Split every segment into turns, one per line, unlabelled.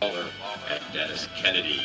and Dennis Kennedy.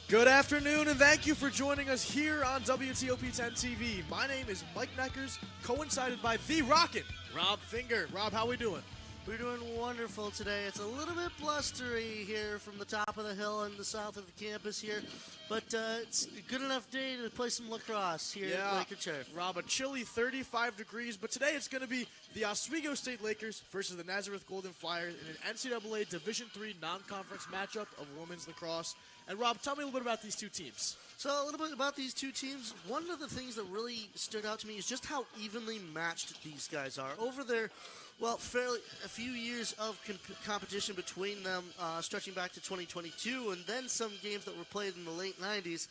Good afternoon, and thank you for joining us here on WTOP 10 TV. My name is Mike Neckers, coincided by the Rockin' Rob Finger. Rob, how we doing?
We're doing wonderful today. It's a little bit blustery here from the top of the hill in the south of the campus here, but it's a good enough day to play some lacrosse here at Laker Turf.
Rob, a chilly 35 degrees, but today it's going to be the Oswego State Lakers versus the Nazareth Golden Flyers in an NCAA Division III non-conference matchup of women's lacrosse. And Rob, tell me a little bit about these two teams.
So a little bit about these two teams. One of the things that really stood out to me is just how evenly matched these guys are. Over there, well, a few years of competition between them, stretching back to 2022, and then some games that were played in the late 90s.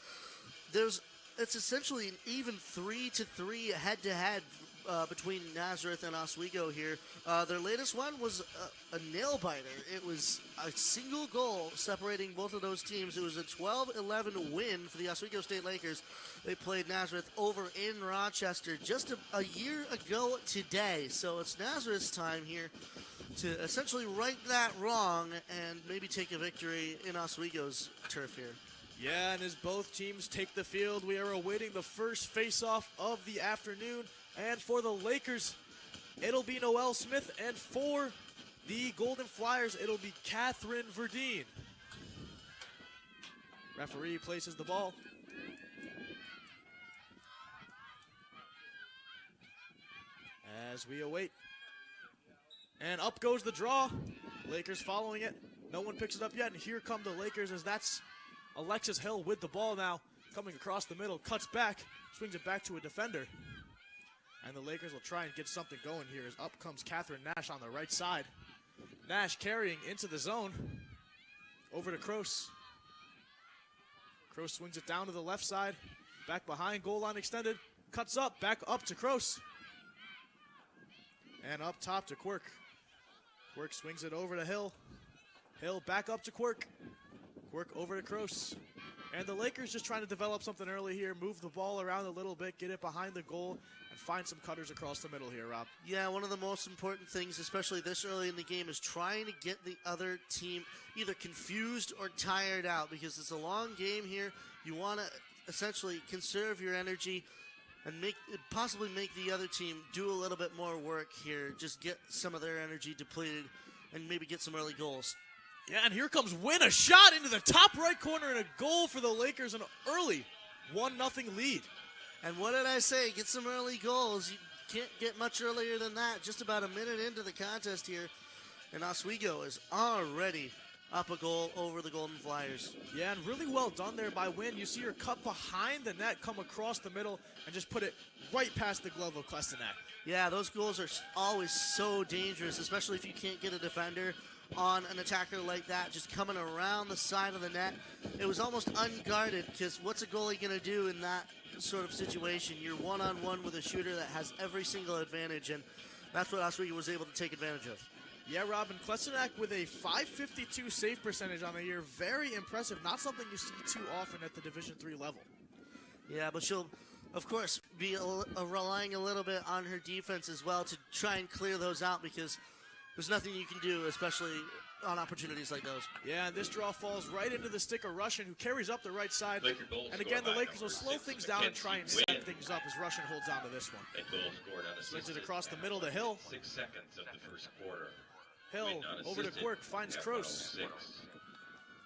It's essentially an even 3-3 head-to-head between Nazareth and Oswego here. Their latest one was a nail-biter. It was a single goal separating both of those teams. It was a 12-11 win for the Oswego State Lakers. They played Nazareth over in Rochester just a year ago today. So it's Nazareth's time here to essentially right that wrong and maybe take a victory in Oswego's turf here.
Yeah, and as both teams take the field, we are awaiting the first face-off of the afternoon. And for the Lakers, it'll be Noelle Smith. And for the Golden Flyers, it'll be Catherine Verdeen. Referee places the ball. As we await. And up goes the draw. Lakers following it. No one picks it up yet. And here come the Lakers as that's Alexis Hill with the ball now. Coming across the middle. Cuts back. Swings it back to a defender. And the Lakers will try and get something going here as up comes Catherine Nash on the right side. Nash carrying into the zone. Over to Kroos. Kroos swings it down to the left side. Back behind, goal line extended. Cuts up, back up to Kroos. And up top to Quirk. Quirk swings it over to Hill. Hill back up to Quirk. Quirk over to Kroos. And the Lakers just trying to develop something early here, move the ball around a little bit, get it behind the goal, and find some cutters across the middle here, Rob.
Yeah, one of the most important things, especially this early in the game, is trying to get the other team either confused or tired out, because it's a long game here. You want to essentially conserve your energy and possibly make the other team do a little bit more work here, just get some of their energy depleted and maybe get some early goals.
Yeah, and here comes Wynn, a shot into the top right corner and a goal for the Lakers, an early 1-0 lead.
And what did I say? Get some early goals. You can't get much earlier than that. Just about a minute into the contest here, and Oswego is already up a goal over the Golden Flyers.
Yeah, and really well done there by Wynn. You see her cut behind the net, come across the middle, and just put it right past the glove of Klestenak.
Yeah, those goals are always so dangerous, especially if you can't get a defender on an attacker like that, just coming around the side of the net. It was almost unguarded, because what's a goalie going to do in that sort of situation? You're one-on-one with a shooter that has every single advantage, and that's what Oswego was able to take advantage of.
Yeah, Robin, Klesenak with a .552 save percentage on the year. Very impressive. Not something you see too often at the Division III level.
Yeah, but she'll, of course, be relying a little bit on her defense as well to try and clear those out, because there's nothing you can do, especially on opportunities like those.
Yeah, and this draw falls right into the stick of Russian, who carries up the right side. And again, the Lakers will slow things down and try and set things up as Russian holds on to this one. Swings it across the middle to Hill.
6 seconds of the first quarter.
Hill over to Quirk, finds Kroos.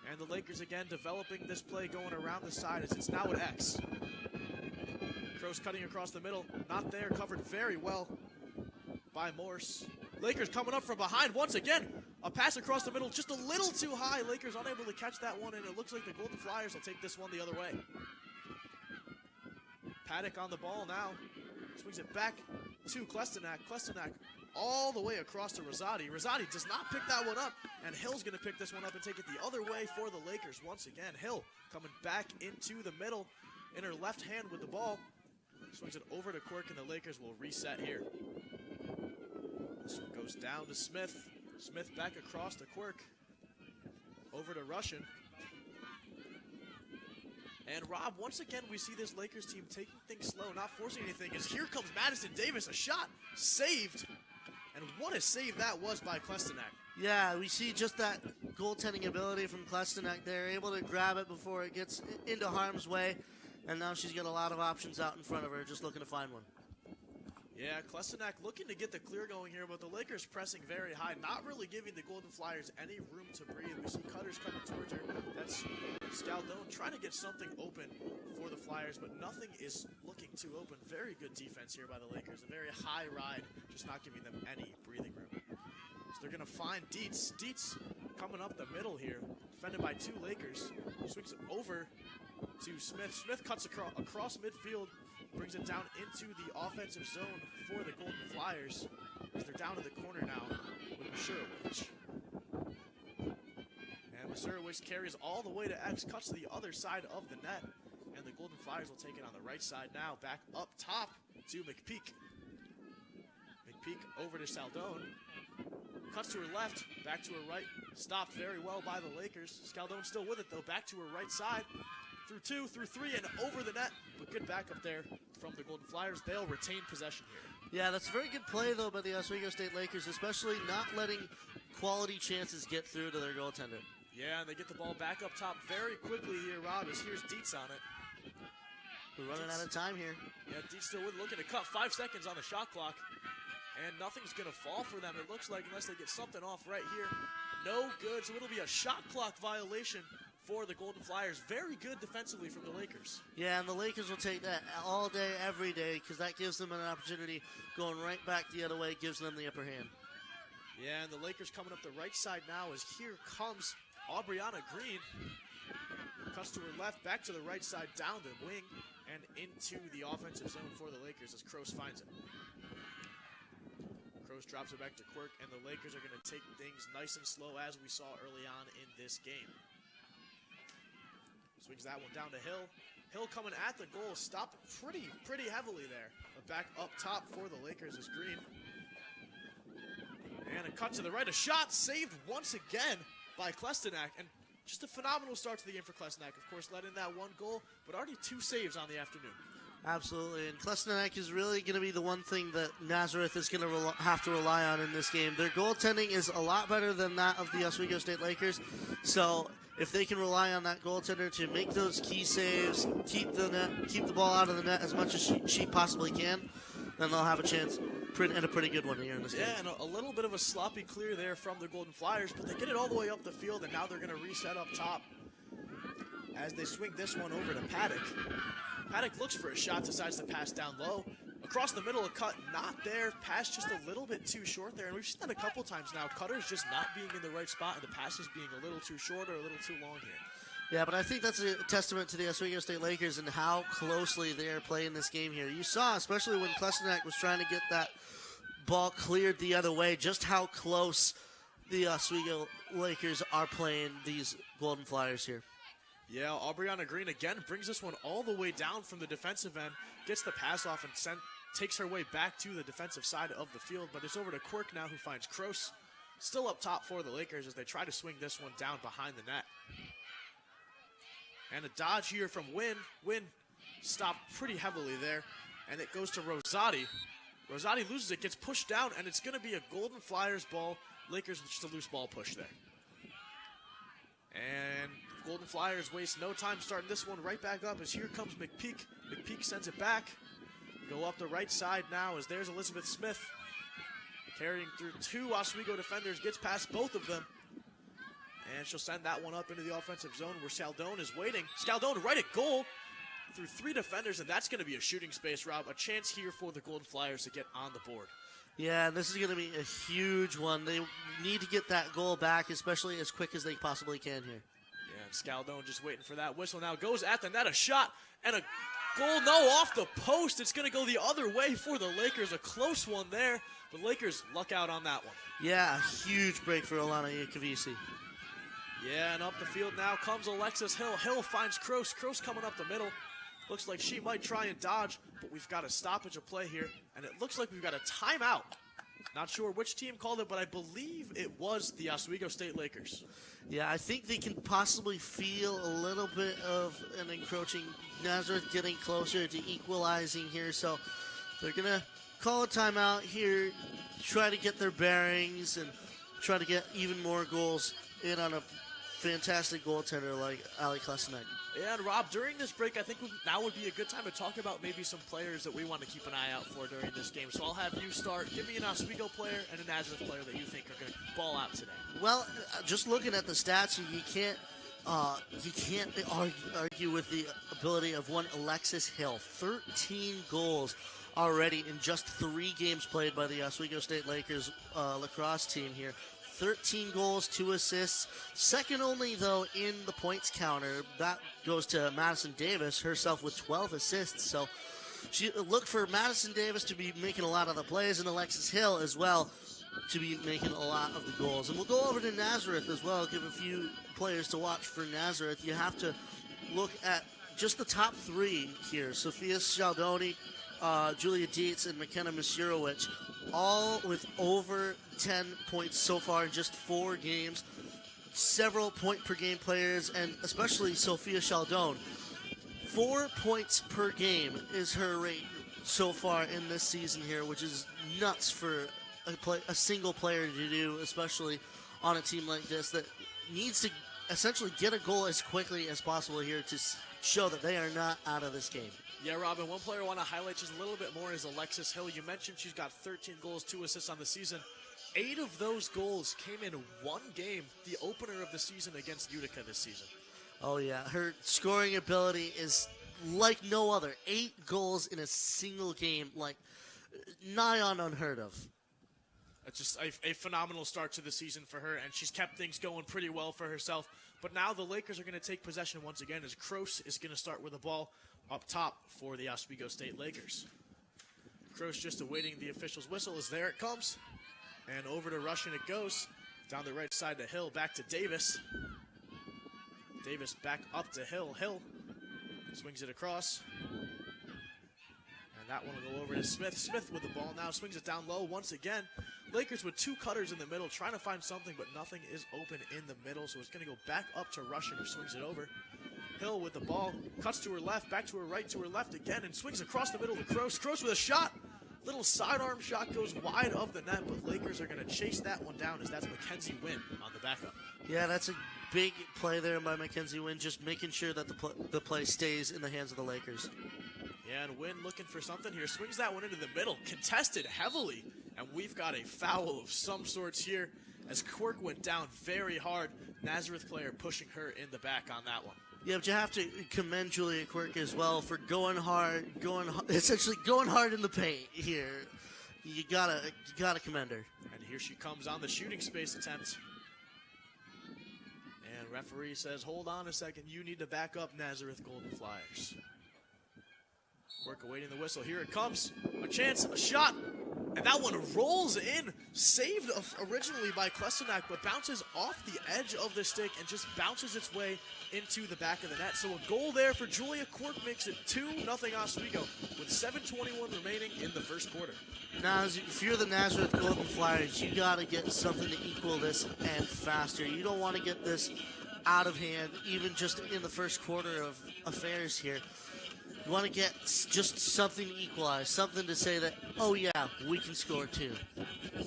And the Lakers again developing this play going around the side as it's now at X. Kroos cutting across the middle, not there, covered very well by Morse. Lakers coming up from behind once again. A pass across the middle, just a little too high. Lakers unable to catch that one, and it looks like the Golden Flyers will take this one the other way. Paddock on the ball now. Swings it back to Klesenak. Klesenak all the way across to Rosati. Rosati does not pick that one up, and Hill's going to pick this one up and take it the other way for the Lakers once again. Hill coming back into the middle in her left hand with the ball. Swings it over to Quirk, and the Lakers will reset here. This one goes down to Smith. Smith back across to Quirk. Over to Russian. And Rob, once again, we see this Lakers team taking things slow, not forcing anything, as here comes Madison Davis, a shot saved. And what a save that was by Klesenak.
Yeah, we see just that goaltending ability from Klesenak. They're able to grab it before it gets into harm's way, and now she's got a lot of options out in front of her, just looking to find one.
Yeah, Klesenak looking to get the clear going here, but the Lakers pressing very high, not really giving the Golden Flyers any room to breathe. We see Cutters coming towards her. That's Scaldone trying to get something open for the Flyers, but nothing is looking too open. Very good defense here by the Lakers. A very high ride, just not giving them any breathing room. So they're going to find Dietz. Dietz coming up the middle here, defended by two Lakers. Swings it over to Smith. Smith cuts across midfield, brings it down into the offensive zone for the Golden Flyers, as they're down in the corner now with Mashurowicz. And Mashurowicz carries all the way to X, cuts to the other side of the net, and the Golden Flyers will take it on the right side now, back up top to McPeak. McPeak over to Saldone. Cuts to her left, back to her right, stopped very well by the Lakers. Scaldone still with it though, back to her right side. Through two, through three, and over the net. But good backup there from the Golden Flyers. They'll retain possession here.
Yeah, that's a very good play, though, by the Oswego State Lakers, especially not letting quality chances get through to their goaltender.
Yeah, and they get the ball back up top very quickly here, Rob, as here's Dietz on it.
We're running out of time here.
Yeah, Dietz still with, looking to cut 5 seconds on the shot clock. And nothing's going to fall for them, it looks like, unless they get something off right here. No good, so it'll be a shot clock violation for the Golden Flyers. Very good defensively from the Lakers.
Yeah, and the Lakers will take that all day, every day, because that gives them an opportunity going right back the other way, gives them the upper hand.
Yeah, and the Lakers coming up the right side now, as here comes Aubriana Green. Cuts to her left, back to the right side, down the wing, and into the offensive zone for the Lakers as Kroos finds it. Kroos drops it back to Quirk, and the Lakers are going to take things nice and slow, as we saw early on in this game. Swings that one down to Hill. Hill coming at the goal, stopped pretty heavily there. But back up top for the Lakers is Green. And a cut to the right, a shot saved once again by Klesenak. And just a phenomenal start to the game for Klesenak. Of course, let in that one goal, but already 2 saves on the afternoon.
Absolutely, and Klesenak is really going to be the one thing that Nazareth is going to have to rely on in this game. Their goaltending is a lot better than that of the Oswego State Lakers, so if they can rely on that goaltender to make those key saves, keep the ball out of the net as much as she possibly can, then they'll have a chance, and a pretty good one here in this game.
Yeah, and a little bit of a sloppy clear there from the Golden Flyers, but they get it all the way up the field, and now they're going to reset up top as they swing this one over to Paddock. Paddock looks for a shot, decides to pass down low. Across the middle, a cut, not there. Pass just a little bit too short there. And we've seen that a couple times now. Cutter's just not being in the right spot, and the passes being a little too short or a little too long here.
Yeah, but I think that's a testament to the Oswego State Lakers and how closely they are playing this game here. You saw, especially when Klesenak was trying to get that ball cleared the other way, just how close the Oswego Lakers are playing these Golden Flyers here.
Yeah, Aubriana Green again brings this one all the way down from the defensive end, gets the pass off and takes her way back to the defensive side of the field, but it's over to Quirk now, who finds Kroos still up top for the Lakers as they try to swing this one down behind the net. And a dodge here from Wynn. Wynn stopped pretty heavily there, and it goes to Rosati. Rosati loses it, gets pushed down, and it's going to be a Golden Flyers ball. Lakers with just a loose ball push there. And Golden Flyers waste no time starting this one right back up as here comes McPeak. McPeak sends it back. Go up the right side now as there's Elizabeth Smith. Carrying through two Oswego defenders, gets past both of them. And she'll send that one up into the offensive zone where Scaldone is waiting. Scaldone right at goal through three defenders, and that's going to be a shooting space, Rob. A chance here for the Golden Flyers to get on the board.
Yeah, this is going to be a huge one. They need to get that goal back, especially as quick as they possibly can here.
Yeah, and Scaldone just waiting for that whistle now. Goes at the net, a shot, and a goal, no, off the post. It's going to go the other way for the Lakers. A close one there, but Lakers luck out on that one.
Yeah, a huge break for Alana Yakavisi.
Yeah, and up the field now comes Alexis Hill. Hill finds Kroos. Kroos coming up the middle. Looks like she might try and dodge, but we've got a stoppage of play here, and it looks like we've got a timeout. Not sure which team called it, but I believe it was the Oswego State Lakers.
Yeah, I think they can possibly feel a little bit of an encroaching Nazareth getting closer to equalizing here, so they're going to call a timeout here, try to get their bearings, and try to get even more goals in on a fantastic goaltender like Ali Klesenek.
Yeah, and Rob, during this break, I think now would be a good time to talk about maybe some players that we want to keep an eye out for during this game. So I'll have you start. Give me an Oswego player and a Nazareth player that you think are going to ball out today.
Well, just looking at the stats, you can't argue with the ability of one Alexis Hill. 13 goals already in just 3 games played by the Oswego State Lakers lacrosse team here. 13 goals, 2 assists. Second only, though, in the points counter. That goes to Madison Davis, herself with 12 assists. So look for Madison Davis to be making a lot of the plays, and Alexis Hill as well to be making a lot of the goals. And we'll go over to Nazareth as well, give a few players to watch for Nazareth. You have to look at just the top 3 here. Sophia Schaldoni, Julia Dietz, and McKenna Masiurowicz, all with over 10 points so far in just 4 games. Several point-per-game players, and especially Sophia Schaldone. 4 points per game is her rate so far in this season here, which is nuts for a single player to do, especially on a team like this that needs to essentially get a goal as quickly as possible here to show that they are not out of this game.
Yeah, Robin, one player I want to highlight just a little bit more is Alexis Hill. You mentioned she's got 13 goals, 2 assists on the season. 8 of those goals came in one game, the opener of the season against Utica this season.
Oh, yeah. Her scoring ability is like no other. 8 goals in a single game, like nigh on unheard of.
It's just a phenomenal start to the season for her, and she's kept things going pretty well for herself. But now the Lakers are going to take possession once again as Kroos is going to start with the ball up top for the Oswego State Lakers. Kroos just awaiting the official's whistle as there it comes. And over to Russian it goes. Down the right side to Hill, back to Davis. Davis back up to Hill. Hill swings it across. And that one will go over to Smith. Smith with the ball now, swings it down low once again. Lakers with 2 cutters in the middle, trying to find something, but nothing is open in the middle, so it's going to go back up to Russian, who swings it over. Hill with the ball, cuts to her left, back to her right, to her left again, and swings across the middle to Kroos. Kroos with a shot. Little sidearm shot goes wide of the net, but Lakers are going to chase that one down as that's Mackenzie Wynn on the backup.
Yeah, that's a big play there by Mackenzie Wynn, just making sure that the play stays in the hands of the Lakers.
Yeah, and Wynn looking for something here. Swings that one into the middle, contested heavily, and we've got a foul of some sorts here as Quirk went down very hard. Nazareth player pushing her in the back on that one.
Yeah, but you have to commend Julia Quirk as well for going hard, essentially going hard in the paint here. You gotta commend her.
And here she comes on the shooting space attempt. And referee says, hold on a second, you need to back up Nazareth Golden Flyers. Quirk awaiting the whistle. Here it comes. A chance, a shot. And that one rolls in, saved originally by Klesenak, but bounces off the edge of the stick and just bounces its way into the back of the net. So a goal there for Julia Quirk makes it 2-0 Oswego with 7:21 remaining in the first quarter.
Now, if you're the Nazareth Golden Flyers, you got to get something to equal this and faster. You don't want to get this out of hand, even just in the first quarter of affairs here. You want to get just something to equalize, something to say that, oh yeah, we can score too.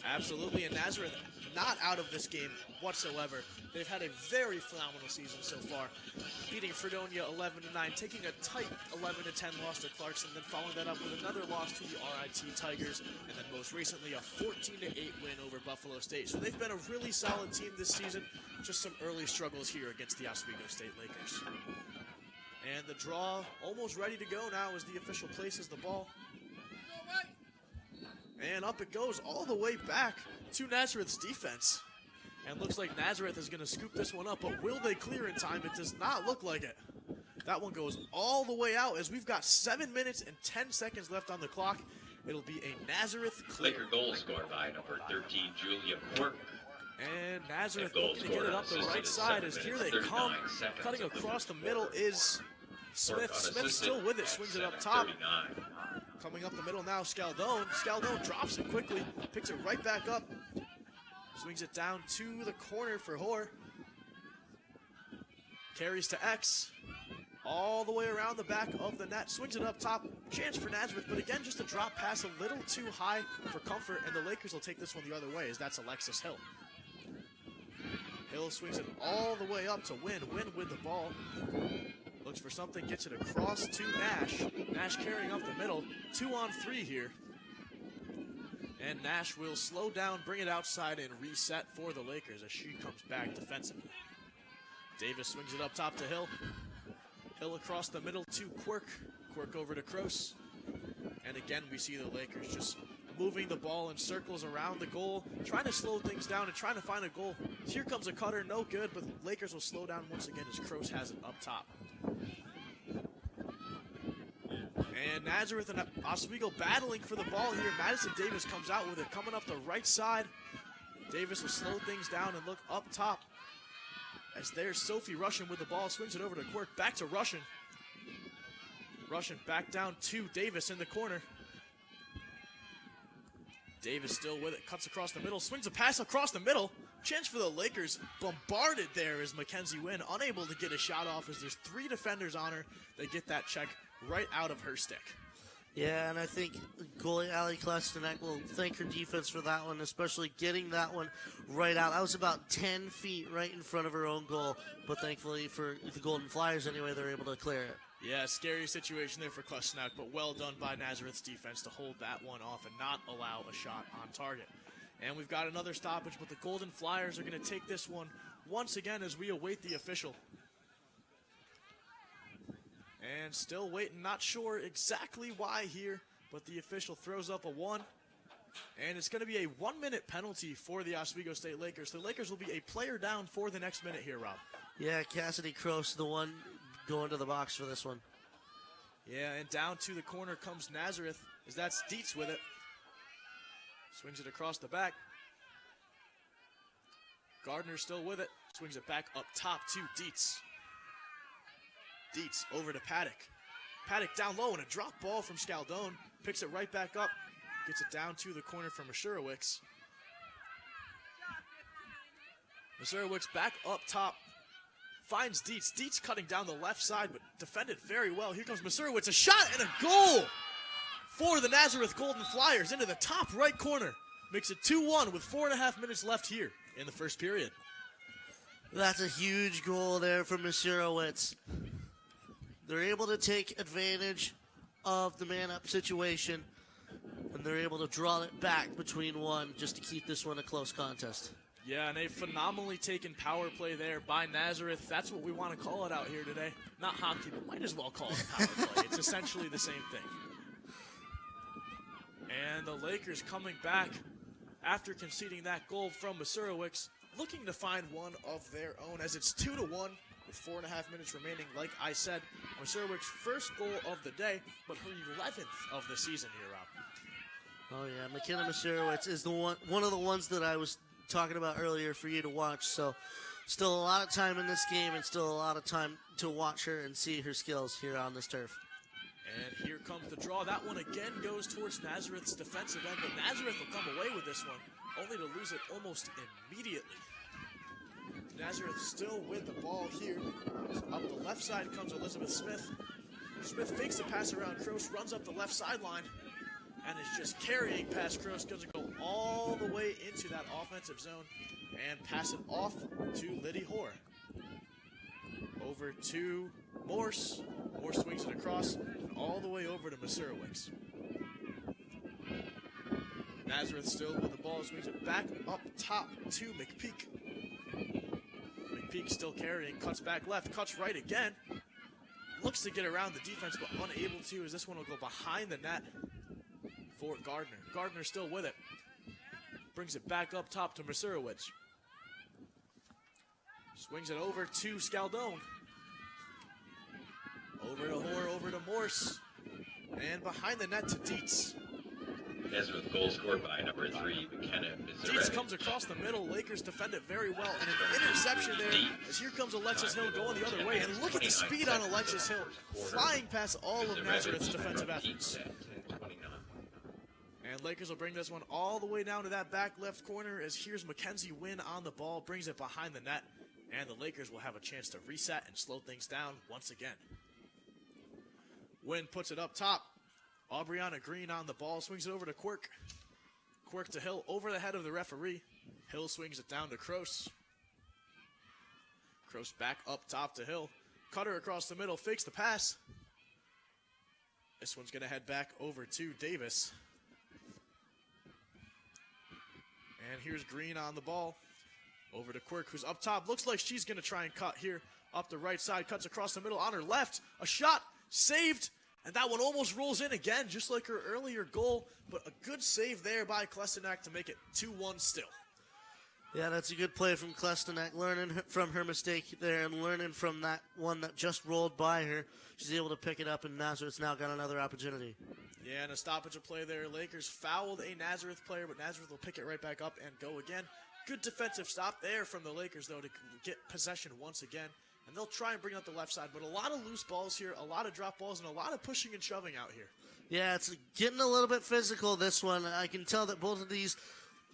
Absolutely, and Nazareth not out of this game whatsoever. They've had a very phenomenal season so far, beating Fredonia 11-9, taking a tight 11-10 loss to Clarkson, then following that up with another loss to the RIT Tigers, and then most recently a 14-8 win over Buffalo State. So they've been a really solid team this season, just some early struggles here against the Oswego State Lakers. And the draw almost ready to go now as the official places the ball. And up it goes all the way back to Nazareth's defense. And looks like Nazareth is going to scoop this one up, but will they clear in time? It does not look like it. That one goes all the way out as we've got 7 minutes and 10 seconds left on the clock. It'll be a Nazareth clear.
Laker goal scored by number 13, Julia Quirk.
And Nazareth looking to get it up the right side as here they come. Cutting across the middle is Smith. Smith still with it, swings it up top. Coming up the middle now, Scaldone. Scaldone drops it quickly, picks it right back up. Swings it down to the corner for Hoare. Carries to X. All the way around the back of the net. Swings it up top. Chance for Nazareth, but again, just a drop pass a little too high for comfort, and the Lakers will take this one the other way as that's Alexis Hill. Hill swings it all the way up to Win. Win with the ball. Looks for something, gets it across to Nash. Nash carrying up the middle. 2-on-3 here. And Nash will slow down, bring it outside, and reset for the Lakers as she comes back defensively. Davis swings it up top to Hill. Hill across the middle to Quirk. Quirk over to Kroos. And again, we see the Lakers just moving the ball in circles around the goal, trying to slow things down and trying to find a goal. Here comes a cutter, no good, but Lakers will slow down once again as Kroos has it up top. And Nazareth and Oswego battling for the ball here. Madison Davis comes out with it, coming up the right side. Davis will slow things down and look up top. As there's Sophie Russian with the ball, swings it over to Quirk, back to Russian. Russian back down to Davis in the corner. Davis still with it, cuts across the middle, swings a pass across the middle. Chance for the Lakers, bombarded there is Mackenzie Wynn, unable to get a shot off as there's 3 defenders on her. They get that check right out of her stick.
Yeah, and I think goalie Ali Klesenak will thank her defense for that one, especially getting that one right out. That was about 10 feet right in front of her own goal, but thankfully for the Golden Flyers anyway, they're able to clear it.
Yeah, scary situation there for Klesenak, but well done by Nazareth's defense to hold that one off and not allow a shot on target. And we've got another stoppage, but the Golden Flyers are going to take this one once again as we await the official. And still waiting, not sure exactly why here, but the official throws up a 1. And it's going to be a 1-minute penalty for the Oswego State Lakers. The Lakers will be a player down for the next minute here, Rob.
Yeah, Cassidy Kroos, the one going to the box for this one.
Yeah, and down to the corner comes Nazareth, as that's Dietz with it. Swings it across the back. Gardner still with it. Swings it back up top to Dietz. Dietz over to Paddock. Paddock down low and a drop ball from Scaldone. Picks it right back up. Gets it down to the corner from Masurowicz. Masurowicz back up top. Finds Dietz. Dietz cutting down the left side, but defended very well. Here comes Masurowicz. A shot and a goal for the Nazareth Golden Flyers into the top right corner. Makes it 2-1 with 4.5 minutes left here in the first period.
That's a huge goal there from Masurowicz. They're able to take advantage of the man-up situation, and they're able to draw it back between 1 just to keep this one a close contest.
Yeah, and a phenomenally taken power play there by Nazareth. That's what we want to call it out here today. Not hockey, but might as well call it a power play. It's essentially the same thing. And the Lakers coming back after conceding that goal from Masurowicz, looking to find one of their own as it's 2-1 with 4.5 minutes remaining. Like I said, Masurowicz first goal of the day, but her 11th of the season here, Rob.
Oh yeah, McKenna Masurowicz is the one of the ones that I was talking about earlier for you to watch. So still a lot of time in this game and still a lot of time to watch her and see her skills here on this turf.
And here comes the draw. That one again goes towards Nazareth's defensive end, but Nazareth will come away with this one, only to lose it almost immediately. Nazareth still with the ball here. Up the left side comes Elizabeth Smith. Smith fakes the pass around Kroos, runs up the left sideline, and is just carrying past Kroos. Going to go all the way into that offensive zone and pass it off to Liddy Hoare. Over to Morse. Morse swings it across and all the way over to Masurowicz. Nazareth still with the ball, swings it back up top to McPeak. McPeak still carrying, cuts back left, cuts right again. Looks to get around the defense, but unable to, as this one will go behind the net for Gardner. Gardner still with it. Brings it back up top to Masurowicz. Swings it over to Scaldone. Over to Hoare, over to Morse. And behind the net to Dietz.
Nazareth goal scored by number 3, McKenna Masurowicz.
Dietz comes across the middle. Lakers defend it very well. And an interception there as here comes Alexis Hill going the other way. And look at the speed on Alexis Hill, flying past all of Nazareth's defensive efforts. And Lakers will bring this one all the way down to that back left corner as here's Mackenzie Wynn on the ball, brings it behind the net. And the Lakers will have a chance to reset and slow things down once again. Wynn puts it up top. Aubriana Green on the ball, swings it over to Quirk. Quirk to Hill, over the head of the referee. Hill swings it down to Kroos. Kroos back up top to Hill. Cutter across the middle, fakes the pass. This one's going to head back over to Davis. And here's Green on the ball. Over to Quirk, who's up top. Looks like she's going to try and cut here. Up the right side, cuts across the middle on her left. A shot, saved. And that one almost rolls in again, just like her earlier goal. But a good save there by Klestenak to make it 2-1 still.
Yeah, that's a good play from Klestenak, learning from her mistake there and learning from that one that just rolled by her. She's able to pick it up, and Nazareth's now got another opportunity.
Yeah, and a stoppage of play there. Lakers fouled a Nazareth player, but Nazareth will pick it right back up and go again. Good defensive stop there from the Lakers, though, to get possession once again. And they'll try and bring up the left side, but a lot of loose balls here, a lot of drop balls, and a lot of pushing and shoving out here.
Yeah, it's getting a little bit physical, this one. I can tell that both of these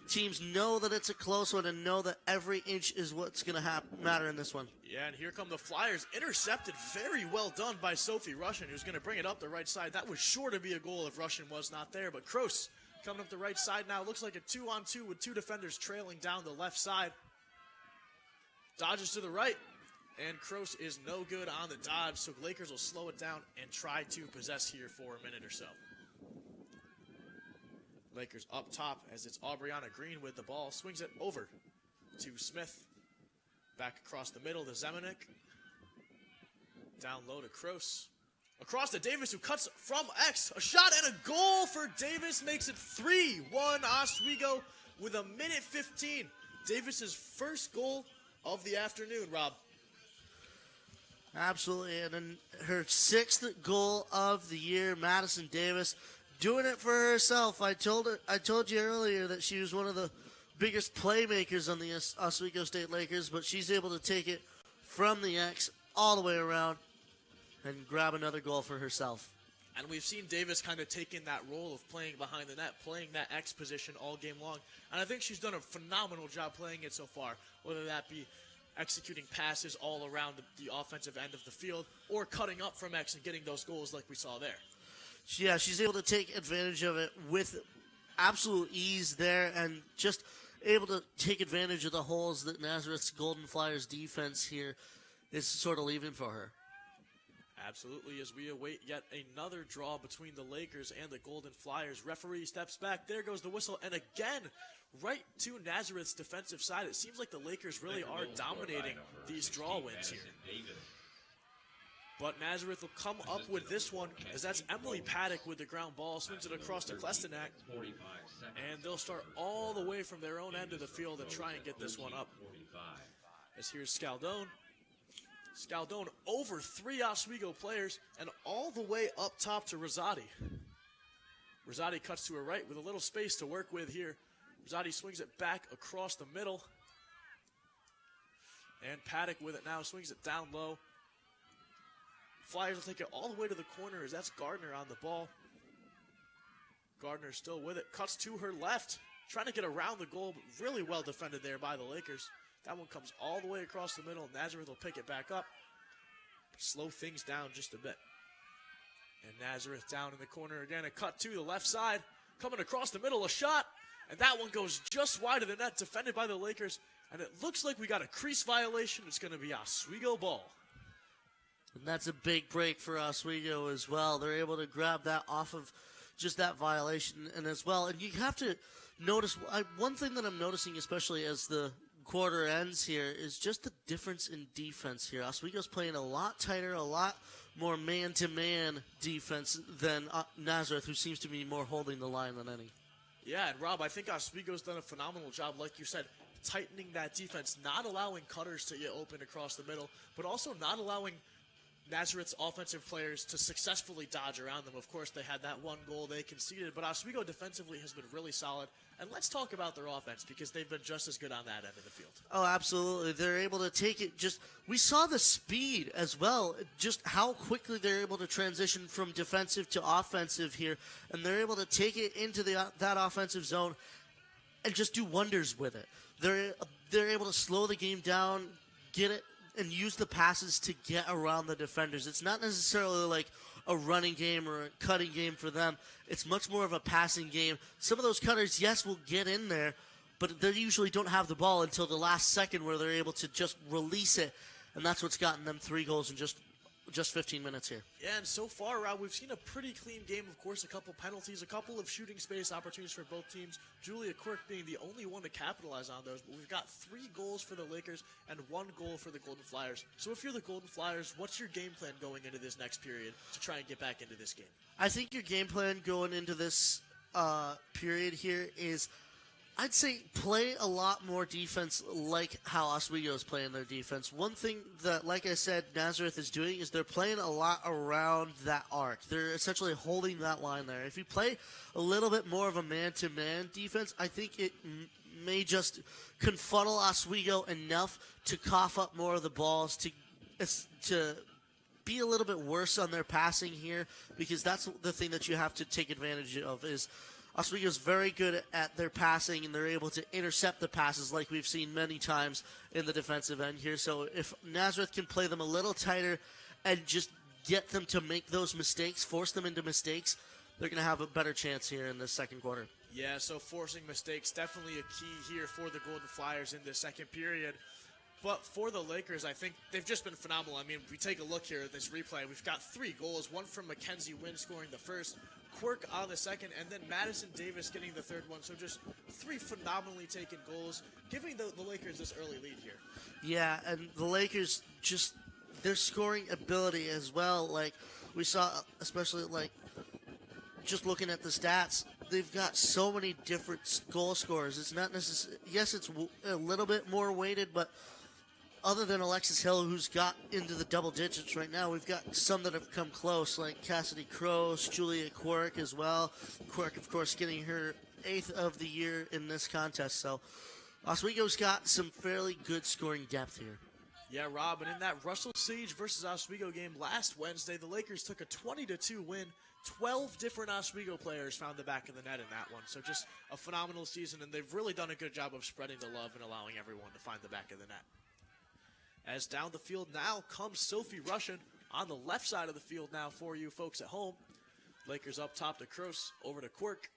teams know that it's a close one and know that every inch is what's going to matter in this one.
Yeah, and here come the Flyers. Intercepted, very well done by Sophie Russian, who's going to bring it up the right side. That was sure to be a goal if Russian was not there, but Kroos coming up the right side now. Looks like a 2-on-2 with two defenders trailing down the left side. Dodges to the right. And Kroos is no good on the dodge, so Lakers will slow it down and try to possess here for a minute or so. Lakers up top as it's Aubriana Green with the ball. Swings it over to Smith. Back across the middle to Zemanek. Down low to Kroos. Across to Davis, who cuts from X. A shot and a goal for Davis makes it 3-1 Oswego with a minute 15. Davis's first goal of the afternoon, Rob.
Absolutely, and then her 6th goal of the year, Madison Davis, doing it for herself. I told you earlier that she was one of the biggest playmakers on the Oswego State Lakers, but she's able to take it from the X all the way around and grab another goal for herself.
And we've seen Davis kind of taking that role of playing behind the net, playing that X position all game long. And I think she's done a phenomenal job playing it so far, whether that be executing passes all around the offensive end of the field or cutting up from X and getting those goals like we saw there.
Yeah, she's able to take advantage of it with absolute ease there and just able to take advantage of the holes that Nazareth's Golden Flyers defense here is sort of leaving for her.
Absolutely, as we await yet another draw between the Lakers and the Golden Flyers. Referee steps back. There goes the whistle. And again, right to Nazareth's defensive side. It seems like the Lakers really are dominating these draw wins here. But Nazareth will come up with this one, as that's Emily Paddock with the ground ball. Swings it across to Klestenak. And they'll start all the way from their own end of the field and try and get this one up. As here's Scaldone. Scaldone over 3 Oswego players and all the way up top to Rosati. Rosati cuts to her right with a little space to work with here. Rosati swings it back across the middle. And Paddock with it now, swings it down low. Flyers will take it all the way to the corner as that's Gardner on the ball. Gardner still with it, cuts to her left, trying to get around the goal, but really well defended there by the Lakers. That one comes all the way across the middle. Nazareth will pick it back up, slow things down just a bit. And Nazareth down in the corner again, a cut to the left side, coming across the middle, a shot, and that one goes just wide of the net, defended by the Lakers, and it looks like we got a crease violation. It's going to be Oswego ball.
And that's a big break for Oswego as well. They're able to grab that off of just that violation and as well. And you have to notice, one thing that I'm noticing, especially as the quarter ends here, is just the difference in defense here. Oswego's playing a lot tighter, a lot more man-to-man defense than Nazareth, who seems to be more holding the line than any.
Yeah, and Rob, I think Oswego's done a phenomenal job, like you said, tightening that defense, not allowing cutters to get open across the middle, but also not allowing Nazareth's offensive players to successfully dodge around them. Of course, they had that one goal they conceded, but Oswego defensively has been really solid. And let's talk about their offense, because they've been just as good on that end of the field.
Oh, absolutely. They're able to take it we saw the speed as well, just how quickly they're able to transition from defensive to offensive here. And they're able to take it into that offensive zone and just do wonders with it. They're able to slow the game down, get it, and use the passes to get around the defenders. It's not necessarily like a running game or a cutting game for them. It's much more of a passing game. Some of those cutters, yes, will get in there, but they usually don't have the ball until the last second where they're able to just release it, and that's what's gotten them 3 goals in just 15 minutes here.
Yeah, and so far, Rob, we've seen a pretty clean game. Of course, a couple penalties, a couple of shooting space opportunities for both teams. Julia Quirk being the only one to capitalize on those. But we've got 3 goals for the Lakers and 1 goal for the Golden Flyers. So if you're the Golden Flyers, what's your game plan going into this next period to try and get back into this game?
I think your game plan going into this period here is, I'd say, play a lot more defense like how Oswego is playing their defense. One thing that, like I said, Nazareth is doing is they're playing a lot around that arc. They're essentially holding that line there. If you play a little bit more of a man-to-man defense, I think it may just confuddle Oswego enough to cough up more of the balls, to be a little bit worse on their passing here, because that's the thing that you have to take advantage of is Oswego's very good at their passing, and they're able to intercept the passes like we've seen many times in the defensive end here. So if Nazareth can play them a little tighter and just get them to make those mistakes, force them into mistakes, they're going to have a better chance here in the second quarter.
Yeah, so forcing mistakes, definitely a key here for the Golden Flyers in the second period. But for the Lakers, I think they've just been phenomenal. I mean, we take a look here at this replay. We've got 3 goals, one from Mackenzie Wynn scoring the first, Quirk on the second, and then Madison Davis getting the third one. So just 3 phenomenally taken goals, giving the Lakers this early lead here.
Yeah, and the Lakers, just their scoring ability as well. Like we saw, especially like just looking at the stats, they've got so many different goal scorers. It's not necessarily, yes, it's a little bit more weighted, but other than Alexis Hill, who's got into the double digits right now, we've got some that have come close, like Cassidy Croce, Julia Quirk as well. Quirk, of course, getting her 8th of the year in this contest. So Oswego's got some fairly good scoring depth here.
Yeah, Rob, and in that Russell Sage versus Oswego game last Wednesday, the Lakers took a 20-2 win. 12 different Oswego players found the back of the net in that one. So just a phenomenal season, and they've really done a good job of spreading the love and allowing everyone to find the back of the net. As down the field now comes Sophie Russian on the left side of the field now for you folks at home. Lakers up top to Croce, over to Quirk.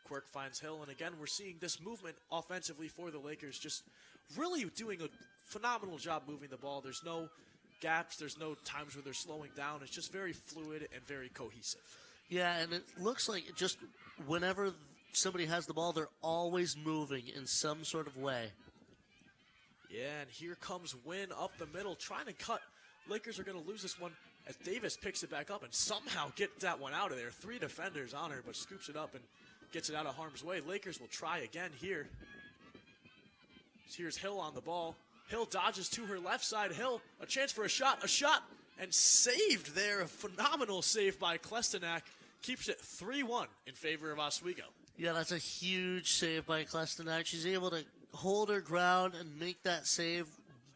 Quirk finds Hill, and again, we're seeing this movement offensively for the Lakers, just really doing a phenomenal job moving the ball. There's no gaps, there's no times where they're slowing down. It's just very fluid and very cohesive.
Yeah, and it looks like just whenever somebody has the ball, they're always moving in some sort of way.
Yeah, and here comes Wynn up the middle, trying to cut. Lakers are going to lose this one as Davis picks it back up and somehow gets that one out of there. 3 defenders on her, but scoops it up and gets it out of harm's way. Lakers will try again here. Here's Hill on the ball. Hill dodges to her left side. Hill, a chance for a shot, and saved there. A phenomenal save by Klestenak. keeps it 3-1 in favor of Oswego.
Yeah, that's a huge save by Klestenak. She's able to hold her ground and make that save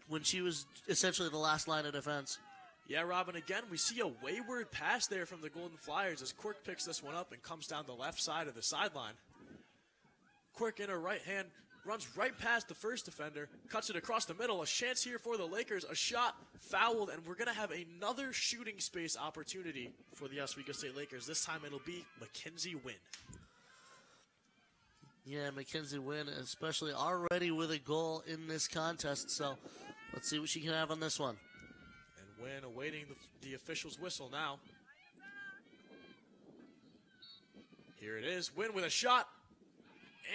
when she was essentially the last line of defense.
Yeah, Robin, again, we see a wayward pass there from the Golden Flyers as Quirk picks this one up and comes down the left side of the sideline. Quirk in her right hand runs right past the first defender, cuts it across the middle. A chance here for the Lakers, a shot fouled, and we're going to have another shooting space opportunity for the Oswego State Lakers. This time it'll be Mackenzie Wynn.
Yeah, Mackenzie Wynn, especially already with a goal in this contest, so let's see what she can have on this one.
And Wynn awaiting the official's whistle now. Here it is, Wynn with a shot,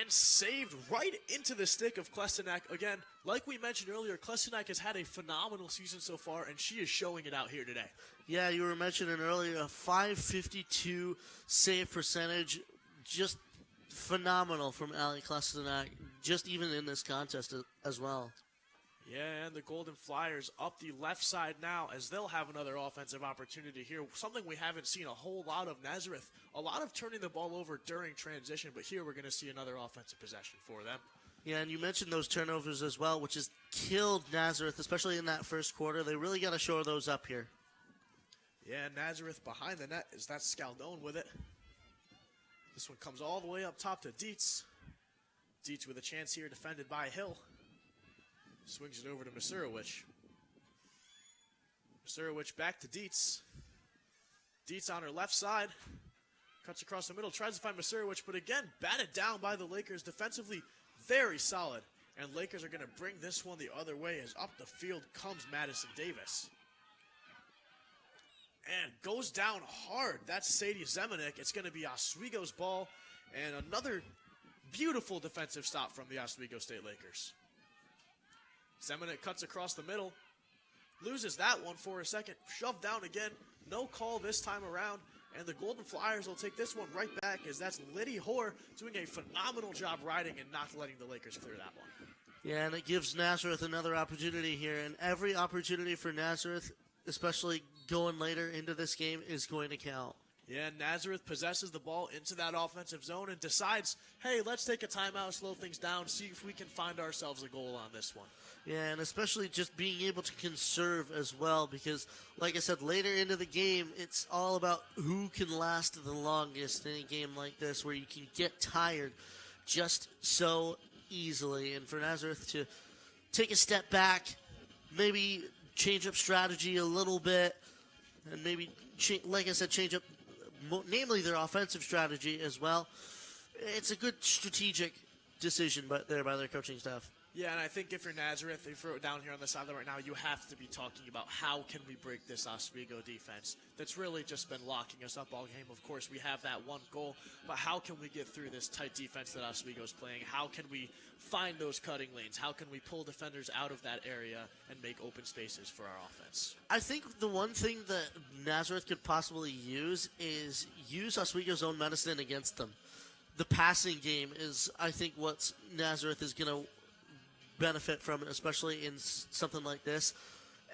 and saved right into the stick of Klestenak. Again, like we mentioned earlier, Klestenak has had a phenomenal season so far, and she is showing it out here today.
Yeah, you were mentioning earlier, a .552 save percentage, just phenomenal from Ali Klestenak, just even in this contest as well.
Yeah, and the Golden Flyers up the left side now as they'll have another offensive opportunity here. Something we haven't seen a whole lot of Nazareth. A lot of turning the ball over during transition, but here we're going to see another offensive possession for them.
Yeah, and you mentioned those turnovers as well, which has killed Nazareth, especially in that first quarter. They really got to shore those up here.
Yeah, Nazareth behind the net is that Scaldone with it. This one comes all the way up top to Dietz. Dietz with a chance here, defended by Hill. Swings it over to Masurowicz. Masurowicz back to Dietz. Dietz on her left side. Cuts across the middle, tries to find Masurowicz, but again, batted down by the Lakers. Defensively, very solid. And Lakers are going to bring this one the other way as up the field comes Madison Davis. And goes down hard. That's Sadie Zemanek. It's going to be Oswego's ball. And another beautiful defensive stop from the Oswego State Lakers. Zemanek cuts across the middle. Loses that one for a second. Shoved down again. No call this time around. And the Golden Flyers will take this one right back as that's Liddy Hoare doing a phenomenal job riding and not letting the Lakers clear that one.
Yeah, and it gives Nazareth another opportunity here. And every opportunity for Nazareth, especially going later into this game, is going to count.
Yeah, Nazareth possesses the ball into that offensive zone and decides, hey, let's take a timeout, slow things down, see if we can find ourselves a goal on this one.
Yeah, and especially just being able to conserve as well because, like I said, later into the game, it's all about who can last the longest in a game like this where you can get tired just so easily. And for Nazareth to take a step back, maybe change up strategy a little bit, and maybe, like I said, change up namely their offensive strategy as well. It's a good strategic decision by their coaching staff.
Yeah, and I think if you're Nazareth, if you're down here on the sideline right now, you have to be talking about how can we break this Oswego defense that's really just been locking us up all game. Of course, we have that one goal, but how can we get through this tight defense that Oswego's playing? How can we find those cutting lanes? How can we pull defenders out of that area and make open spaces for our offense?
I think the one thing that Nazareth could possibly use is use Oswego's own medicine against them. The passing game is, I think, what Nazareth is going to benefit from, especially in something like this.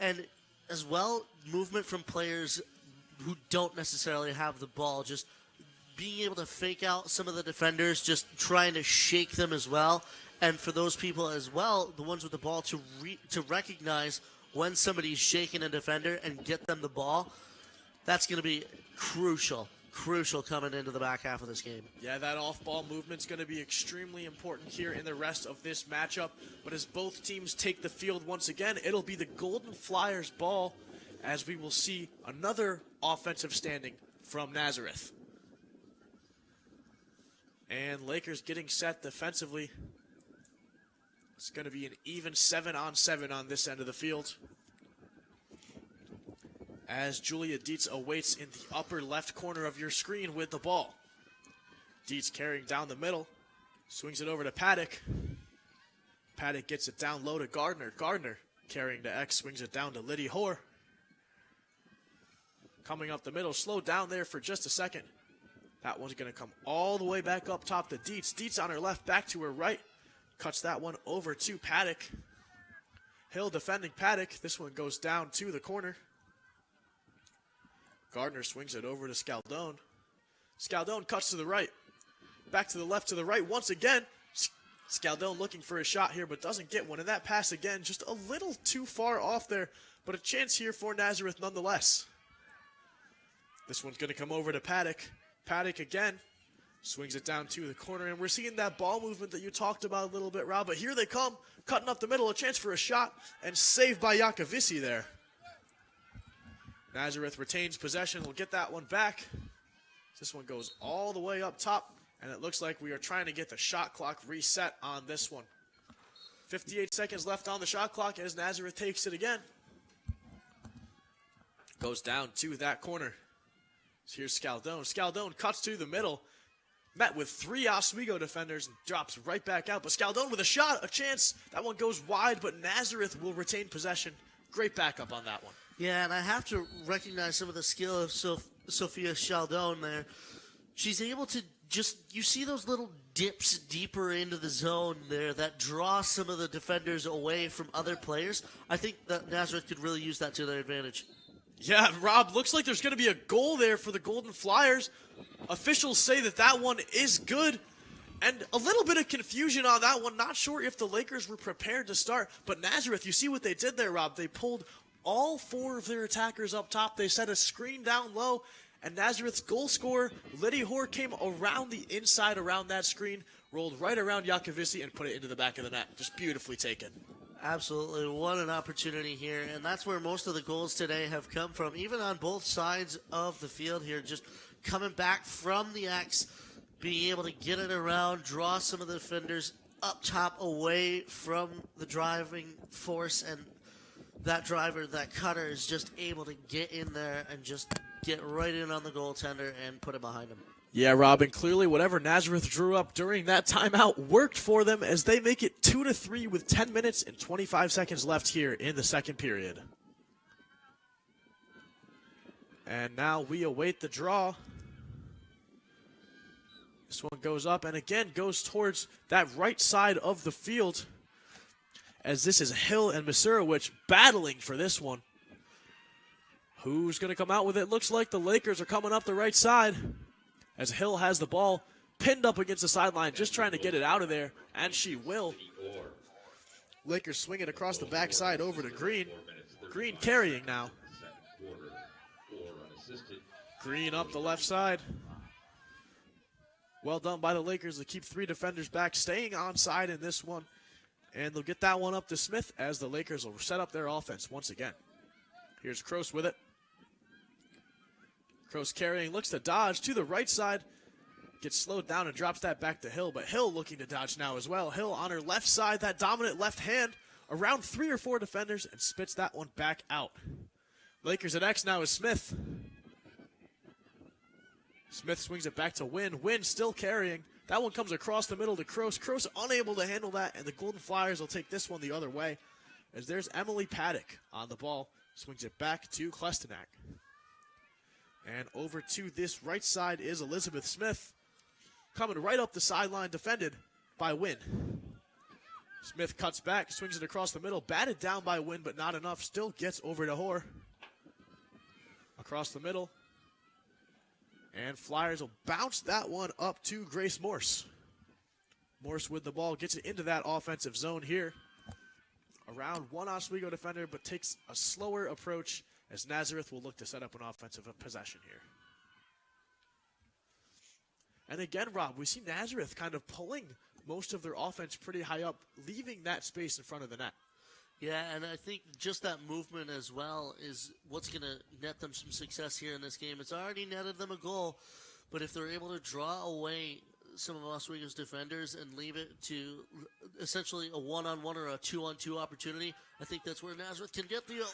And as well, movement from players who don't necessarily have the ball, just being able to fake out some of the defenders, just trying to shake them as well. And for those people as well, the ones with the ball, to recognize when somebody's shaking a defender and get them the ball, that's going to be crucial coming into the back half of this game.
Yeah, that off-ball movement's going to be extremely important here in the rest of this matchup. But as both teams take the field once again, it'll be the Golden Flyers' ball as we will see another offensive standing from Nazareth. And Lakers getting set defensively. It's going to be an even 7-on-7 on this end of the field, as Julia Dietz awaits in the upper left corner of your screen with the ball. Dietz carrying down the middle, swings it over to Paddock. Paddock gets it down low to Gardner. Gardner carrying to X, swings it down to Liddy Hoare. Coming up the middle, slowed down there for just a second. That one's going to come all the way back up top to Dietz. Dietz on her left, back to her right. Cuts that one over to Paddock. Hill defending Paddock. This one goes down to the corner. Gardner swings it over to Scaldone. Scaldone cuts to the right. Back to the left, to the right once again. Scaldone looking for a shot here, but doesn't get one. And that pass again, just a little too far off there, but a chance here for Nazareth nonetheless. This one's going to come over to Paddock. Paddock again swings it down to the corner, and we're seeing that ball movement that you talked about a little bit, Rob. But here they come, cutting up the middle, a chance for a shot, and saved by Yakovisi there. Nazareth retains possession. We'll get that one back. This one goes all the way up top, and it looks like we are trying to get the shot clock reset on this one. 58 seconds left on the shot clock as Nazareth takes it again. Goes down to that corner. So here's Scaldone. Scaldone cuts to the middle. Met with 3 Oswego defenders and drops right back out. But Scaldone with a shot, a chance. That one goes wide, but Nazareth will retain possession. Great backup on that one.
Yeah, and I have to recognize some of the skill of Sophia Scaldone there. She's able to you see those little dips deeper into the zone there that draw some of the defenders away from other players. I think that Nazareth could really use that to their advantage.
Yeah, Rob, looks like there's going to be a goal there for the Golden Flyers. Officials say that one is good. And a little bit of confusion on that one. Not sure if the Lakers were prepared to start. But Nazareth, you see what they did there, Rob. They pulled all 4 of their attackers up top. They set a screen down low. And Nazareth's goal scorer, Liddy Hoare, came around the inside around that screen, rolled right around Yakovisi, and put it into the back of the net. Just beautifully taken.
Absolutely. What an opportunity here. And that's where most of the goals today have come from, even on both sides of the field here. Just coming back from the X, being able to get it around, draw some of the defenders up top away from the driving force. And that driver, that cutter, is just able to get in there and just get right in on the goaltender and put it behind him.
Yeah, Robin, clearly whatever Nazareth drew up during that timeout worked for them as they make it 2-3 with 10 minutes and 25 seconds left here in the second period. And now we await the draw. This one goes up and again goes towards that right side of the field as this is Hill and Masurowicz battling for this one. Who's going to come out with it? Looks like the Lakers are coming up the right side as Hill has the ball pinned up against the sideline, just trying to get it out of there, and she will. Lakers swing it across the backside over to Green. Green carrying now. Green up the left side. Well done by the Lakers to keep 3 defenders back, staying onside in this one. And they'll get that one up to Smith as the Lakers will set up their offense once again. Here's Kroos with it. Kroos carrying, looks to dodge to the right side. Gets slowed down and drops that back to Hill, but Hill looking to dodge now as well. Hill on her left side, that dominant left hand, around 3 or 4 defenders and spits that one back out. Lakers at X now is Smith. Smith swings it back to Wynn. Wynn still carrying. That one comes across the middle to Kroos. Kroos unable to handle that, and the Golden Flyers will take this one the other way as there's Emily Paddock on the ball. Swings it back to Klestenak. And over to this right side is Elizabeth Smith. Coming right up the sideline, defended by Wynn. Smith cuts back, swings it across the middle. Batted down by Wynn, but not enough. Still gets over to Hoare. Across the middle. And Flyers will bounce that one up to Grace Morse. Morse with the ball, gets it into that offensive zone here. Around one Oswego defender, but takes a slower approach as Nazareth will look to set up an offensive possession here. And again, Rob, we see Nazareth kind of pulling most of their offense pretty high up, leaving that space in front of the net.
Yeah, and I think just that movement as well is what's going to net them some success here in this game. It's already netted them a goal, but if they're able to draw away some of Oswego's defenders and leave it to essentially a one-on-one or a two-on-two opportunity, I think that's where Nazareth can get the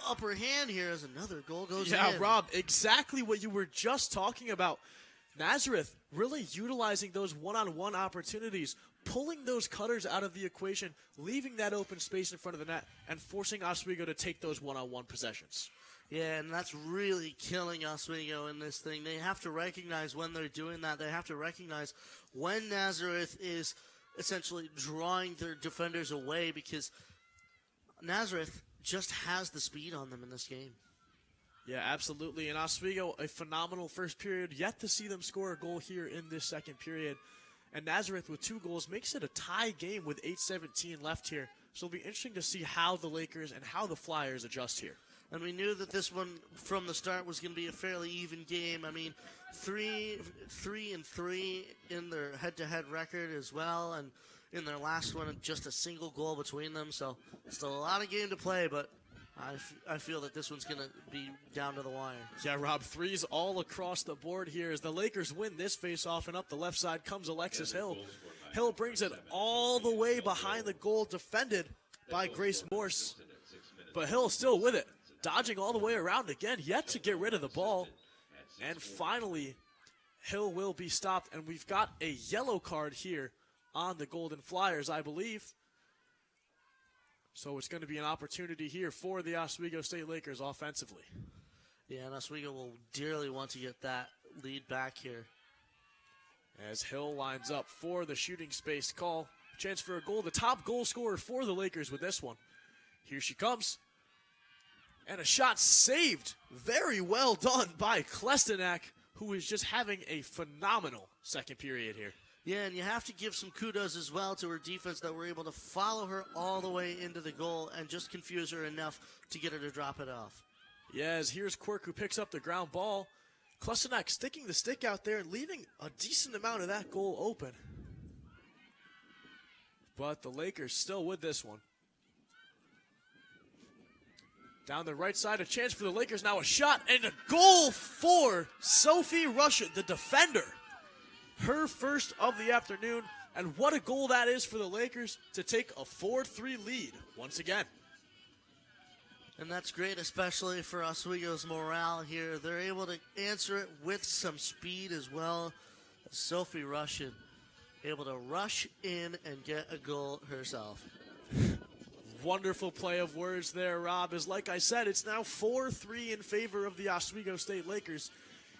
upper hand here as another goal goes in.
Yeah, Rob, exactly what you were just talking about. Nazareth really utilizing those one-on-one opportunities, pulling those cutters out of the equation, leaving that open space in front of the net, and forcing Oswego to take those one-on-one possessions.
Yeah, and that's really killing Oswego in this thing. They have to recognize when they're doing that. They have to recognize when Nazareth is essentially drawing their defenders away, because Nazareth just has the speed on them in this game.
Yeah, absolutely. And Oswego, a phenomenal first period. Yet to see them score a goal here in this second period. And Nazareth with 2 goals makes it a tie game with 8:17 left here. So it'll be interesting to see how the Lakers and how the Flyers adjust here.
And we knew that this one from the start was going to be a fairly even game. I mean, 3-3 in their head-to-head record as well, and in their last one, just a single goal between them. So still a lot of game to play, but I feel that this one's going to be down to the wire.
Yeah, Rob, 3s all across the board here as the Lakers win this faceoff, and up the left side comes Alexis Hill. Hill brings it all the way behind the goal, defended by Grace Morse. But Hill still with it, dodging all the way around again, yet to get rid of the ball. And finally, Hill will be stopped, and we've got a yellow card here on the Golden Flyers, I believe. So it's going to be an opportunity here for the Oswego State Lakers offensively.
Yeah, and Oswego will dearly want to get that lead back here.
As Hill lines up for the shooting space call. Chance for a goal. The top goal scorer for the Lakers with this one. Here she comes. And a shot saved. Very well done by Klestenak, who is just having a phenomenal second period here.
Yeah, and you have to give some kudos as well to her defense that were able to follow her all the way into the goal and just confuse her enough to get her to drop it off.
Yes, here's Quirk who picks up the ground ball. Klestenak sticking the stick out there and leaving a decent amount of that goal open. But the Lakers still with this one. Down the right side, a chance for the Lakers. Now a shot and a goal for Sophie Russian, the defender. Her first of the afternoon, and what a goal that is for the Lakers to take a 4-3 lead once again.
And that's great, especially for Oswego's morale here. They're able to answer it with some speed as well. Sophie Russian able to rush in and get a goal herself.
Wonderful play of words there, Rob. As like I said, it's now 4-3 in favor of the Oswego State Lakers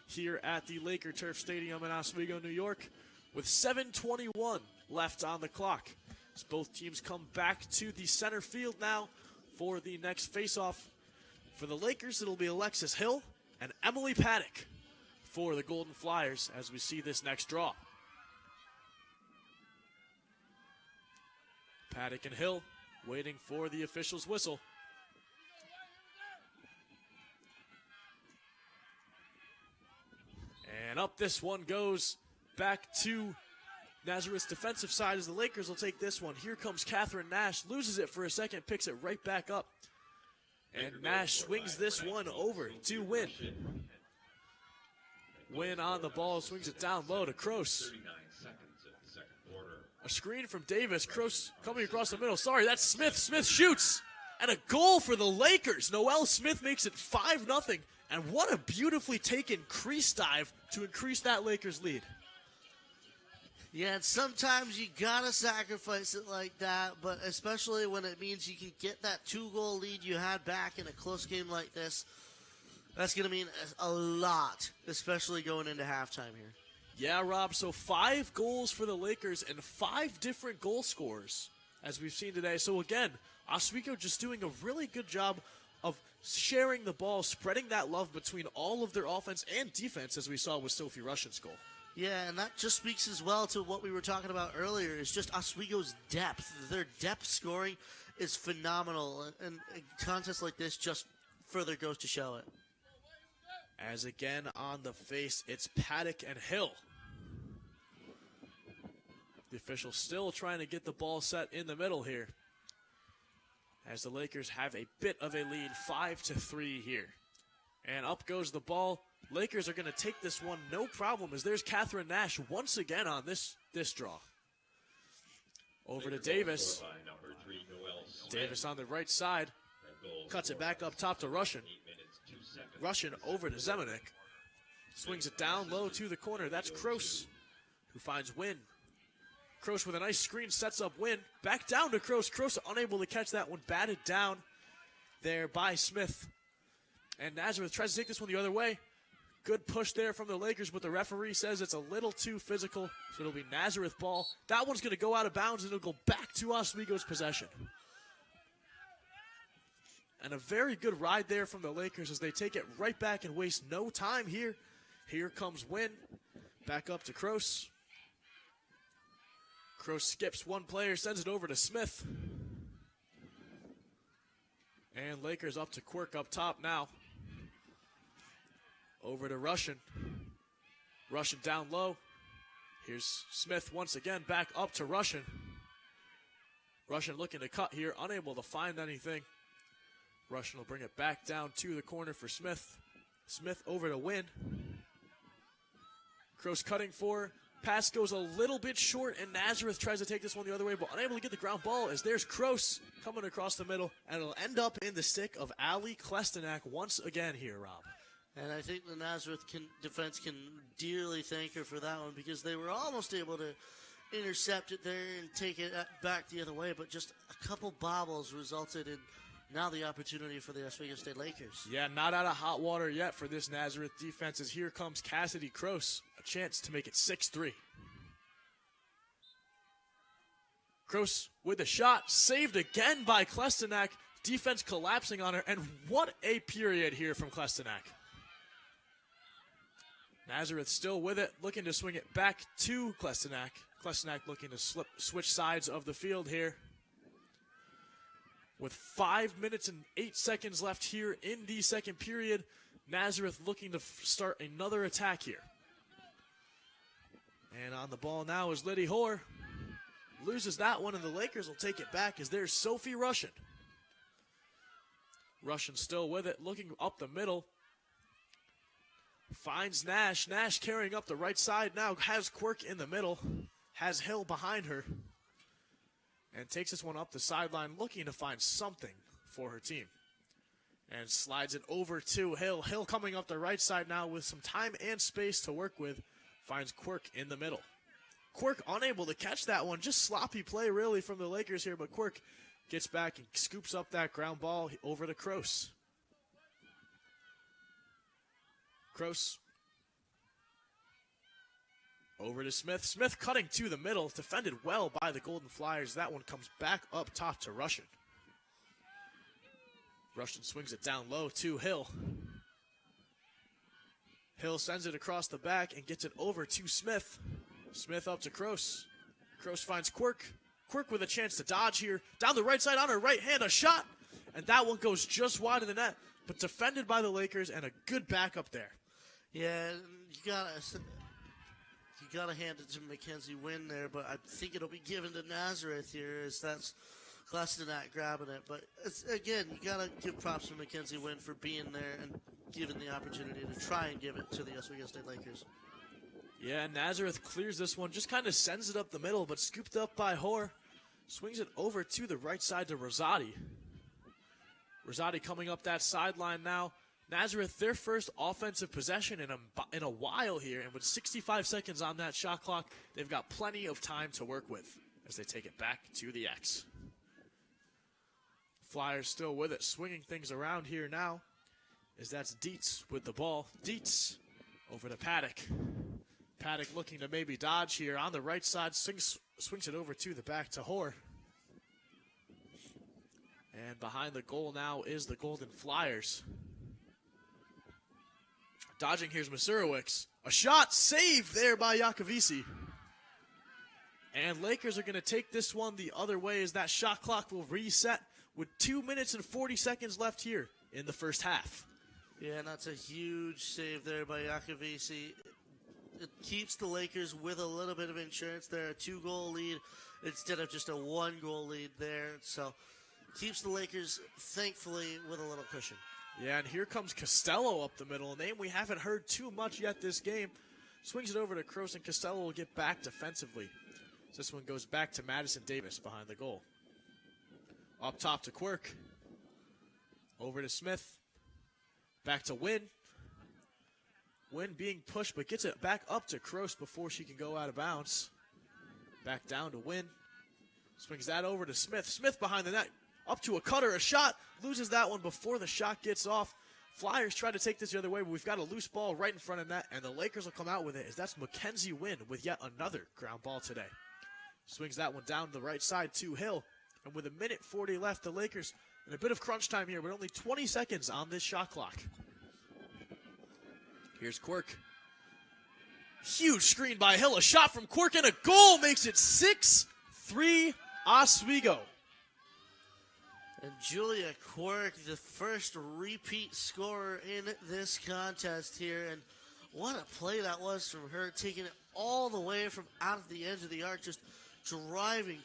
here at the Laker Turf Stadium in Oswego, New York, with 7:21 left on the clock. As both teams come back to the center field now for the next faceoff. For the Lakers, it'll be Alexis Hill and Emily Paddock for the Golden Flyers as we see this next draw. Paddock and Hill waiting for the official's whistle. And up this one goes back to Nazareth's defensive side as the Lakers will take this one. Here comes Catherine Nash, loses it for a second, picks it right back up. And Nash swings this one over to Wynn. Wynn on the ball, swings it down low to Kroos. A screen from Davis, Kroos coming across the middle. Sorry, that's Smith. Smith shoots. And a goal for the Lakers. Noelle Smith makes it 5-0. And what a beautifully taken crease dive to increase that Lakers lead.
Yeah, and sometimes you gotta sacrifice it like that, but especially when it means you can get that 2-goal lead you had back in a close game like this, that's gonna mean a lot, especially going into halftime here.
Yeah, Rob, so 5 goals for the Lakers and 5 different goal scorers, as we've seen today. So again, Oswego just doing a really good job of sharing the ball, spreading that love between all of their offense and defense, as we saw with Sophie Russian's goal.
Yeah, and that just speaks as well to what we were talking about earlier, is just Oswego's depth. Their depth scoring is phenomenal, and a contest like this just further goes to show it.
As again on the face, it's Paddock and Hill. The official still trying to get the ball set in the middle here, as the Lakers have a bit of a lead, 5-3 here. And up goes the ball. Lakers are going to take this one no problem, as there's Catherine Nash once again on this draw. Over to Davis. Davis on the right side. Cuts it back up top to Russian. Russian over to Zemanek. Swings it down low to the corner. That's Kroos, who finds Wynn. Kroos with a nice screen, sets up Wynn. Back down to Kroos. Kroos unable to catch that one. Batted down there by Smith. And Nazareth tries to take this one the other way. Good push there from the Lakers, but the referee says it's a little too physical, so it'll be Nazareth ball. That one's going to go out of bounds, and it'll go back to Oswego's possession. And a very good ride there from the Lakers as they take it right back and waste no time here. Here comes Wynn. Back up to Kroos. Kroos skips one player, sends it over to Smith. And Lakers up to Quirk up top now. Over to Russian. Russian down low. Here's Smith once again back up to Russian. Russian looking to cut here, unable to find anything. Russian will bring it back down to the corner for Smith. Smith over to Wynn. Kroos cutting for. Pass goes a little bit short, and Nazareth tries to take this one the other way, but unable to get the ground ball as there's Kroos coming across the middle, and it'll end up in the stick of Ali Klestenak once again here, Rob.
And I think the Nazareth defense can dearly thank her for that one because they were almost able to intercept it there and take it back the other way, but just a couple bobbles resulted in now the opportunity for the Oswego State Lakers.
Yeah, not out of hot water yet for this Nazareth defense as here comes Cassidy Kroos, a chance to make it 6-3. Kroos with a shot, saved again by Klestenak, defense collapsing on her, and what a period here from Klestenak. Nazareth still with it, looking to swing it back to Klestenak. Klestenak looking to switch sides of the field here. With 5 minutes and 8 seconds left here in the second period, Nazareth looking to start another attack here. And on the ball now is Liddy Hoare. Loses that one, and the Lakers will take it back as there's Sophie Russian. Russian still with it, looking up the middle. Finds Nash. Nash carrying up the right side now. Has Quirk in the middle. Has Hill behind her. And takes this one up the sideline, looking to find something for her team. And slides it over to Hill. Hill coming up the right side now with some time and space to work with. Finds Quirk in the middle. Quirk unable to catch that one. Just sloppy play really from the Lakers here. But Quirk gets back and scoops up that ground ball over to Kroos. Kroos over to Smith. Smith cutting to the middle. Defended well by the Golden Flyers. That one comes back up top to Russian. Russian swings it down low to Hill. Hill sends it across the back and gets it over to Smith. Smith up to Kroos. Kroos finds Quirk. Quirk with a chance to dodge here. Down the right side on her right hand. A shot. And that one goes just wide of the net. But defended by the Lakers and a good backup there.
Yeah, you gotta hand it to Mackenzie Wynn there, but I think it'll be given to Nazareth here as that's Klestenak grabbing it. But again, you gotta give props to Mackenzie Wynn for being there and given the opportunity to try and give it to the Oswego State Lakers.
Yeah, Nazareth clears this one, just kind of sends it up the middle, but scooped up by Hoare. Swings it over to the right side to Rosati. Rosati coming up that sideline now. Nazareth, their first offensive possession in a while here, and with 65 seconds on that shot clock, they've got plenty of time to work with as they take it back to the X. Flyers still with it, swinging things around here now, as that's Dietz with the ball. Dietz over to Paddock. Paddock looking to maybe dodge here on the right side, swings it over to the back to Hoare. And behind the goal now is the Golden Flyers. Dodging here's Masurowicz. A shot saved there by Yakovisi. And Lakers are going to take this one the other way as that shot clock will reset with 2 minutes and 40 seconds left here in the first half.
Yeah, and that's a huge save there by Yakovisi. It keeps the Lakers with a little bit of insurance there, a 2-goal lead instead of just a 1-goal lead there. So keeps the Lakers, thankfully, with a little cushion.
Yeah, and here comes Costello up the middle, a name we haven't heard too much yet this game. Swings it over to Kroos, and Costello will get back defensively. So this one goes back to Madison Davis behind the goal. Up top to Quirk. Over to Smith. Back to Wynn. Wynn being pushed, but gets it back up to Kroos before she can go out of bounds. Back down to Wynn. Swings that over to Smith. Smith behind the net. Up to a cutter, a shot. Loses that one before the shot gets off. Flyers try to take this the other way, but we've got a loose ball right in front of net, and the Lakers will come out with it as that's Mackenzie Wynn with yet another ground ball today. Swings that one down the right side to Hill. And with 1:40 left, the Lakers And a bit of crunch time here, but only 20 seconds on this shot clock. Here's Quirk. Huge screen by Hill. A shot from Quirk and a goal makes it 6-3 Oswego.
And Julia Quirk, the first repeat scorer in this contest here. And what a play that was from her, taking it all the way from out of the edge of the arc, just driving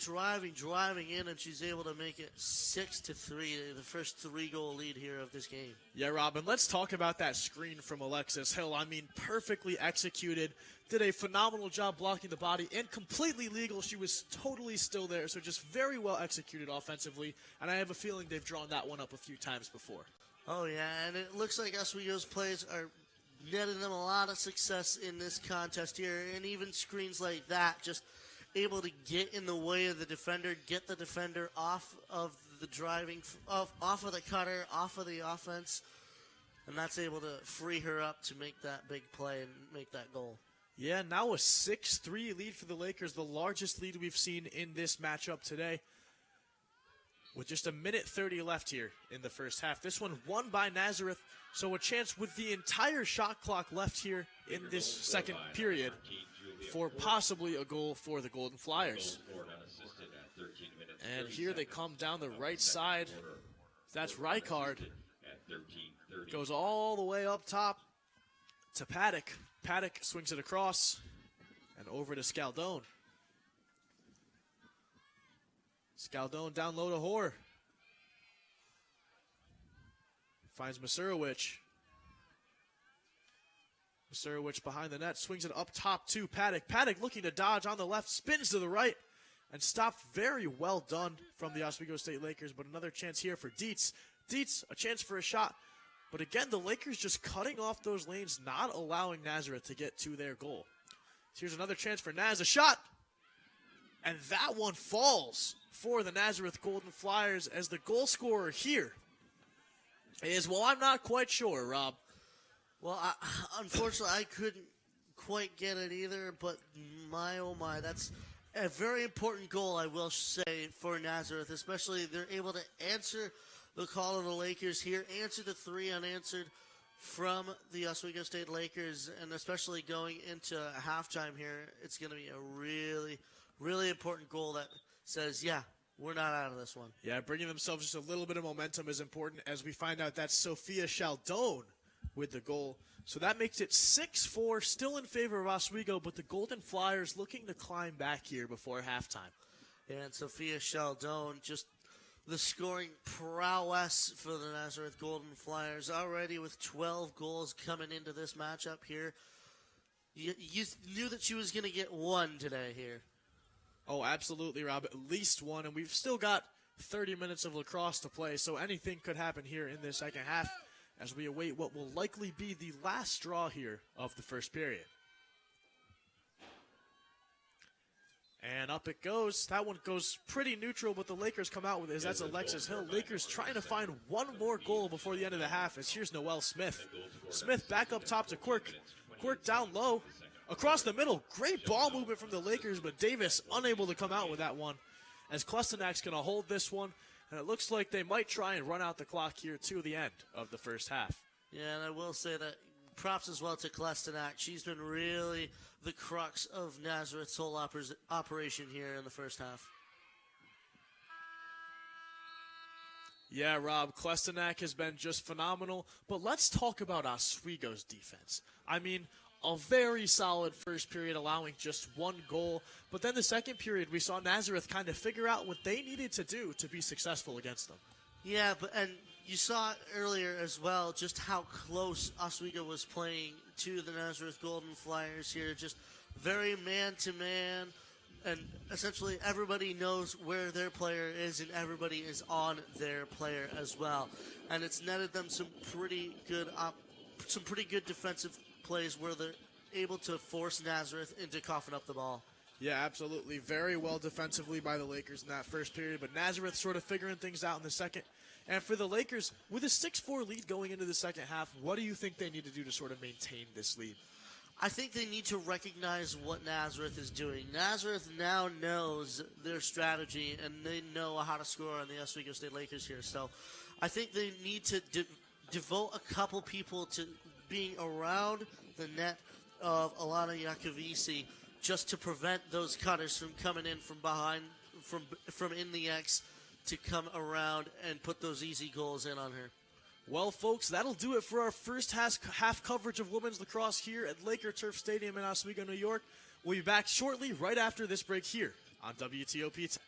in, and she's able to make it 6-3, the first 3-goal lead here of this game.
Yeah, Robin, let's talk about that screen from Alexis Hill. I mean, perfectly executed, did a phenomenal job blocking the body, and completely legal. She was totally still there, so just very well executed offensively, and I have a feeling they've drawn that one up a few times before.
Oh, yeah, and it looks like Oswego's plays are netting them a lot of success in this contest here, and even screens like that, just able to get in the way of the defender, get the defender off of the driving, off of the cutter, off of the offense, and that's able to free her up to make that big play and make that goal.
Yeah, now a 6-3 lead for the Lakers, the largest lead we've seen in this matchup today. With just 1:30 left here in the first half. This one won by Nazareth, so a chance with the entire shot clock left here in this second period for possibly a goal for the Golden Flyers. And here they come down the right side. That's Rijkaard. Goes all the way up top to Paddock. Paddock swings it across and over to Scaldone. Scaldone down low to Hoare. Finds Masurowicz. Masurowicz behind the net, swings it up top to Paddock. Paddock looking to dodge on the left, spins to the right, and stopped. Very well done from the Oswego State Lakers, but another chance here for Dietz. Dietz, a chance for a shot. But again, the Lakers just cutting off those lanes, not allowing Nazareth to get to their goal. So here's another chance for Naz, a shot. And that one falls for the Nazareth Golden Flyers as the goal scorer here is, well, I'm not quite sure, Rob.
Well, unfortunately, I couldn't quite get it either, but my, oh my, that's a very important goal, I will say, for Nazareth, especially they're able to answer the call of the Lakers here, answer the 3 unanswered from the Oswego State Lakers, and especially going into halftime here, it's going to be a really, really important goal that says, yeah, we're not out of this one.
Yeah, bringing themselves just a little bit of momentum is important as we find out that's Sophia Chaldone with the goal. So that makes it 6-4, still in favor of Oswego, but the Golden Flyers looking to climb back here before halftime.
And Sophia Chaldone, just the scoring prowess for the Nazareth Golden Flyers, already with 12 goals coming into this matchup here. You knew that she was going to get one today here.
Oh, absolutely, Rob. At least one, and we've still got 30 minutes of lacrosse to play, so anything could happen here in the second half as we await what will likely be the last draw here of the first period. And up it goes. That one goes pretty neutral, but the Lakers come out with it. That's Alexis Hill. Lakers trying to find one more goal before the end of the half as here's Noelle Smith. Smith back up top to Quirk. Quirk down low. Across the middle. Great ball movement from the Lakers, but Davis unable to come out with that one as Klestenak's going to hold this one. And it looks like they might try and run out the clock here to the end of the first half.
Yeah, and I will say that props as well to Klestenak. She's been really the crux of Nazareth's whole operation here in the first half.
Yeah, Rob, Klestenak has been just phenomenal. But let's talk about Oswego's defense. I mean, a very solid first period, allowing just one goal. But then the second period, we saw Nazareth kind of figure out what they needed to do to be successful against them.
Yeah, and you saw earlier as well just how close Oswego was playing to the Nazareth Golden Flyers here. Just very man-to-man, and essentially everybody knows where their player is, and everybody is on their player as well. And it's netted them some pretty good defensive plays where they're able to force Nazareth into coughing up the ball.
Yeah, absolutely. Very well defensively by the Lakers in that first period, but Nazareth sort of figuring things out in the second. And for the Lakers, with a 6-4 lead going into the second half, what do you think they need to do to sort of maintain this lead?
I think they need to recognize what Nazareth is doing. Nazareth now knows their strategy, and they know how to score on the Oswego State Lakers here. So I think they need to devote a couple people to being around the net of Alana Yakovisi just to prevent those cutters from coming in from behind, from in the X, to come around and put those easy goals in on her.
Well, folks, that'll do it for our first half coverage of women's lacrosse here at Laker Turf Stadium in Oswego, New York. We'll be back shortly right after this break here on WTOP.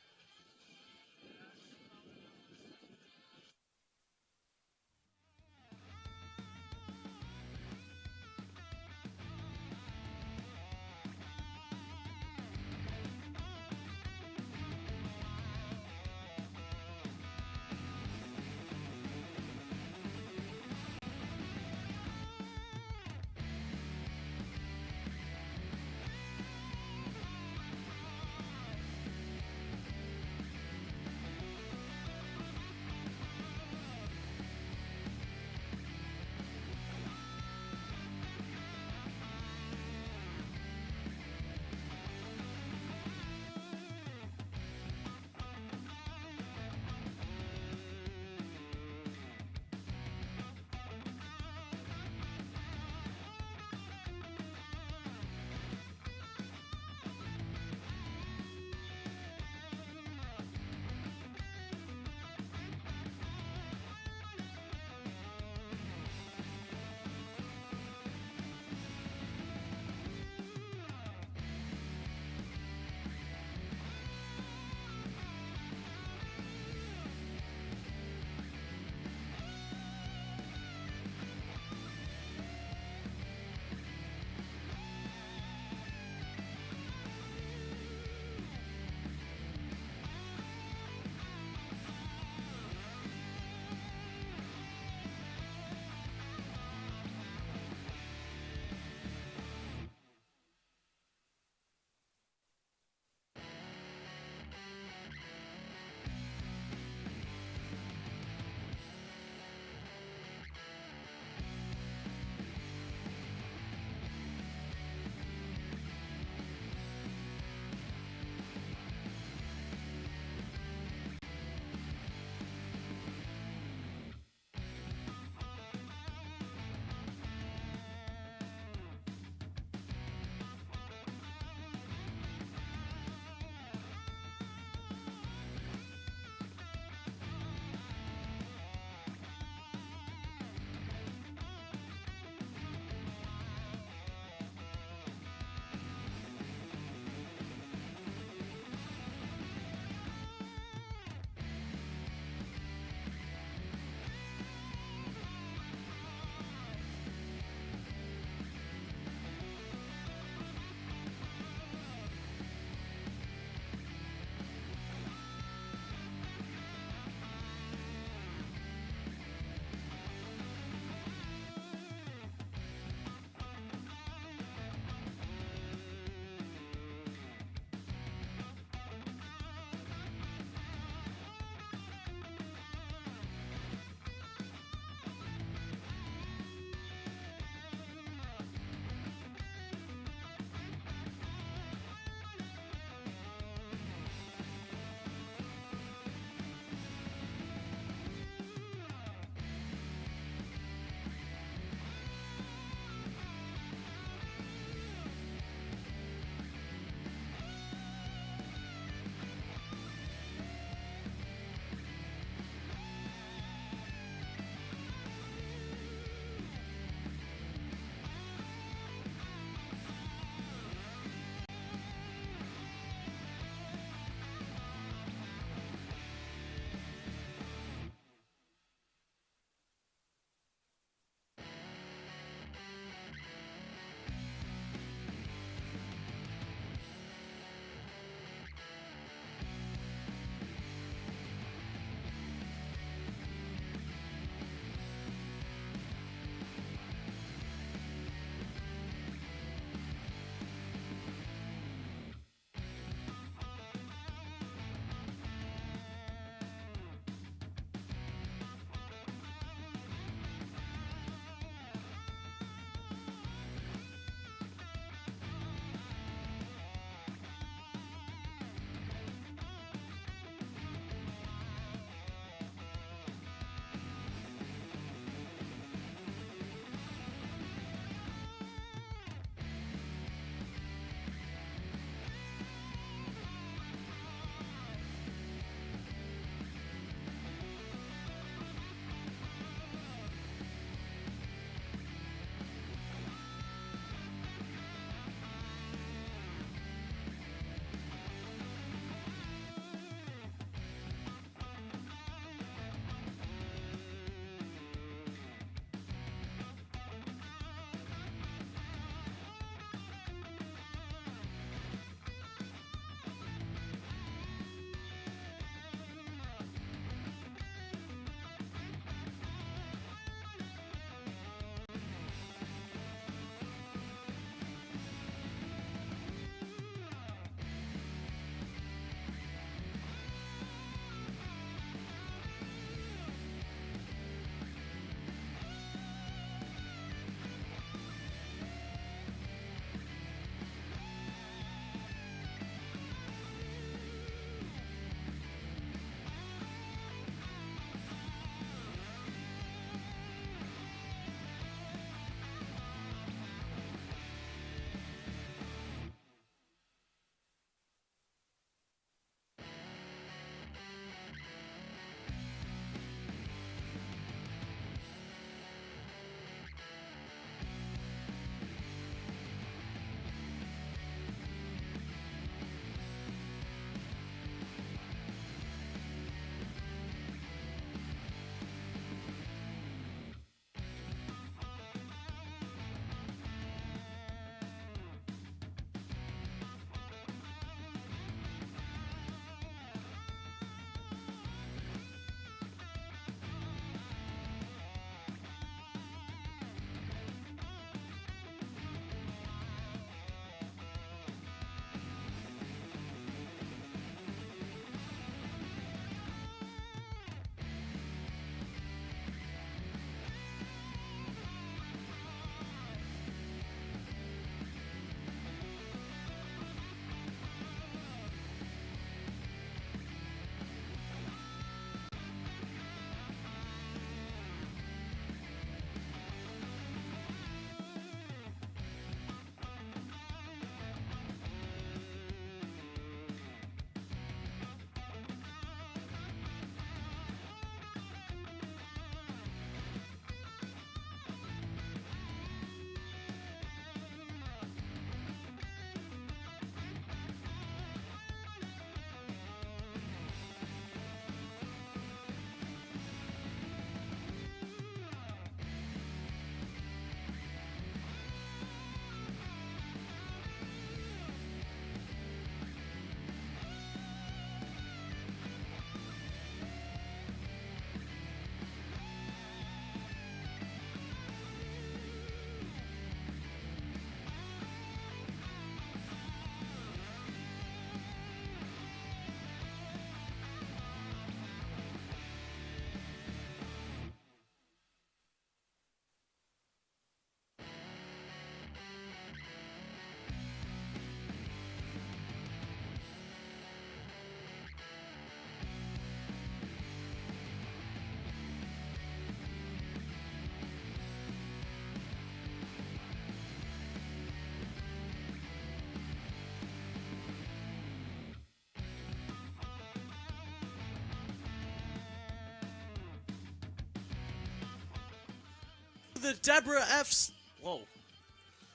the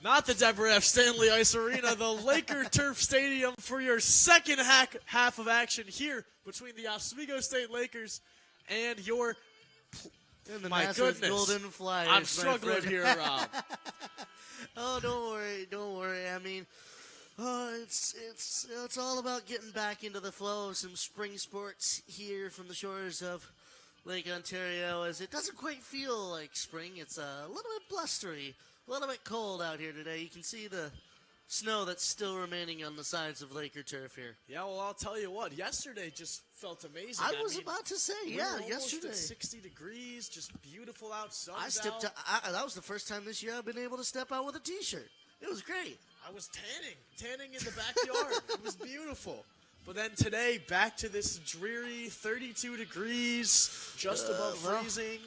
not the Deborah F. Stanley Ice Arena, the Laker Turf Stadium for your second half of action here between the Oswego State Lakers and your...
And the
my
Nazareth
goodness.
Golden Flyers.
I'm struggling here, Rob.
Oh, don't worry. I mean, it's all about getting back into the flow of some spring sports here from the shores of Lake Ontario, as it doesn't quite feel like spring. It's a little bit blustery, a little bit cold out here today. You can see the snow that's still remaining on the sides of Laker turf here.
Yeah, well, I'll tell you what. Yesterday just felt amazing.
I was about to say,
we
yeah,
were
yesterday.
At 60 degrees, just beautiful out.
That was the first time this year I've been able to step out with a T-shirt. It was great.
I was tanning in the backyard. It was beautiful. But then today, back to this dreary 32 degrees, just above freezing.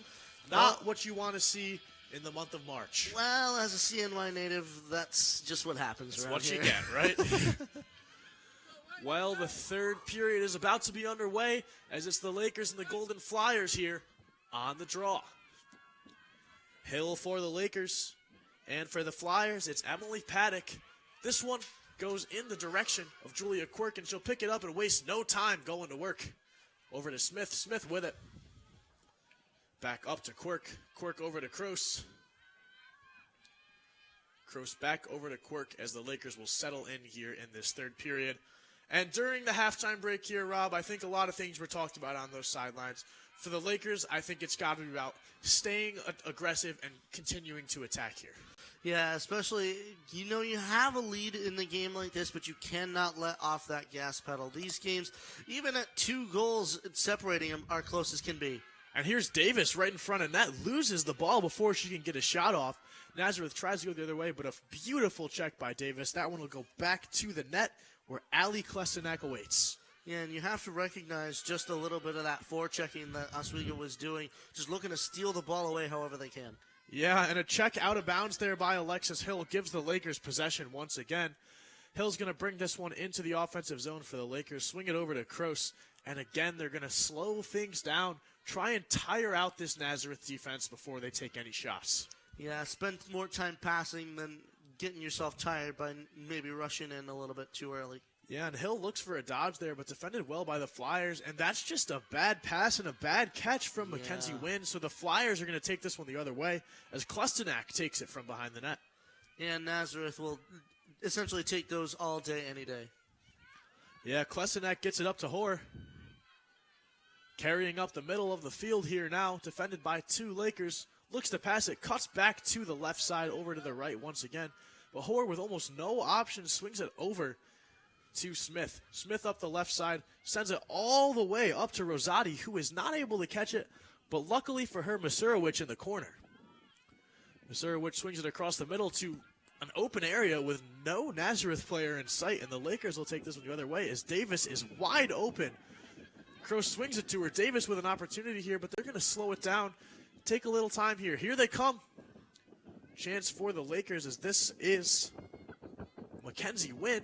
Not what you want to see in the month of March.
Well, as a CNY native, that's just what happens
That's
around
what
here.
you get, right? Well, the third period is about to be underway as it's the Lakers and the Golden Flyers here on the draw. Hill for the Lakers, and for the Flyers, it's Emily Paddock. This one goes in the direction of Julia Quirk, and she'll pick it up and waste no time going to work. Over to Smith. Smith with it. Back up to Quirk. Quirk over to Kroos. Kroos back over to Quirk as the Lakers will settle in here in this third period. And during the halftime break here, Rob, I think a lot of things were talked about on those sidelines. For the Lakers, I think it's got to be about staying aggressive and continuing to attack here.
Yeah, especially, you have a lead in the game like this, but you cannot let off that gas pedal. These games, even at 2 goals separating them, are close as can be.
And here's Davis right in front of net, loses the ball before she can get a shot off. Nazareth tries to go the other way, but a beautiful check by Davis. That one will go back to the net where Ali Klesenak awaits.
Yeah, and you have to recognize just a little bit of that forechecking that Oswego was doing, just looking to steal the ball away however they can.
Yeah, and a check out of bounds there by Alexis Hill gives the Lakers possession once again. Hill's going to bring this one into the offensive zone for the Lakers, swing it over to Kroos, and again they're going to slow things down, try and tire out this Nazareth defense before they take any shots.
Yeah, spend more time passing than getting yourself tired by maybe rushing in a little bit too early.
Yeah, and Hill looks for a dodge there, but defended well by the Flyers, and that's just a bad pass and a bad catch from Mackenzie Wynn, so the Flyers are going to take this one the other way as Klesenak takes it from behind the net.
And Nazareth will essentially take those all day, any day.
Yeah, Klesenak gets it up to Hoare. Carrying up the middle of the field here now, defended by 2 Lakers. Looks to pass it, cuts back to the left side, over to the right once again. But Hoare, with almost no options, swings it over to Smith. Smith up the left side, sends it all the way up to Rosati, who is not able to catch it, but luckily for her, Masurowicz in the corner. Masurowicz swings it across the middle to an open area with no Nazareth player in sight, and the Lakers will take this one the other way as Davis is wide open. Kroos swings it to her. Davis with an opportunity here, but they're going to slow it down. Take a little time here. Here they come. Chance for the Lakers as this is Mackenzie Wynn.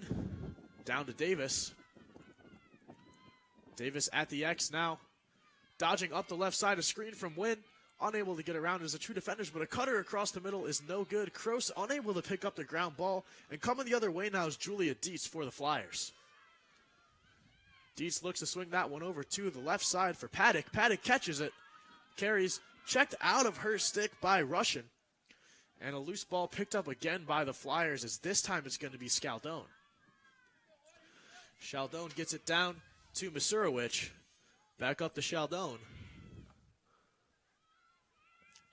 Down to Davis. Davis at the X now. Dodging up the left side, a screen from Wynn. Unable to get around as a true defenders, but a cutter across the middle is no good. Kroos unable to pick up the ground ball. And coming the other way now is Julia Dietz for the Flyers. Dietz looks to swing that one over to the left side for Paddock. Paddock catches it. Carries. Checked out of her stick by Russian. And a loose ball picked up again by the Flyers as this time it's going to be Scaldone. Chaldone gets it down to Masurowicz. Back up to Chaldone.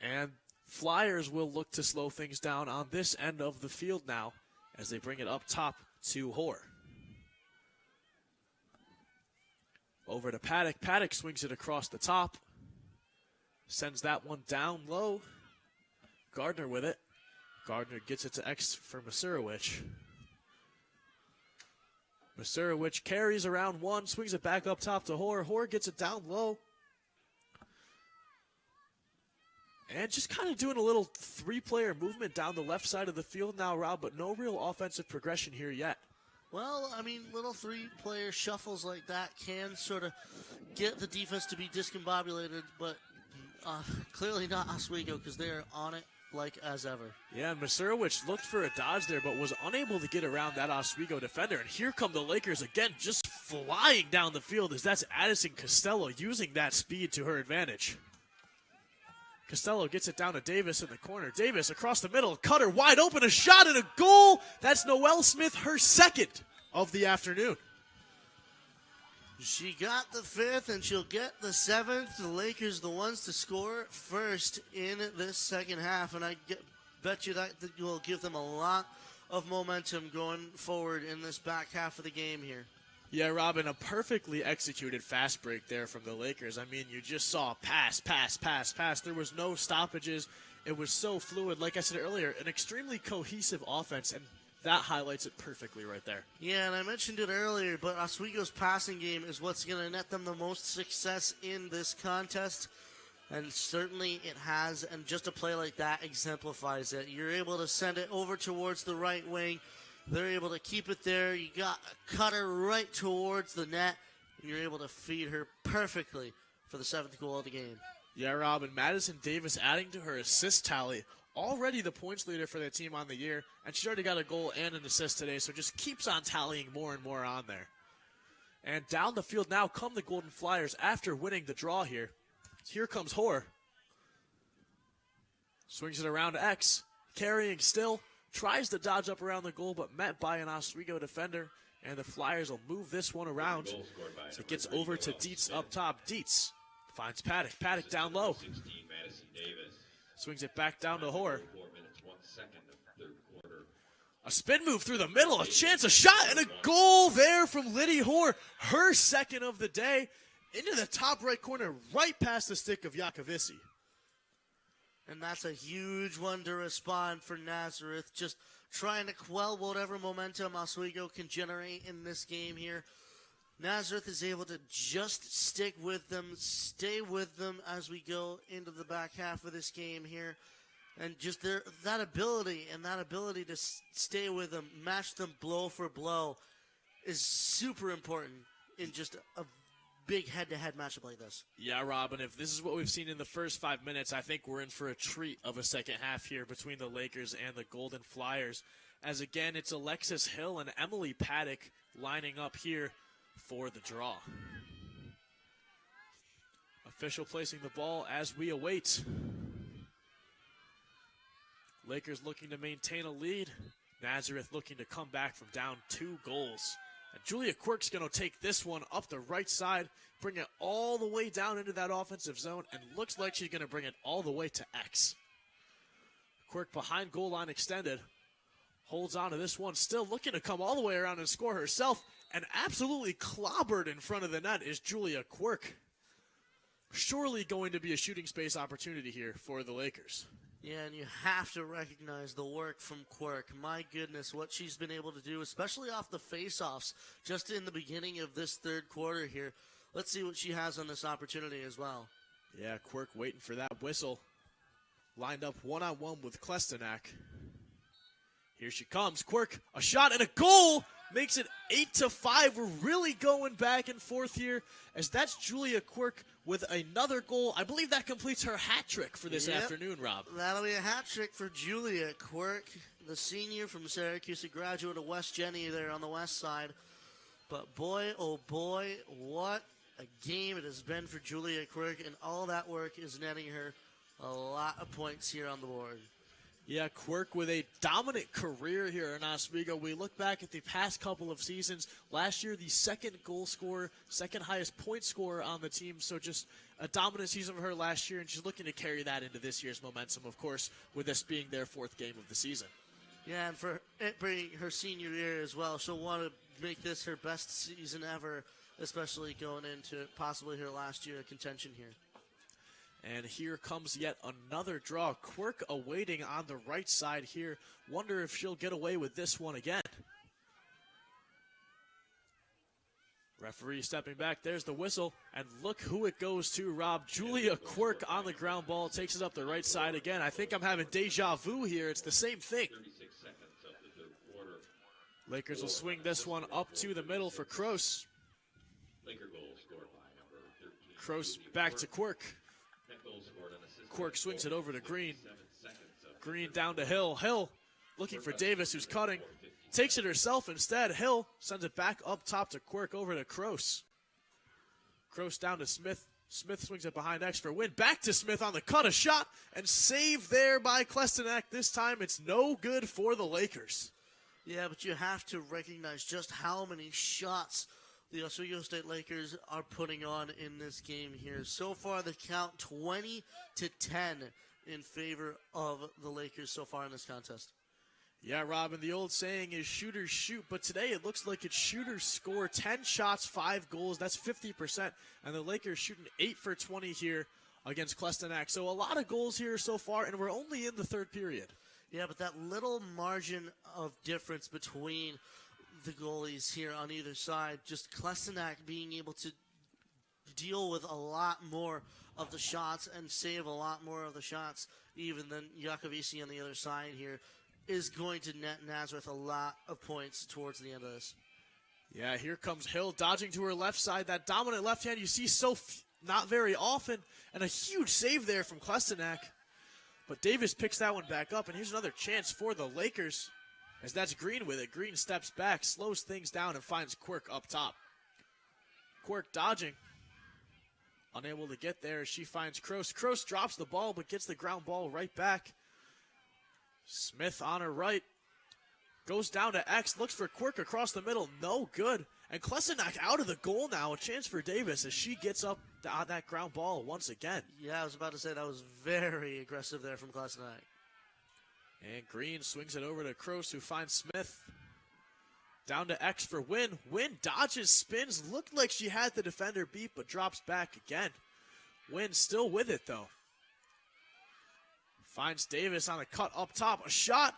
And Flyers will look to slow things down on this end of the field now as they bring it up top to Hoare. Over to Paddock. Paddock swings it across the top. Sends that one down low. Gardner with it. Gardner gets it to X for Masurowicz. Masurowicz carries around one, swings it back up top to Hoare. Hoare gets it down low. And just kind of doing a little 3-player movement down the left side of the field now, Rob, but no real offensive progression here yet.
Well, I mean, little 3-player shuffles like that can sort of get the defense to be discombobulated, but clearly not Oswego because they're on it like as ever.
Yeah, and Masurowicz looked for a dodge there, but was unable to get around that Oswego defender. And here come the Lakers again, just flying down the field, as that's Addison Costello using that speed to her advantage. Costello gets it down to Davis in the corner. Davis across the middle, cutter wide open, a shot and a goal. That's Noelle Smith, her second of the afternoon.
She got the fifth, and she'll get the seventh. The Lakers the ones to score first in this second half, and bet you that will give them a lot of momentum going forward in this back half of the game here.
Yeah, Robin, a perfectly executed fast break there from the Lakers. I mean, you just saw pass, pass, pass, pass. There was no stoppages. It was so fluid. Like I said earlier, an extremely cohesive offense, and that highlights it perfectly right there.
Yeah, and I mentioned it earlier, but Oswego's passing game is what's going to net them the most success in this contest, and certainly it has, and just a play like that exemplifies it. You're able to send it over towards the right wing. They're able to keep it there. You got a cutter right towards the net, and you're able to feed her perfectly for the seventh goal of the game.
Yeah, Rob, and Madison Davis adding to her assist tally. Already the points leader for the team on the year, and she's already got a goal and an assist today, so just keeps on tallying more and more on there. And down the field now come the Golden Flyers after winning the draw here. Here comes Hoare. Swings it around to X, carrying still. Tries to dodge up around the goal, but met by an Oswego defender, and the Flyers will move this one around. So it gets over to Dietz up top. Dietz finds Paddock. Paddock down low. Swings it back down to Hoare. A spin move through the middle, a chance, a shot, and a goal there from Liddy Hoare. Her second of the day into the top right corner, right past the stick of Yakovisi.
And that's a huge one to respond for Nazareth. Just trying to quell whatever momentum Oswego can generate in this game here. Nazareth is able to just stick with them, stay with them as we go into the back half of this game here. And just that ability to stay with them, match them blow for blow is super important in just a big head-to-head matchup like this.
Yeah, Robin, if this is what we've seen in the first 5 minutes, I think we're in for a treat of a second half here between the Lakers and the Golden Flyers. As again, it's Alexis Hill and Emily Paddock lining up here for the draw. Official placing the ball as we await. Lakers looking to maintain a lead. Nazareth looking to come back from down 2 goals. And Julia Quirk's going to take this one up the right side, bring it all the way down into that offensive zone, and looks like she's going to bring it all the way to X. Quirk behind goal line extended. Holds on to this one, still looking to come all the way around and score herself, and absolutely clobbered in front of the net is Julia Quirk. Surely going to be a shooting space opportunity here for the Lakers.
Yeah, and you have to recognize the work from Quirk. My goodness, what she's been able to do, especially off the face-offs, just in the beginning of this third quarter here. Let's see what she has on this opportunity as well.
Yeah, Quirk waiting for that whistle. Lined up one-on-one with Klestenak. Here she comes. Quirk, a shot and a goal. Makes it 8-5. We're really going back and forth here, as that's Julia Quirk with another goal. I believe that completes her hat trick for this afternoon, Rob.
That'll be a hat trick for Julia Quirk, the senior from Syracuse, a graduate of West Jenny there on the west side. But boy, oh boy, what a game it has been for Julia Quirk, and all that work is netting her a lot of points here on the board.
Yeah, Quirk with a dominant career here in Oswego. We look back at the past couple of seasons. Last year, the second goal scorer, second highest point scorer on the team. So just a dominant season for her last year, and she's looking to carry that into this year's momentum, of course, with this being their 4th game of the season.
Yeah, and for it being her senior year as well, she'll want to make this her best season ever, especially going into possibly her last year of contention here.
And here comes yet another draw. Quirk awaiting on the right side here. Wonder if she'll get away with this one again. Referee stepping back. There's the whistle. And look who it goes to, Rob. Julia Quirk on the ground ball. Takes it up the right side again. I think I'm having deja vu here. It's the same thing. Lakers will swing this one up to the middle for Kroos. Kroos back to Quirk. Quirk swings it over to Green. Green down to Hill. Hill looking for Davis, who's cutting. Takes it herself instead. Hill sends it back up top to Quirk, over to Kroos. Kroos down to Smith. Smith swings it behind X for win. Back to Smith on the cut, a shot, and saved there by Klestenak. This time it's no good for the Lakers.
Yeah, but you have to recognize just how many shots the Oswego State Lakers are putting on in this game here. So far, the count 20-10 in favor of the Lakers so far in this contest.
Yeah, Robin, the old saying is shooters shoot, but today it looks like it's shooters score 10 shots, 5 goals. That's 50%, and the Lakers shooting 8 for 20 here against Klestenak. So a lot of goals here so far, and we're only in the third period.
Yeah, but that little margin of difference between the goalies here on either side, just Klestenak being able to deal with a lot more of the shots and save a lot more of the shots even than Jakovici on the other side here, is going to net Nazareth a lot of points towards the end of this.
Yeah, here comes Hill dodging to her left side. That dominant left hand you see not very often, and a huge save there from Klestenak. But Davis picks that one back up, and here's another chance for the Lakers, as that's Green with it. Green steps back, slows things down, and finds Quirk up top. Quirk dodging. Unable to get there as she finds Kroos. Kroos drops the ball, but gets the ground ball right back. Smith on her right. Goes down to X, looks for Quirk across the middle. No good. And Klestenak out of the goal now. A chance for Davis as she gets up on that ground ball once again.
Yeah, I was about to say that was very aggressive there from Klestenak.
And Green swings it over to Kroos, who finds Smith. Down to X for Win. Win dodges, spins. Looked like she had the defender beat, but drops back again. Win still with it, though. Finds Davis on a cut up top. A shot.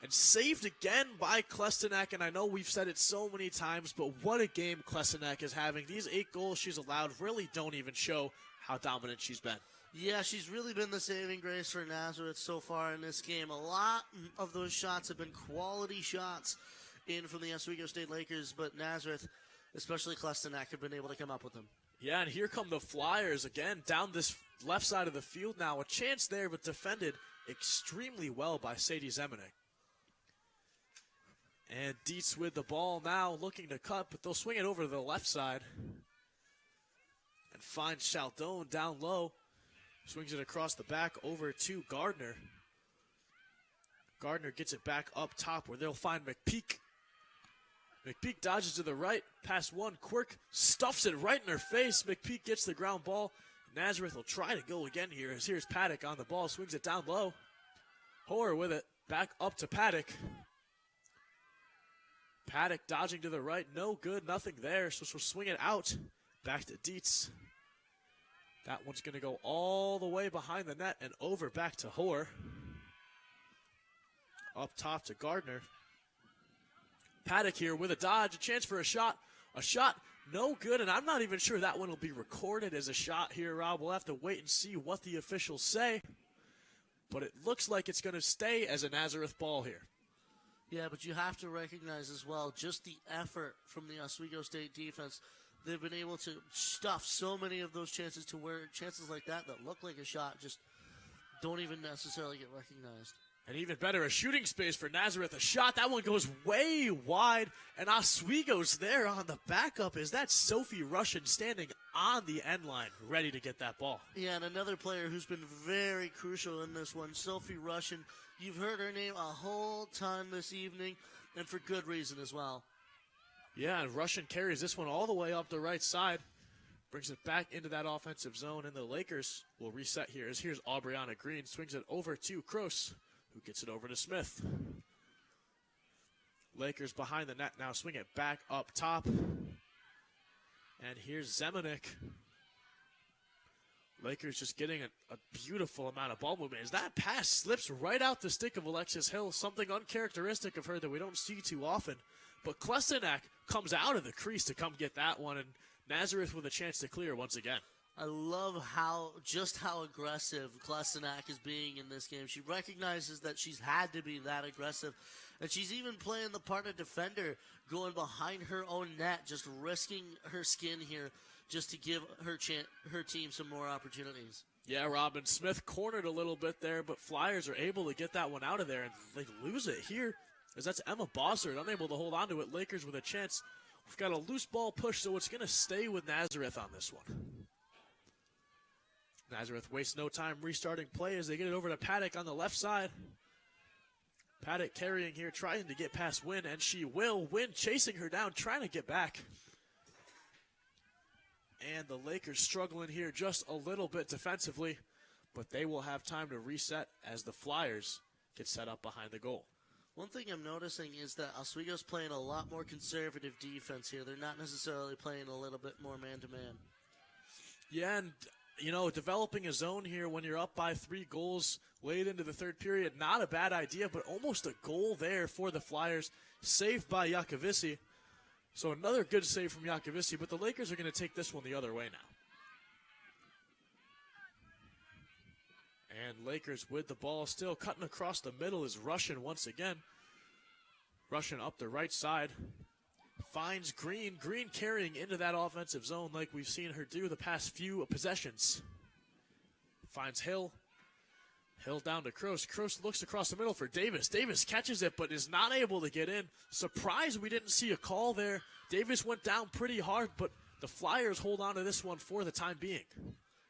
And saved again by Klestenak. And I know we've said it so many times, but what a game Klestenak is having. These 8 goals she's allowed really don't even show how dominant she's been.
Yeah, she's really been the saving grace for Nazareth so far in this game. A lot of those shots have been quality shots in from the Oswego State Lakers, but Nazareth, especially Klestenak, have been able to come up with them.
Yeah, and here come the Flyers again down this left side of the field now. A chance there, but defended extremely well by Sadie Zemanek. And Dietz with the ball now, looking to cut, but they'll swing it over to the left side. And finds Chaldon down low. Swings it across the back over to Gardner. Gardner gets it back up top where they'll find McPeak. McPeak dodges to the right, past one. Quirk stuffs it right in her face. McPeak gets the ground ball. Nazareth will try to go again here. As here's Paddock on the ball, swings it down low. Hoare with it, back up to Paddock. Paddock dodging to the right, no good, nothing there. So she'll swing it out, back to Dietz. That one's going to go all the way behind the net and over back to Hoare. Up top to Gardner. Paddock here with a dodge, a chance for a shot. A shot, no good, and I'm not even sure that one will be recorded as a shot here, Rob. We'll have to wait and see what the officials say. But it looks like it's going to stay as a Nazareth ball here.
Yeah, but you have to recognize as well just the effort from the Oswego State defense. They've been able to stuff so many of those chances to where chances like that look like a shot just don't even necessarily get recognized.
And even better, a shooting space for Nazareth. A shot, that one goes way wide, and Oswego's there on the backup. Is that Sophie Russian standing on the end line, ready to get that ball?
Yeah, and another player who's been very crucial in this one, Sophie Russian. You've heard her name a whole ton this evening, and for good reason as well.
Yeah, and Russian carries this one all the way up the right side. Brings it back into that offensive zone, and the Lakers will reset here. As here's Aubriana Green, swings it over to Kroos, who gets it over to Smith. Lakers behind the net now, swing it back up top. And here's Zemanek. Lakers just getting a beautiful amount of ball movement. As that pass slips right out the stick of Alexis Hill, something uncharacteristic of her that we don't see too often. But Klestenak comes out of the crease to come get that one, and Nazareth with a chance to clear once again.
I love just how aggressive Klestenak is being in this game. She recognizes that she's had to be that aggressive, and she's even playing the part of defender, going behind her own net, just risking her skin here just to give her team some more opportunities.
Yeah, Robin Smith cornered a little bit there, but Flyers are able to get that one out of there, and they lose it here, as that's Emma Bossard unable to hold on to it. Lakers with a chance. We've got a loose ball push, so it's going to stay with Nazareth on this one. Nazareth wastes no time restarting play as they get it over to Paddock on the left side. Paddock carrying here, trying to get past Wynn, and she will. Wynn chasing her down, trying to get back. And the Lakers struggling here just a little bit defensively, but they will have time to reset as the Flyers get set up behind the goal.
One thing I'm noticing is that Oswego's playing a lot more conservative defense here. They're not necessarily playing a little bit more man-to-man.
Yeah, and, you know, developing a zone here when you're up by 3 goals late into the third period, not a bad idea, but almost a goal there for the Flyers, saved by Yakovisi. So another good save from Yakovisi, but the Lakers are going to take this one the other way now. And Lakers with the ball still cutting across the middle is Russian once again. Russian up the right side. Finds Green. Green carrying into that offensive zone like we've seen her do the past few possessions. Finds Hill. Hill down to Kroos. Kroos looks across the middle for Davis. Davis catches it but is not able to get in. Surprised we didn't see a call there. Davis went down pretty hard, but the Flyers hold on to this one for the time being.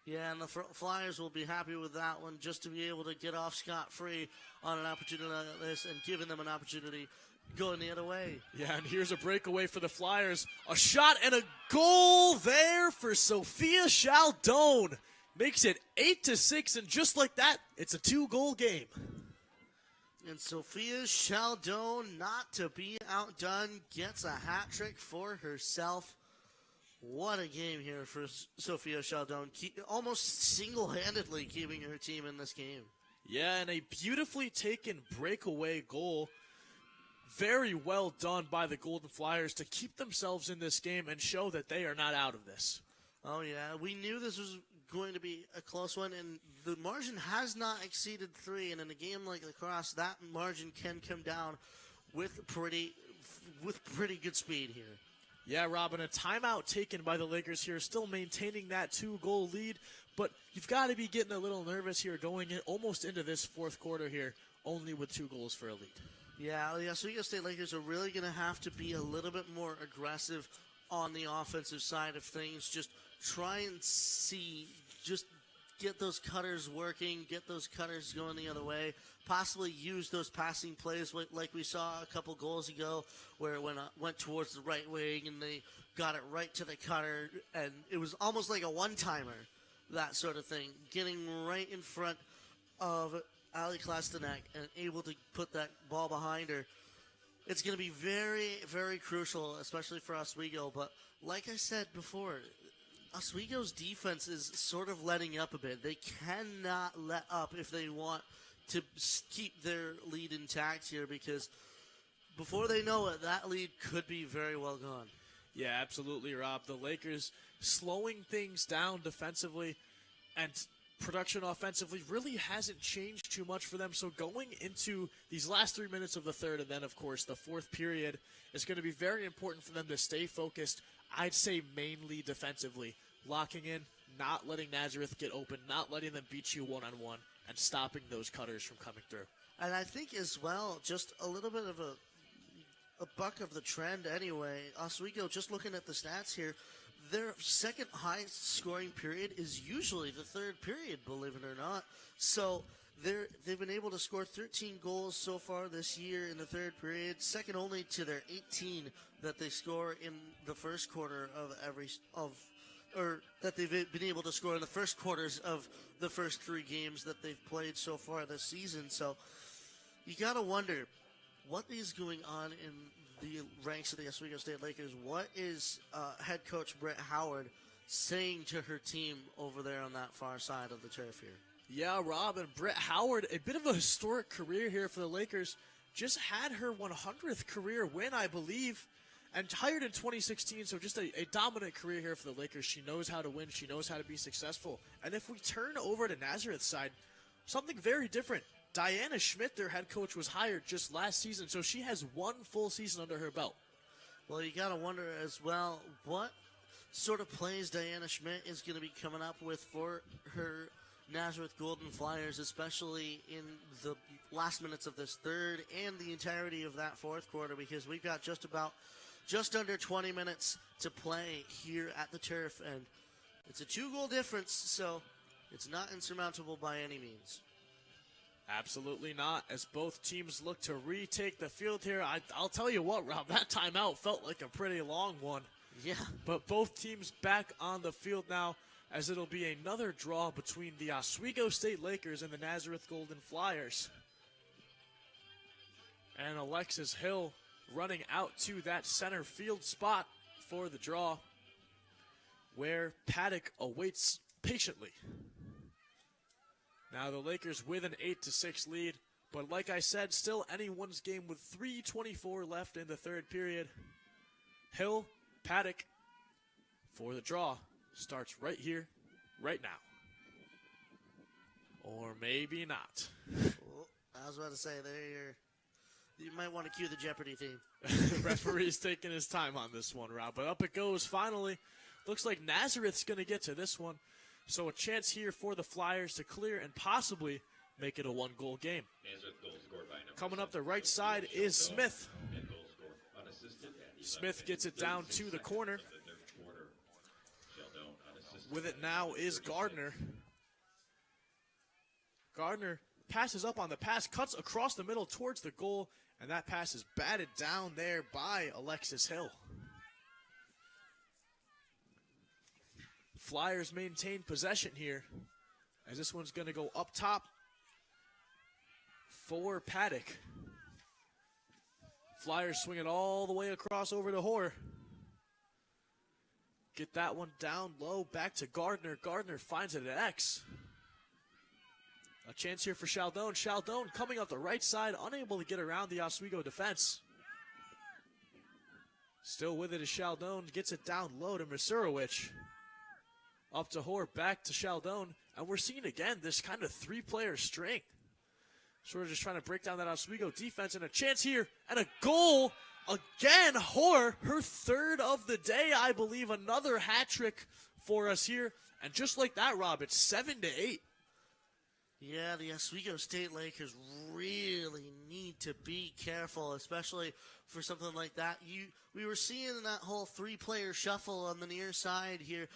Yeah, and the Flyers will be happy with that one just to be able to get off scot-free on an opportunity like this and giving them an opportunity going the other way.
Yeah, and here's a breakaway for the Flyers. A shot and a goal there for Sophia Chaldone. Makes it 8-6, and just like that, it's a 2-goal game.
And Sophia Chaldone, not to be outdone, gets a hat trick for herself. What a game here for Sophia Chaldone, almost single-handedly keeping her team in this game.
Yeah, and a beautifully taken breakaway goal. Very well done by the Golden Flyers to keep themselves in this game and show that they are not out of this.
Oh, yeah. We knew this was going to be a close one, and the margin has not exceeded 3, and in a game like Lacrosse, that margin can come down with pretty good speed here.
Yeah, Robin, a timeout taken by the Lakers here, still maintaining that 2-goal lead, but you've got to be getting a little nervous here going in almost into this fourth quarter here, only with 2 goals for a lead.
Yeah, the Oswego State Lakers are really going to have to be a little bit more aggressive on the offensive side of things. Just try and just get those cutters working, get those cutters going the other way, possibly use those passing plays like we saw a couple goals ago where it went towards the right wing and they got it right to the cutter, and it was almost like a one-timer, that sort of thing, getting right in front of Ali Klastenek and able to put that ball behind her. It's going to be very, very crucial, especially for Oswego. But like I said before, Oswego's defense is sort of letting up a bit. They cannot let up if they want to keep their lead intact here, because before they know it, that lead could be very well gone.
Yeah, absolutely, Rob. The Lakers slowing things down defensively and production offensively really hasn't changed too much for them. So going into these last 3 minutes of the third and then, of course, the fourth period is going to be very important for them to stay focused, I'd say mainly defensively, locking in, not letting Nazareth get open, not letting them beat you one-on-one, and stopping those cutters from coming through.
And I think as well, just a little bit of a buck of the trend anyway. Oswego, just looking at the stats here, their second highest scoring period is usually the third period, believe it or not. So they've been able to score 13 goals so far this year in the third period, second only to their 18 that they score in the first quarter or that they've been able to score in the first quarters of the first 3 games that they've played so far this season. So you got to wonder what is going on in the ranks of the Oswego State Lakers. What is head coach Brett Howard saying to her team over there on that far side of the turf here?
Yeah, Rob, and Brett Howard, a bit of a historic career here for the Lakers, just had her 100th career win, I believe, and hired in 2016, so just a dominant career here for the Lakers. She knows how to win. She knows how to be successful. And if we turn over to Nazareth's side, something very different. Diana Schmidt, their head coach, was hired just last season, so she has 1 full season under her belt.
Well, you got to wonder as well what sort of plays Diana Schmidt is going to be coming up with for her Nazareth Golden Flyers, especially in the last minutes of this third and the entirety of that fourth quarter, because we've got just under 20 minutes to play here at the turf, and it's a 2-goal difference, so it's not insurmountable by any means.
Absolutely not, as both teams look to retake the field here. I'll tell you what, Rob, that timeout felt like a pretty long one.
Yeah.
But both teams back on the field now, as it'll be another draw between the Oswego State Lakers and the Nazareth Golden Flyers. And Alexis Hill running out to that center field spot for the draw, where Paddock awaits patiently. Now the Lakers with an 8-6 lead, but like I said, still anyone's game with 3:24 left in the third period. Hill, Paddock for the draw starts right here, right now. Or maybe not.
Oh, I was about to say, you might want to cue the Jeopardy theme.
The referee's taking his time on this one, Rob, but up it goes finally. Looks like Nazareth's going to get to this one. So a chance here for the Flyers to clear and possibly make it a 1-goal game. Coming up the right side is Smith. Smith gets it down to the corner. With it now is Gardner. Gardner passes up on the pass, cuts across the middle towards the goal, and that pass is batted down there by Alexis Hill. Flyers maintain possession here, as this one's going to go up top for Paddock. Flyers swing it all the way across over to Hoare. Get that one down low, back to Gardner. Gardner finds it at X. A chance here for Chaldone. Chaldone coming up the right side, unable to get around the Oswego defense. Still with it is Chaldone, gets it down low to Masurowicz. Up to Hoare, back to Chaldone, and we're seeing again this kind of 3-player string. Sort of just trying to break down that Oswego defense, and a chance here, and a goal again. Hoare, her third of the day, I believe. Another hat trick for us here, and just like that, Rob, it's 7-8.
Yeah, the Oswego State Lakers really need to be careful, especially for something like that. We were seeing that whole 3-player shuffle on the near side here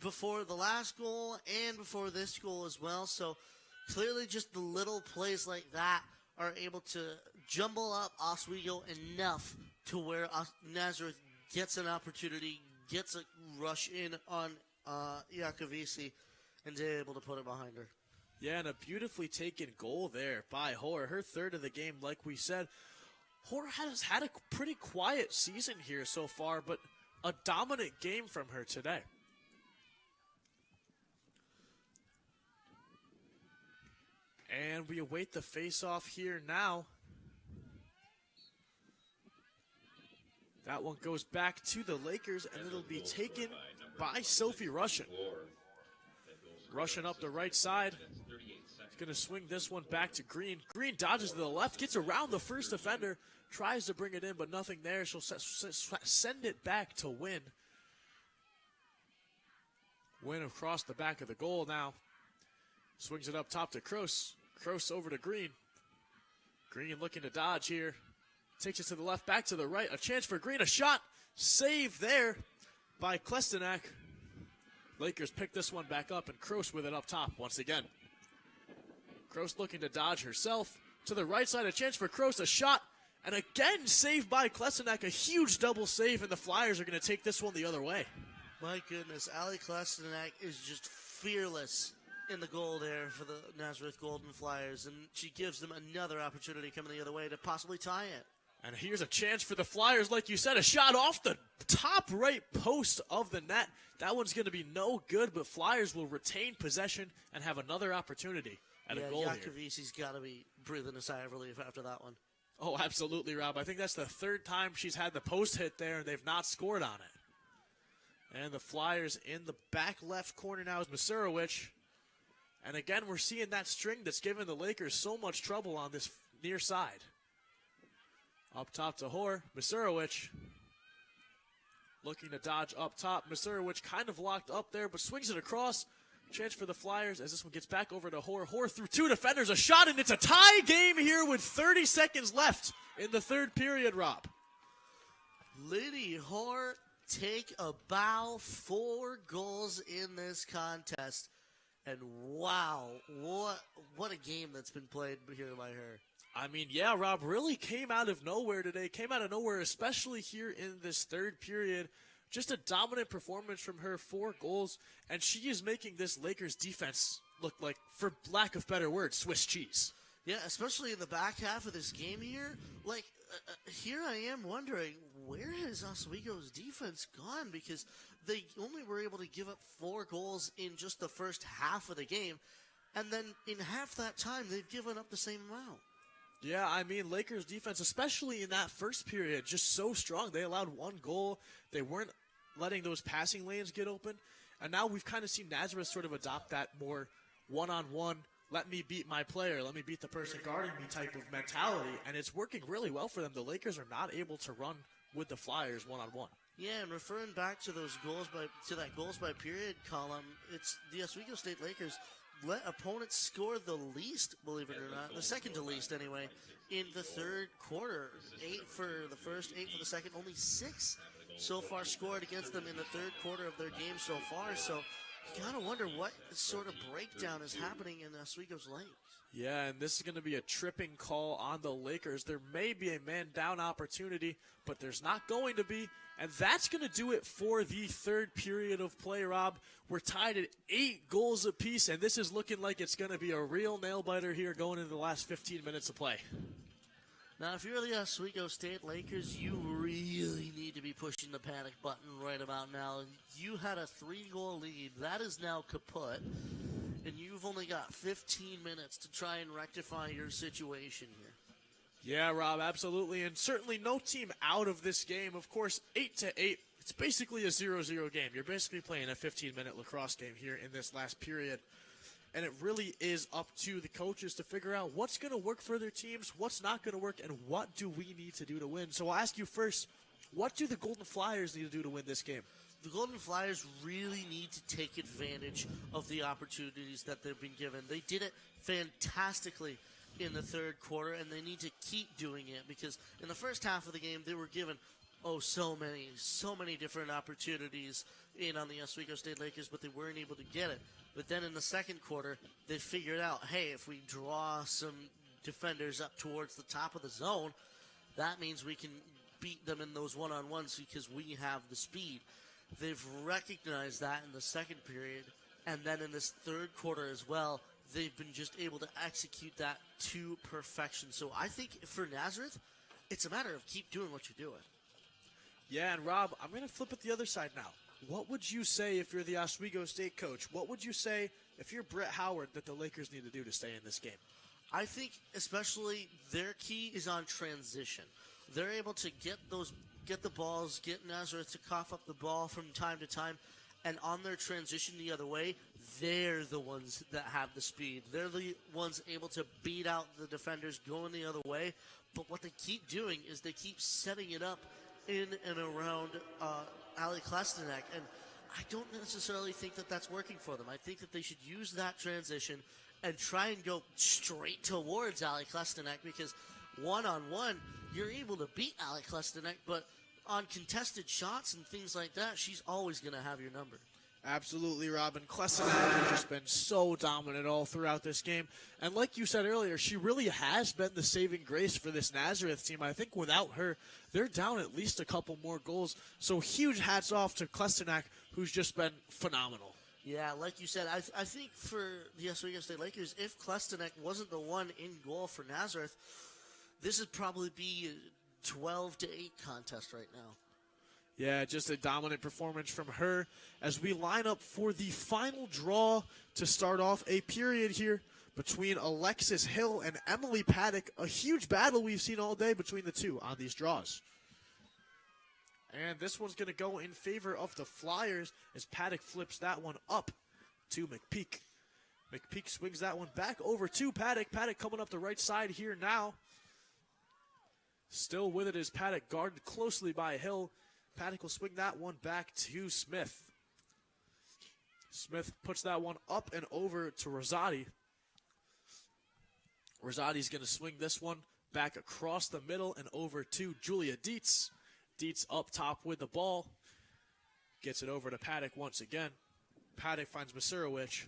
before the last goal and before this goal as well. So clearly just the little plays like that are able to jumble up Oswego enough to where Nazareth gets an opportunity, gets a rush in on Iakovisi, and they're able to put it behind her.
Yeah, and a beautifully taken goal there by Hoare. Her third of the game, like we said. Hoare has had a pretty quiet season here so far, but a dominant game from her today. And we await the face-off here now. That one goes back to the Lakers, and it'll be taken by Sophie Russian. Russian up the right side. He's going to swing this one back to Green. Green dodges to the left, gets around the first defender, tries to bring it in, but nothing there. She'll send it back to Wynn. Wynn across the back of the goal now. Swings it up top to Kroos. Kroos over to Green. Green looking to dodge here. Takes it to the left, back to the right. A chance for Green. A shot. Save there by Klestenak. Lakers pick this one back up, and Kroos with it up top once again. Kroos looking to dodge herself. To the right side, a chance for Kroos. A shot. And again, saved by Klestenak. A huge double save, and the Flyers are going to take this one the other way.
My goodness, Ali Klestenak is just fearless in the goal there for the Nazareth Golden Flyers, and she gives them another opportunity coming the other way to possibly tie it.
And here's a chance for the Flyers, like you said, a shot off the top right post of the net. That one's going to be no good, but Flyers will retain possession and have another opportunity at a goal here.
Iakovisi's got to be breathing a sigh of relief after that one.
Oh, absolutely, Rob. I think that's the third time she's had the post hit there, and they've not scored on it. And the Flyers in the back left corner now is Masurowicz. And again, we're seeing that string that's given the Lakers so much trouble on this near side. Up top to Hoare. Masurowicz looking to dodge up top. Masurowicz kind of locked up there, but swings it across Chance for the Flyers as this one gets back over to Hoare. Hoare through two defenders, a shot, and it's a tie game here with 30 seconds left in the third period, Rob.
Liddy Hoare take a bow, 4 goals in this contest. And wow, what a game that's been played here by her.
I mean, yeah, Rob really came out of nowhere today. Came out of nowhere, especially here in this third period. Just a dominant performance from her, 4 goals. And she is making this Lakers defense look like, for lack of better words, Swiss cheese.
Yeah, especially in the back half of this game here. Like, here I am wondering, where has Oswego's defense gone? Because they only were able to give up 4 goals in just the first half of the game. And then in half that time, they've given up the same amount.
Yeah, I mean, Lakers defense, especially in that first period, just so strong. They allowed 1 goal. They weren't letting those passing lanes get open. And now we've kind of seen Nazareth sort of adopt that more one-on-one, let me beat my player, let me beat the person guarding me type of mentality. And it's working really well for them. The Lakers are not able to run with the Flyers one-on-one.
Yeah, and referring back to those goals that goals by period column, it's the Oswego State Lakers let opponents score the least, believe it or not, the second to least anyway, in the third quarter. 8 for the first, 8 for the second, only 6 so far scored against them in the third quarter of their game so far. So you gotta wonder what sort of breakdown is happening in Oswego's lanes.
Yeah, and this is going to be a tripping call on the Lakers. There may be a man-down opportunity, but there's not going to be. And that's going to do it for the third period of play, Rob. We're tied at 8 goals apiece, and this is looking like it's going to be a real nail-biter here going into the last 15 minutes of play.
Now, if you're the Oswego State Lakers, you really need to be pushing the panic button right about now. You had a 3-goal lead. That is now kaput. And you've only got 15 minutes to try and rectify your situation here.
Yeah, Rob, absolutely. And certainly no team out of this game. Of course, 8-8, it's basically a 0-0 game. You're basically playing a 15-minute lacrosse game here in this last period. And it really is up to the coaches to figure out what's going to work for their teams, what's not going to work, and what do we need to do to win. So I'll ask you first, what do the Golden Flyers need to do to win this game?
The Golden Flyers really need to take advantage of the opportunities that they've been given. They did it fantastically in the third quarter, and they need to keep doing it because in the first half of the game, they were given, so many different opportunities in on the Oswego State Lakers, but they weren't able to get it. But then in the second quarter, they figured out, hey, if we draw some defenders up towards the top of the zone, that means we can beat them in those one-on-ones because we have the speed. They've recognized that in the second period, and then in this third quarter as well, they've been just able to execute that to perfection. So I think for Nazareth, it's a matter of keep doing what you're doing.
Yeah, and Rob, I'm going to flip it the other side now. What would you say if you're the Oswego State coach? What would you say if you're Brett Howard that the Lakers need to do to stay in this game?
I think especially their key is on transition. They're able to get the balls, get Nazareth to cough up the ball from time to time, and on their transition the other way, they're the ones that have the speed. They're the ones able to beat out the defenders going the other way, but what they keep doing is they keep setting it up in and around Ali Klestenek, and I don't necessarily think that that's working for them. I think that they should use that transition and try and go straight towards Ali Klestenek because one-on-one, you're able to beat Ali Klestenek, but on contested shots and things like that, she's always going to have your number.
Absolutely, Robin. Klestenek has just been so dominant all throughout this game. And like you said earlier, she really has been the saving grace for this Nazareth team. I think without her, they're down at least a couple more goals. So huge hats off to Klestenek, who's just been phenomenal.
Yeah, like you said, I think for the Oswego State Lakers, if Klestenek wasn't the one in goal for Nazareth, this would probably be a 12-8 contest right now.
Yeah, just a dominant performance from her as we line up for the final draw to start off a period here between Alexis Hill and Emily Paddock. A huge battle we've seen all day between the two on these draws. And this one's going to go in favor of the Flyers as Paddock flips that one up to McPeak. McPeak swings that one back over to Paddock. Paddock coming up the right side here now. Still with it is Paddock, guarded closely by Hill. Paddock will swing that one back to Smith. Smith puts that one up and over to Rosati. Rosati's going to swing this one back across the middle and over to Julia Dietz. Dietz up top with the ball. Gets it over to Paddock once again. Paddock finds Masurowicz.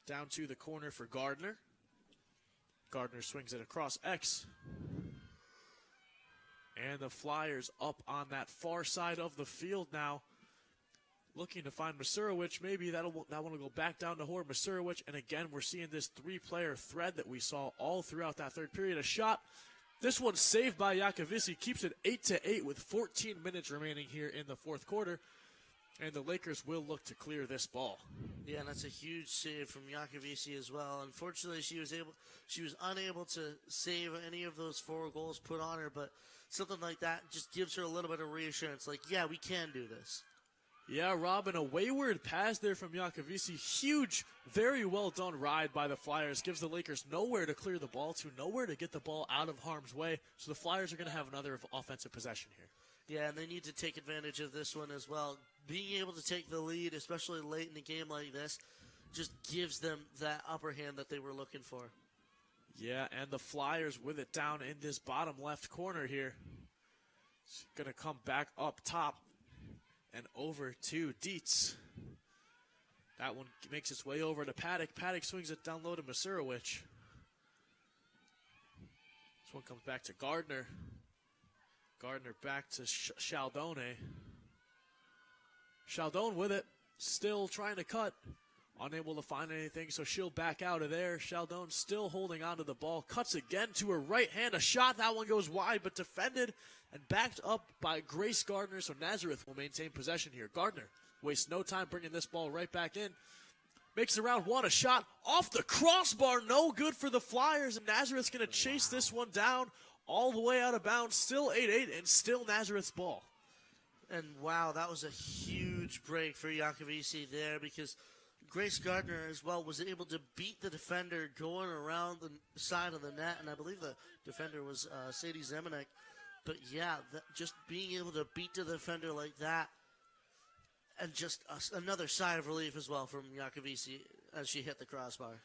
Down to the corner for Gardner. Gardner swings it across X. And the Flyers up on that far side of the field now. Looking to find Masurowicz. Maybe that one will go back down to Horde. Masurowicz. And again, we're seeing this three-player thread that we saw all throughout that third period. A shot. This one's saved by Yakovisi. Keeps it 8-8 with 14 minutes remaining here in the fourth quarter. And the Lakers will look to clear this ball.
Yeah, and that's a huge save from Yakovisi as well. Unfortunately, she was unable to save any of those 4 goals put on her, but something like that just gives her a little bit of reassurance. Like, yeah, we can do this.
Yeah, Robin, a wayward pass there from Yakovisi. Huge, very well done ride by the Flyers. Gives the Lakers nowhere to clear the ball to, nowhere to get the ball out of harm's way. So the Flyers are going to have another offensive possession here.
Yeah, and they need to take advantage of this one as well. Being able to take the lead, especially late in a game like this, just gives them that upper hand that they were looking for.
Yeah, and the Flyers with it down in this bottom left corner here. It's going to come back up top and over to Dietz. That one makes its way over to Paddock. Paddock swings it down low to Masurowicz. This one comes back to Gardner. Gardner back to Chaldone. Chaldone with it, still trying to cut. Unable to find anything, so she'll back out of there. Chaldone still holding onto the ball. Cuts again to her right hand. A shot, that one goes wide, but defended and backed up by Grace Gardner, so Nazareth will maintain possession here. Gardner wastes no time bringing this ball right back in. Makes around one, a shot off the crossbar. No good for the Flyers, and Nazareth's going to chase this one down all the way out of bounds. Still 8-8, and still Nazareth's ball.
And wow, that was a huge break for Yakovisi there, because Grace Gardner as well was able to beat the defender going around the side of the net, and I believe the defender was Sadie Zemanek. But yeah, just being able to beat the defender like that, and just another sigh of relief as well from Yakovisi as she hit the crossbar.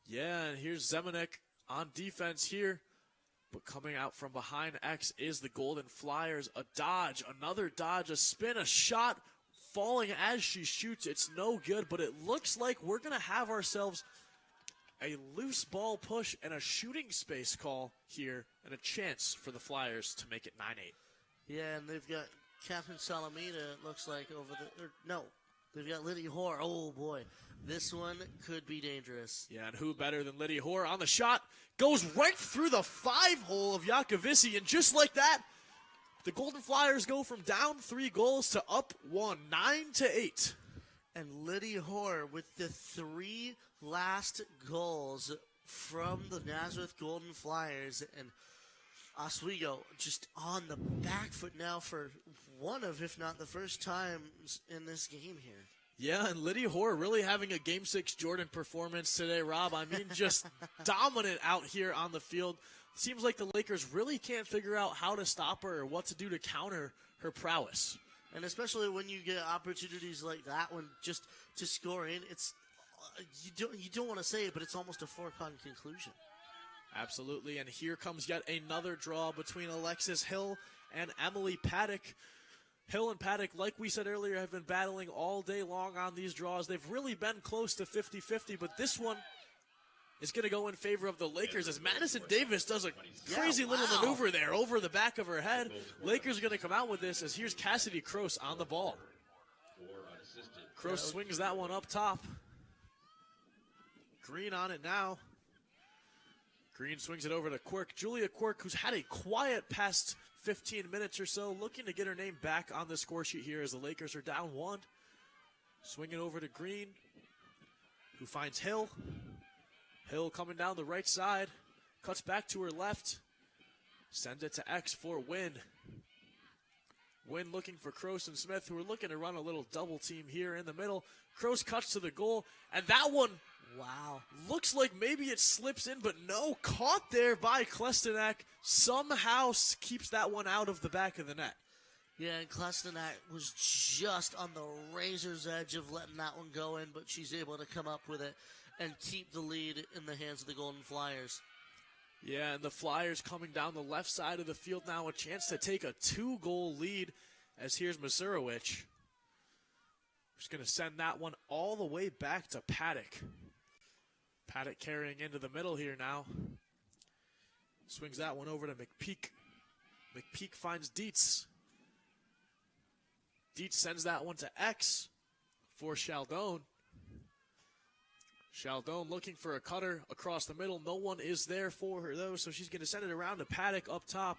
Yeah, and here's Zemanek on defense here. But coming out from behind X is the Golden Flyers. A dodge, another dodge, a spin, a shot, falling as she shoots. It's no good, but it looks like we're going to have ourselves a loose ball push and a shooting space call here, and a chance for the Flyers to make it 9-8.
Yeah, and they've got Catherine Salamita, it looks like, they've got Lydia Hoare. Oh, boy. This one could be dangerous.
Yeah, and who better than Lydia Hoare on the shot? Goes right through the 5-hole of Yakovisi, and just like that, the Golden Flyers go from down 3 goals to up 1, 9-8.
And Lydia Hoare with the 3 last goals from the Nazareth Golden Flyers, and Oswego just on the back foot now for one of, if not the first times in this game here.
Yeah, and Lydia Hoare really having a Game 6 Jordan performance today, Rob. I mean, just dominant out here on the field. Seems like the Lakers really can't figure out how to stop her or what to do to counter her prowess.
And especially when you get opportunities like that one just to score in, it's you don't want to say it, but it's almost a foregone conclusion.
Absolutely, and here comes yet another draw between Alexis Hill and Emily Paddock. Hill and Paddock, like we said earlier, have been battling all day long on these draws. They've really been close to 50-50, but this one is going to go in favor of the Lakers as Madison Davis does a crazy little maneuver there over the back of her head. Lakers are going to come out with this as here's Cassidy Croce on the ball. Croce swings that one up top. Green on it now. Green swings it over to Quirk. Julia Quirk, who's had a quiet past 15 minutes or so, looking to get her name back on the score sheet here as the Lakers are down 1. Swing it over to Green, who finds Hill. Hill coming down the right side, cuts back to her left, sends it to X for Wynn. Wynn looking for Croce and Smith, who are looking to run a little double team here in the middle. Croce cuts to the goal, and that one, wow, looks like maybe it slips in, but no, caught there by Klestenak. Somehow keeps that one out of the back of the net.
Yeah, and Klestenak was just on the razor's edge of letting that one go in, but she's able to come up with it and keep the lead in the hands of the Golden Flyers.
Yeah, and the Flyers coming down the left side of the field now, a chance to take a 2-goal lead as here's Masurowicz. Just going to send that one all the way back to Paddock. Paddock carrying into the middle here now. Swings that one over to McPeak. McPeak finds Dietz. Dietz sends that one to X for Chaldone. Chaldone looking for a cutter across the middle. No one is there for her, though, so she's going to send it around to Paddock up top.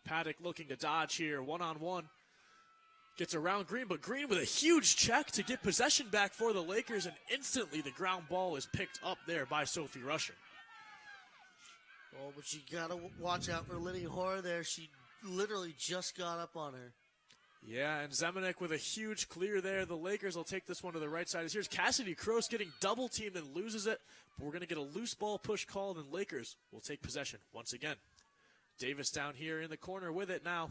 Paddock looking to dodge here, one-on-one. Gets around Green, but Green with a huge check to get possession back for the Lakers, and instantly the ground ball is picked up there by Sophie Russian.
Oh, but you got to watch out for Lydia Hoare there. She literally just got up on her.
Yeah, and Zemanek with a huge clear there. The Lakers will take this one to the right side. Here's Cassidy Cross getting double-teamed and loses it. But we're going to get a loose ball push called, and Lakers will take possession once again. Davis down here in the corner with it now.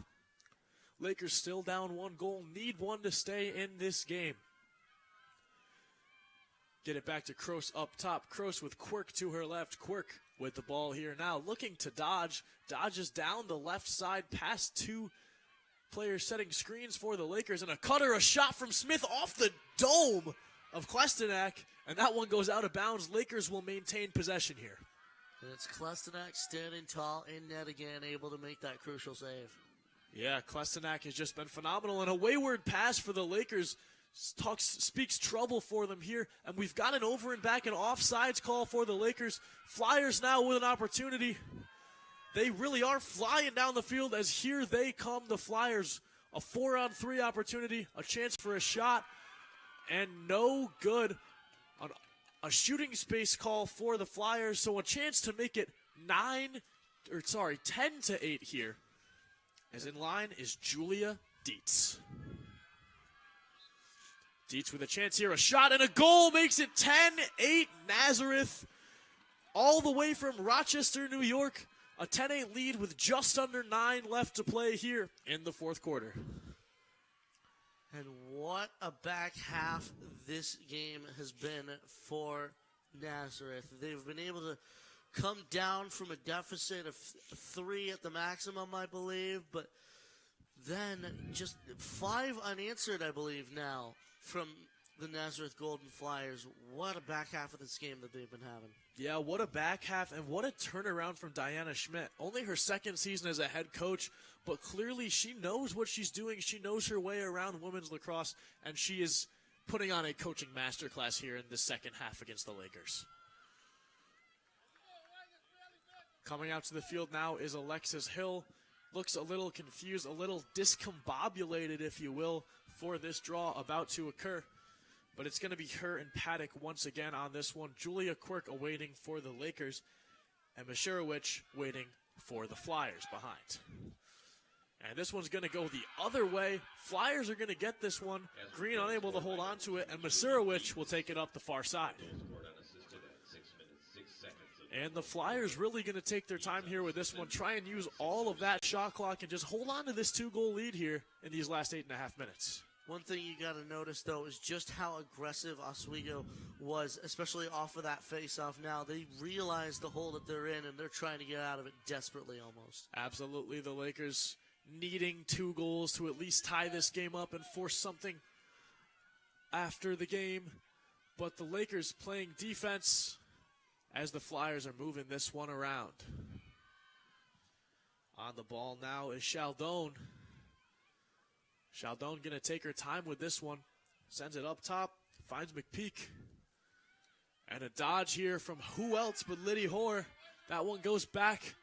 Lakers still down 1 goal, need one to stay in this game. Get it back to Kroos up top. Kroos with Quirk to her left. Quirk with the ball here now, looking to dodge. Dodges down the left side past 2 players setting screens for the Lakers. And a cutter, a shot from Smith off the dome of Klestenak. And that one goes out of bounds. Lakers will maintain possession here.
And it's Klestenak standing tall in net again, able to make that crucial save.
Yeah, Klestenak has just been phenomenal. And a wayward pass for the Lakers speaks trouble for them here. And we've got an over and back and offsides call for the Lakers. Flyers now with an opportunity. They really are flying down the field as here they come, the Flyers. A 4-on-3 opportunity, a chance for a shot, and no good. A shooting space call for the Flyers, so a chance to make it 10-8 here. As in line is Julia Dietz. Dietz with a chance here, a shot and a goal makes it 10-8 Nazareth. All the way from Rochester, New York. A 10-8 lead with just under 9 left to play here in the fourth quarter.
And what a back half this game has been for Nazareth. They've been able to come down from a deficit of 3 at the maximum, I believe, but then just 5 unanswered, I believe, now from the Nazareth Golden Flyers. What a back half of this game that they've been having.
Yeah, what a back half, and what a turnaround from Diana Schmidt. Only her second season as a head coach, but clearly she knows what she's doing. She knows her way around women's lacrosse, and she is putting on a coaching masterclass here in the second half against the Lakers. Coming out to the field now is Alexis Hill. Looks a little confused, a little discombobulated, if you will, for this draw about to occur. But it's going to be her and Paddock once again on this one. Julia Quirk awaiting for the Lakers, and Masurowicz waiting for the Flyers behind. And this one's going to go the other way. Flyers are going to get this one. Green unable to hold on to it, and Masurowicz will take it up the far side. And the Flyers really going to take their time here with this one, try and use all of that shot clock and just hold on to this 2-goal lead here in these last 8.5 minutes.
One thing you got to notice, though, is just how aggressive Oswego was, especially off of that face-off now. They realize the hole that they're in, and they're trying to get out of it desperately almost.
Absolutely. The Lakers needing 2 goals to at least tie this game up and force something after the game. But the Lakers playing defense as the Flyers are moving this one around. On the ball now is Chaldone. Chaldone going to take her time with this one. Sends it up top. Finds McPeak. And a dodge here from who else but Liddy Hoare. That one goes back.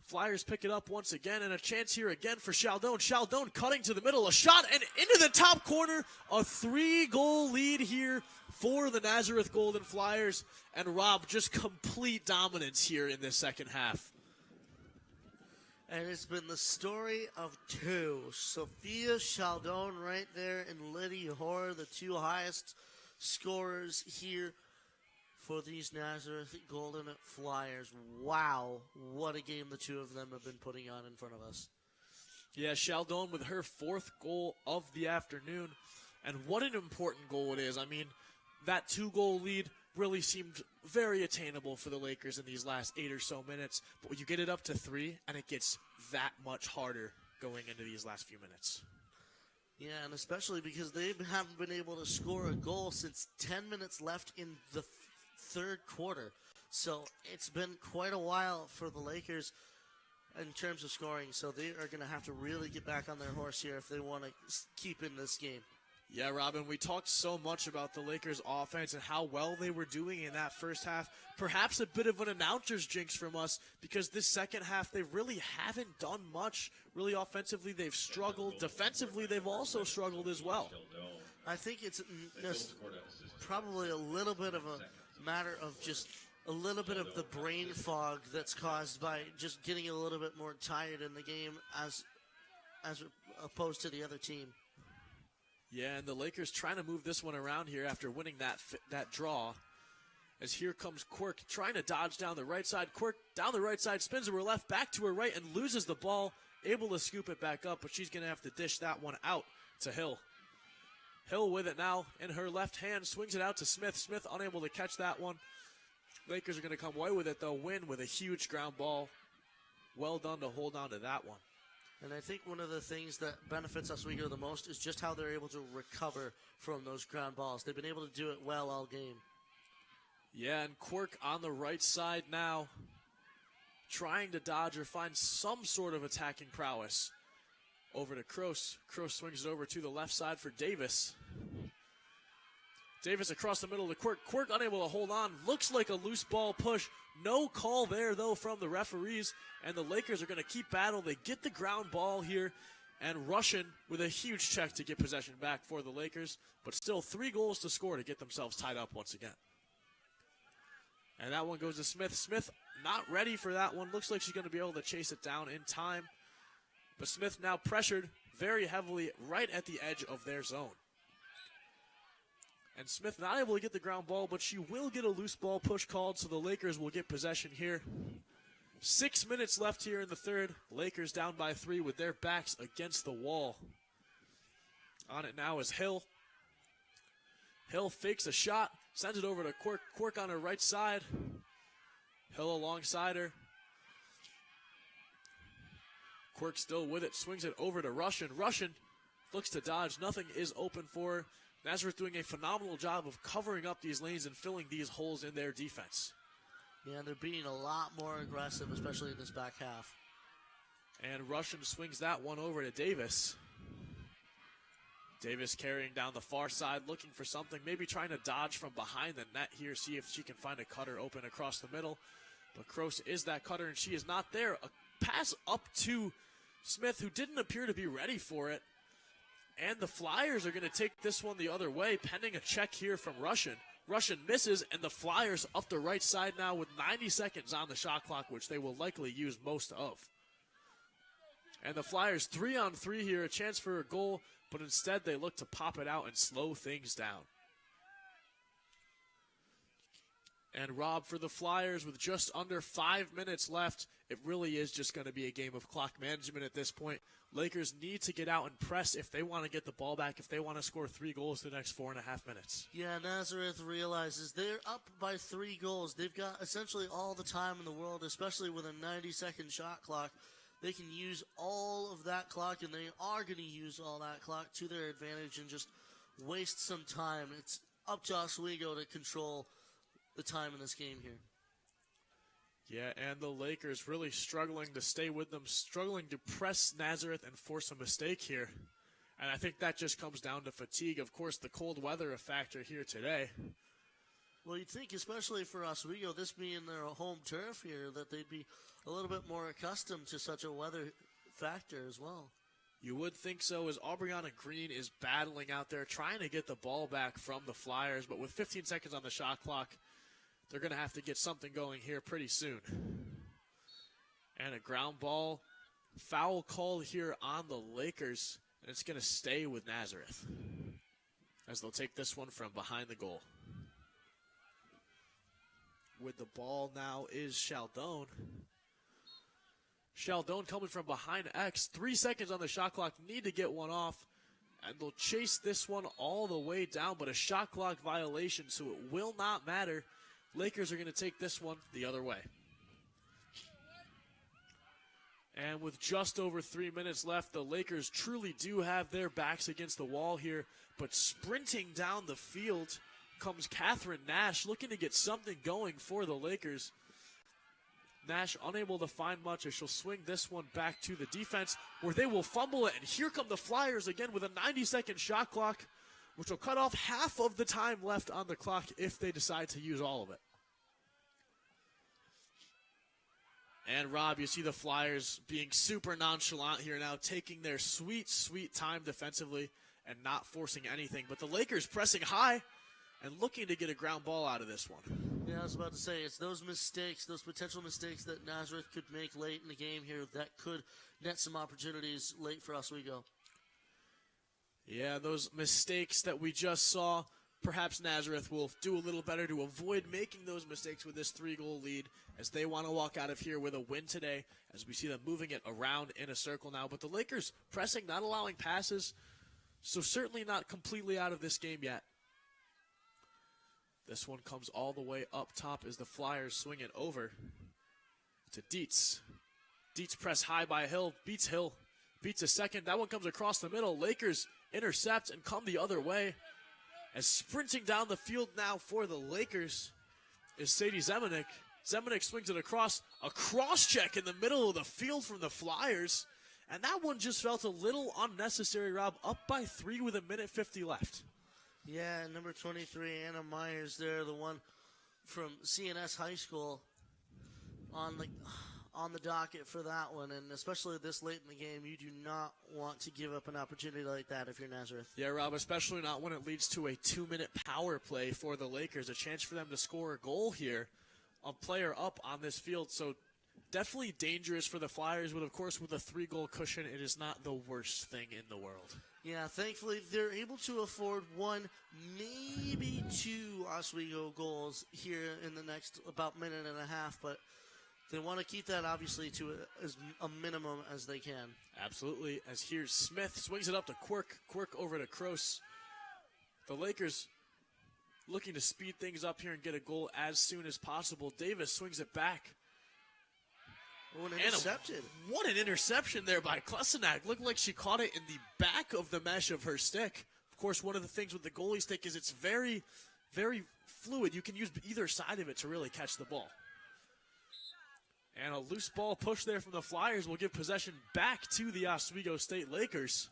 Flyers pick it up once again. And a chance here again for Chaldone. Chaldone cutting to the middle. A shot and into the top corner. A 3-goal lead here for the Nazareth Golden Flyers. And Rob, just complete dominance here in this second half.
And it's been the story of 2. Sophia Chaldone right there and Liddy Hoare, the 2 highest scorers here for these Nazareth Golden Flyers. Wow, what a game the 2 of them have been putting on in front of us.
Yeah, Chaldon with her 4th goal of the afternoon. And what an important goal it is. I mean, that 2-goal lead really seemed very attainable for the Lakers in these last 8 or so minutes. But when you get it up to 3, and it gets that much harder going into these last few minutes.
Yeah, and especially because they haven't been able to score a goal since 10 minutes left in the third quarter. So it's been quite a while for the Lakers in terms of scoring. So they are going to have to really get back on their horse here if they want to keep in this game.
Yeah, Robin, we talked so much about the Lakers' offense and how well they were doing in that first half. Perhaps a bit of an announcer's jinx from us because this second half, they really haven't done much. Really offensively, they've struggled. Defensively, they've also struggled as well.
I think it's just probably a little bit of a matter of just a little bit of the brain fog that's caused by just getting a little bit more tired in the game as opposed to the other team.
Yeah, and the Lakers trying to move this one around here after winning that draw. As here comes Quirk trying to dodge down the right side. Quirk down the right side, spins to her left, back to her right, and loses the ball. Able to scoop it back up, but she's going to have to dish that one out to Hill. Hill with it now in her left hand, swings it out to Smith. Smith unable to catch that one. Lakers are going to come away with it, though. Win with a huge ground ball. Well done to hold on to that one.
And I think one of the things that benefits Oswego the most is just how they're able to recover from those ground balls. They've been able to do it well all game.
Yeah, and Quirk on the right side now, trying to dodge or find some sort of attacking prowess. Over to Kroos. Kroos swings it over to the left side for Davis. Davis across the middle to Quirk. Quirk unable to hold on. Looks like a loose ball push. No call there, though, from the referees. And the Lakers are going to keep battle. They get the ground ball here. And Russian with a huge check to get possession back for the Lakers. But still 3 goals to score to get themselves tied up once again. And that one goes to Smith. Smith not ready for that one. Looks like she's going to be able to chase it down in time. But Smith now pressured very heavily right at the edge of their zone. And Smith not able to get the ground ball, but she will get a loose ball push called, so the Lakers will get possession here. 6 minutes left here in the third. Lakers down by 3 with their backs against the wall. On it now is Hill. Hill fakes a shot, sends it over to Quirk. Quirk on her right side. Hill alongside her. Quirk still with it, swings it over to Russian. Russian looks to dodge. Nothing is open for her. Nazareth doing a phenomenal job of covering up these lanes and filling these holes in their defense.
Yeah, they're being a lot more aggressive, especially in this back half.
And Russian swings that one over to Davis. Davis carrying down the far side, looking for something, maybe trying to dodge from behind the net here, see if she can find a cutter open across the middle. But Kroos is that cutter, and she is not there. A pass up to Smith, who didn't appear to be ready for it. And the Flyers are going to take this one the other way, pending a check here from Russian. Russian misses, and the Flyers up the right side now with 90 seconds on the shot clock, which they will likely use most of. And the Flyers 3-on-3 here, a chance for a goal, but instead they look to pop it out and slow things down. And Rob, for the Flyers, with just under 5 minutes left, it really is just going to be a game of clock management at this point. Lakers need to get out and press if they want to get the ball back, if they want to score 3 goals the next 4.5 minutes.
Yeah, Nazareth realizes they're up by 3 goals. They've got essentially all the time in the world, especially with a 90-second shot clock. They can use all of that clock, and they are going to use all that clock to their advantage and just waste some time. It's up to Oswego to control the time in this game here.
Yeah, and the Lakers really struggling to stay with them, struggling to press Nazareth and force a mistake here. And I think that just comes down to fatigue. Of course, the cold weather a factor here today.
Well, you'd think, especially for Oswego, this being their home turf here, that they'd be a little bit more accustomed to such a weather factor as well.
You would think so, as Aubriana Green is battling out there, trying to get the ball back from the Flyers. But with 15 seconds on the shot clock, they're going to have to get something going here pretty soon. And a ground ball, foul call here on the Lakers, and it's going to stay with Nazareth as they'll take this one from behind the goal. With the ball now is Chaldon. Sheldon coming from behind X. 3 seconds on the shot clock. Need to get one off. And they'll chase this one all the way down, but a shot clock violation, so it will not matter. Lakers are going to take this one the other way. And with just over 3 minutes left, the Lakers truly do have their backs against the wall here. But sprinting down the field comes Catherine Nash, looking to get something going for the Lakers. Nash unable to find much as she'll swing this one back to the defense where they will fumble it. And here come the Flyers again with a 90-second shot clock, which will cut off half of the time left on the clock if they decide to use all of it. And Rob, you see the Flyers being super nonchalant here now, taking their sweet, sweet time defensively and not forcing anything. But the Lakers pressing high and looking to get a ground ball out of this one.
Yeah, I was about to say, it's those mistakes, those potential mistakes that Nazareth could make late in the game here that could net some opportunities late for Oswego.
Yeah, those mistakes that we just saw, perhaps Nazareth will do a little better to avoid making those mistakes with this 3-goal lead as they want to walk out of here with a win today as we see them moving it around in a circle now. But the Lakers pressing, not allowing passes, so certainly not completely out of this game yet. This one comes all the way up top as the Flyers swing it over to Dietz. Dietz press high by Hill, beats a second. That one comes across the middle. Lakers intercept and come the other way. As sprinting down the field now for the Lakers is Sadie Zemenik. Zemenik swings it across, a cross check in the middle of the field from the Flyers. And that one just felt a little unnecessary, Rob, up by 3 with 1:50 left.
Yeah, number 23, Anna Myers there, the one from CNS High School on the docket for that one. And especially this late in the game, you do not want to give up an opportunity like that if you're Nazareth.
Yeah, Rob, especially not when it leads to a 2-minute power play for the Lakers. A chance for them to score a goal here, a player up on this field. So definitely dangerous for the Flyers, but of course with a 3-goal cushion, it is not the worst thing in the world.
Yeah, thankfully they're able to afford 1, maybe 2 Oswego goals here in the next about minute and a half, but they want to keep that obviously to a minimum as they can.
Absolutely, as here's Smith, swings it up to Quirk, Quirk over to Kroos. The Lakers looking to speed things up here and get a goal as soon as possible. Davis swings it back.
Oh, an intercepted.
What an interception there by Klesenak. Looked like she caught it in the back of the mesh of her stick. Of course, one of the things with the goalie stick is it's very, very fluid. You can use either side of it to really catch the ball. And a loose ball push there from the Flyers will give possession back to the Oswego State Lakers.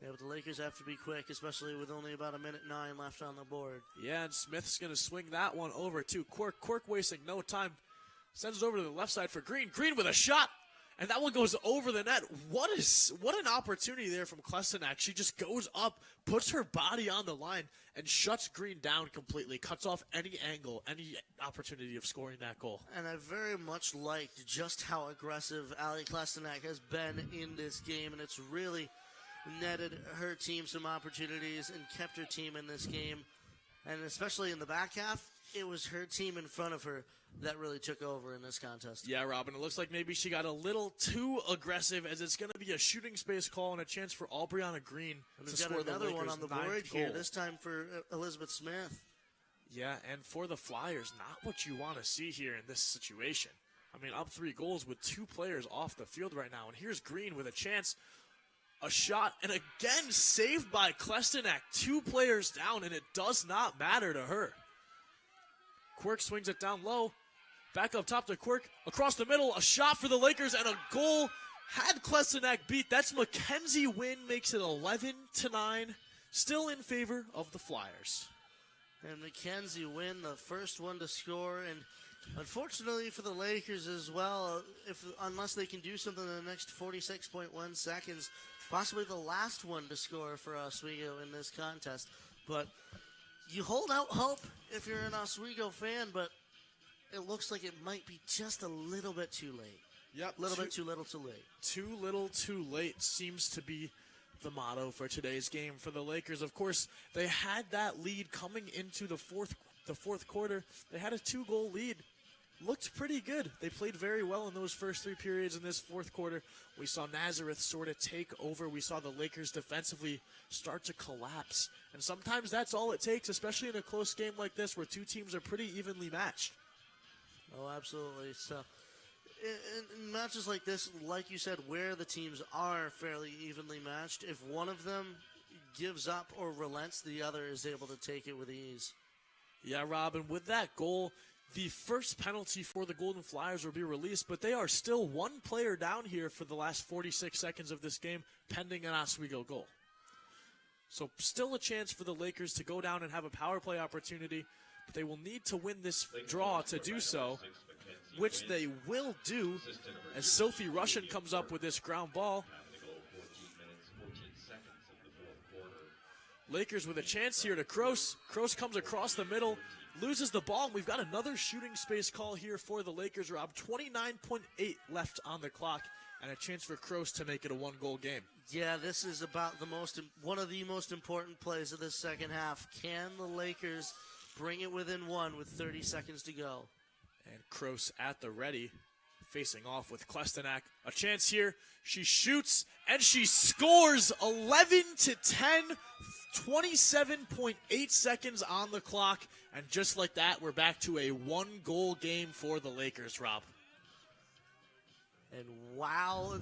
Yeah, but the Lakers have to be quick, especially with only about 1:09 left on the board.
Yeah, and Smith's going to swing that one over to Quirk. Quirk wasting no time. Sends it over to the left side for Green. Green with a shot, and that one goes over the net. What an opportunity there from Klesenak. She just goes up, puts her body on the line, and shuts Green down completely. Cuts off any angle, any opportunity of scoring that goal.
And I very much liked just how aggressive Allie Klesenak has been in this game, and it's really netted her team some opportunities and kept her team in this game. And especially in the back half, it was her team in front of her that really took over in this contest.
Yeah, Robin, it looks like maybe she got a little too aggressive as it's going to be a shooting space call and a chance for Aubriana Green to score the
another
Lakers'
one on the board here, this time for Elizabeth Smith.
Yeah, and for the Flyers, not what you want to see here in this situation. I mean, up 3 goals with 2 players off the field right now. And here's Green with a chance, a shot, and again saved by Klesenak. 2 players down, and it does not matter to her. Quirk swings it down low. Back up top to Quirk. Across the middle, a shot for the Lakers and a goal. Had Klesenak beat. That's Mackenzie Wynn, makes it 11-9. Still in favor of the Flyers.
And Mackenzie Wynn, the first one to score. And unfortunately for the Lakers as well, unless they can do something in the next 46.1 seconds, possibly the last one to score for Oswego in this contest. But you hold out hope if you're an Oswego fan, but it looks like it might be just a little bit too late.
Yep.
A little bit too little too late.
Too little too late seems to be the motto for today's game for the Lakers. Of course, they had that lead coming into the fourth quarter. They had a 2-goal lead looked pretty good. They played very well in those first 3 periods in this fourth quarter. We saw Nazareth sort of take over. We saw the Lakers defensively start to collapse. And sometimes that's all it takes, especially in a close game like this where 2 teams are pretty evenly matched.
Oh, absolutely. So, in matches like this, like you said, where the teams are fairly evenly matched, if one of them gives up or relents, the other is able to take it with ease.
Yeah, Robin, with that goal, the first penalty for the Golden Flyers will be released, but they are still 1 player down here for the last 46 seconds of this game, pending an Oswego goal. So still a chance for the Lakers to go down and have a power play opportunity, but they will need to win this draw to do so, which they will do as Sophie Russian comes up with this ground ball. Lakers with a chance here to Kroos. Kroos comes across the middle, loses the ball. We've got another shooting space call here for the Lakers, Rob. 29.8 left on the clock, and a chance for Kroos to make it a 1-goal game.
Yeah, this is about one of the most important plays of this second half. Can the Lakers bring it within 1 with 30 seconds to go?
And Kroos at the ready, facing off with Klestenak. A chance here. She shoots, and she scores. 11-10. 27.8 seconds on the clock, and just like that, we're back to a 1-goal game for the Lakers, Rob.
And wow,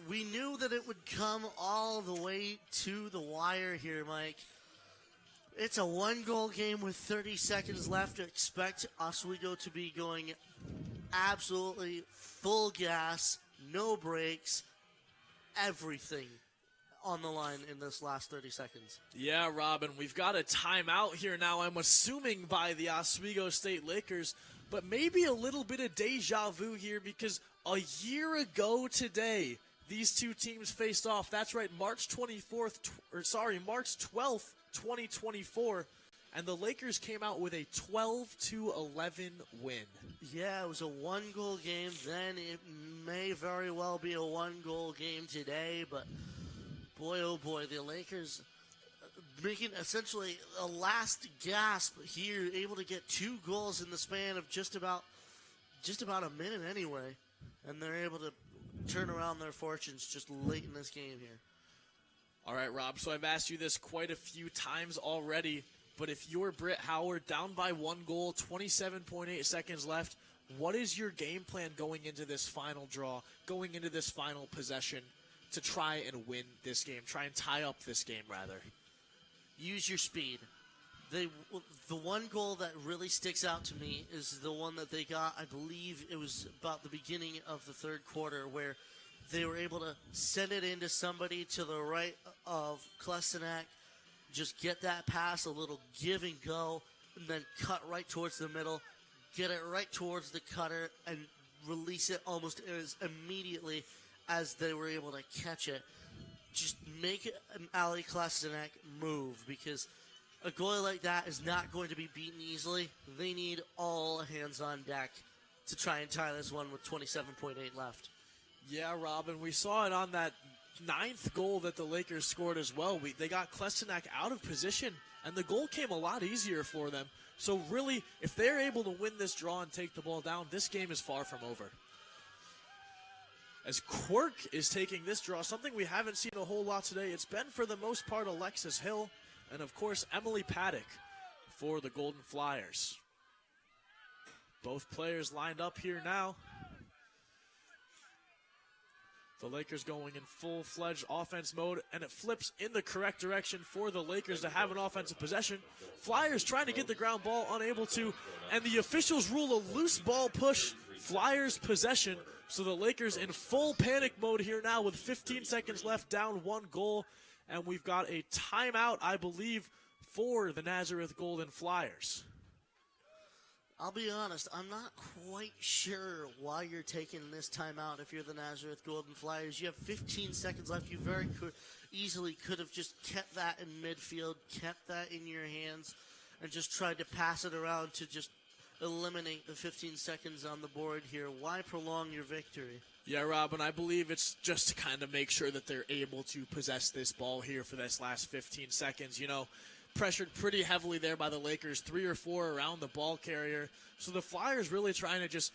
we knew that it would come all the way to the wire here, Mike. It's a 1-goal game with 30 seconds left. Expect Oswego to be going absolutely full gas, no breaks, everything on the line in this last 30 seconds.
Yeah, Robin, we've got a timeout here now, I'm assuming by the Oswego State Lakers, but maybe a little bit of deja vu here because a year ago today, these 2 teams faced off. That's right, March 12th, 2024, and the Lakers came out with a 12-11 win.
Yeah, it was a 1-goal game then. It may very well be a 1-goal game today, but boy, oh boy, the Lakers making essentially a last gasp here, able to get 2 goals in the span of just about a minute anyway, and they're able to turn around their fortunes just late in this game here.
All right, Rob, so I've asked you this quite a few times already, but if you're Britt Howard, down by 1 goal, 27.8 seconds left, what is your game plan going into this final draw, going into this final possession, to try and win this game, try and tie up this game, rather?
Use your speed. The 1 goal that really sticks out to me is the one that they got, I believe it was about the beginning of the 3rd quarter, where they were able to send it into somebody to the right of Klestenak, just get that pass, a little give and go, and then cut right towards the middle, get it right towards the cutter, and release it almost as immediately as they were able to catch it. Just make Ali Klestenak move, because a goal like that is not going to be beaten easily. They need all hands on deck to try and tie this one with 27.8 left.
Yeah, Robin, we saw it on that 9th goal that the Lakers scored as well. They got Klestenak out of position, and the goal came a lot easier for them. So really, if they're able to win this draw and take the ball down, this game is far from over. As Quirk is taking this draw, something we haven't seen a whole lot today. It's been, for the most part, Alexis Hill and, of course, Emily Paddock for the Golden Flyers. Both players lined up here now. The Lakers going in full-fledged offense mode, and it flips in the correct direction for the Lakers to have an offensive possession. Flyers trying to get the ground ball, unable to, and the officials rule a loose ball push, Flyers possession. So the Lakers in full panic mode here now with 15 seconds left, down 1 goal, and we've got a timeout, I believe, for the Nazareth Golden Flyers.
I'll be honest, I'm not quite sure why you're taking this timeout if you're the Nazareth Golden Flyers. You have 15 seconds left. You very easily could have just kept that in midfield, kept that in your hands, and just tried to pass it around to just eliminate the 15 seconds on the board here. Why prolong your victory?
Yeah, Robin, I believe it's just to kind of make sure that they're able to possess this ball here for this last 15 seconds. You know, pressured pretty heavily there by the Lakers, 3 or 4 around the ball carrier. So the Flyers really trying to just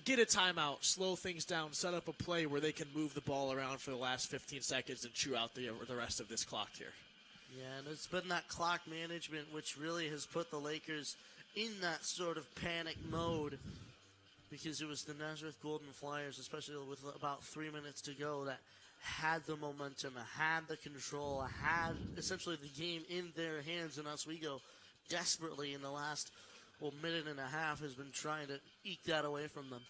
get a timeout, slow things down, set up a play where they can move the ball around for the last 15 seconds and chew out the rest of this clock here.
Yeah, and it's been that clock management which really has put the Lakers in that sort of panic mode, because it was the Nazareth Golden Flyers, especially with about 3 minutes to go, that had the momentum, had the control, had essentially the game in their hands, and Oswego desperately in the last minute and a half has been trying to eke that away from them.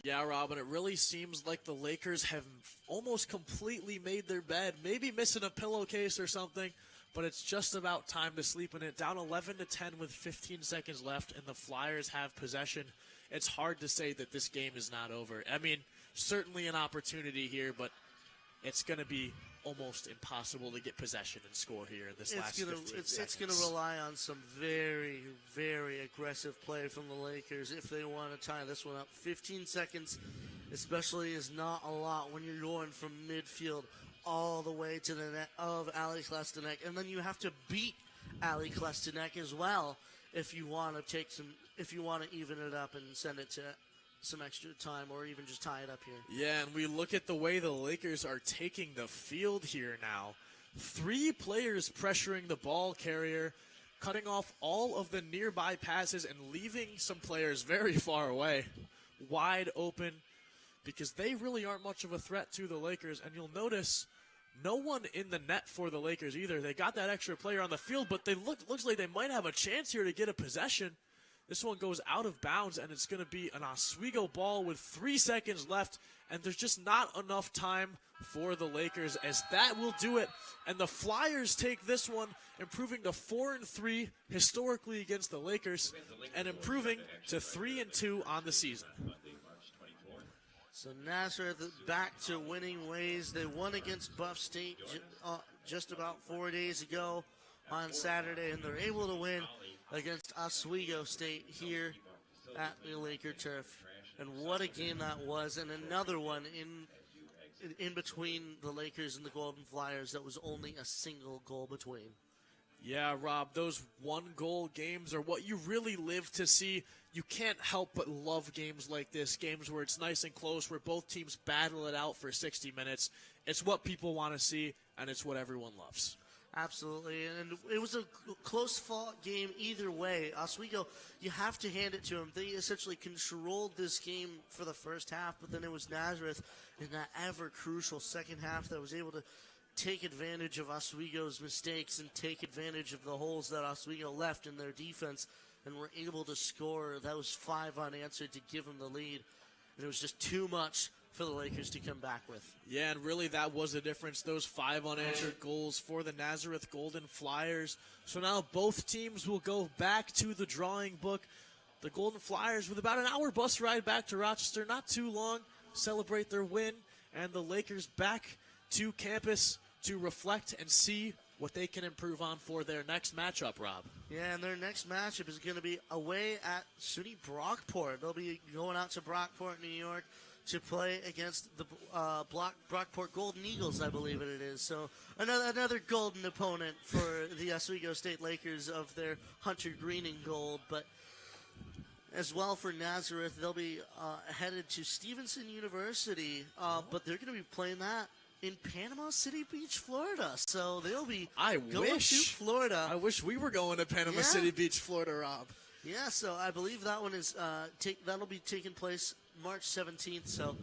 Yeah, Robin, it really seems like the Lakers have almost completely made their bed, maybe missing a pillowcase or something, but it's just about time to sleep in it. Down 11-10 with 15 seconds left, and the Flyers have possession. It's hard to say that this game is not over. I mean, certainly an opportunity here, but it's going to be almost impossible to get possession and score here in this last 15 seconds.
It's going to rely on some very, very aggressive play from the Lakers if they want to tie this one up. 15 seconds especially is not a lot when you're going from midfield all the way to the net of Ali Klestenek, and then you have to beat Ali Klestenek as well if you want to even it up and send it to some extra time, or even just tie it up here.
Yeah, and we look at the way the Lakers are taking the field here now. 3 players pressuring the ball carrier, cutting off all of the nearby passes and leaving some players very far away, wide open, because they really aren't much of a threat to the Lakers. And you'll notice no one in the net for the Lakers either. They got that extra player on the field, but they looks like they might have a chance here to get a possession. This one goes out of bounds, and it's going to be an Oswego ball with 3 seconds left, and there's just not enough time for the Lakers, as that will do it. And the Flyers take this one, improving to 4-3 historically against the Lakers, and improving to 3-2 on the season.
So Nazareth back to winning ways. They won against Buff State just about 4 days ago on Saturday, and they're able to win against Oswego State here at the Laker turf. And what a game that was, and another one in between the Lakers and the Golden Flyers that was only a single goal between.
Yeah, Rob, those one-goal games are what you really live to see. You can't help but love games like this, games where it's nice and close, where both teams battle it out for 60 minutes. It's what people want to see, and it's what everyone loves.
Absolutely, and it was a close-fought game either way. Oswego, you have to hand it to them. They essentially controlled this game for the first half, but then it was Nazareth in that ever-crucial second half that was able to take advantage of Oswego's mistakes and take advantage of the holes that Oswego left in their defense, and were able to score those 5 unanswered to give them the lead. And it was just too much for the Lakers to come back with.
Yeah, and really that was the difference, those 5 unanswered goals for the Nazareth Golden Flyers. So now both teams will go back to the drawing book. The Golden Flyers with about an hour bus ride back to Rochester, not too long, celebrate their win, and the Lakers back to campus to reflect and see what they can improve on for their next matchup, Rob.
Yeah, and their next matchup is going to be away at SUNY Brockport. They'll be going out to Brockport, New York, to play against the Brockport Golden Eagles, I believe it is. So another golden opponent for the Oswego State Lakers of their Hunter Green and gold. But as well for Nazareth, they'll be headed to Stevenson University, but they're going to be playing that in Panama City Beach, Florida. So they'll be going to Florida.
I wish we were going to Panama City Beach, Florida, Rob.
Yeah, so I believe that one is that'll be taking place March 17th. So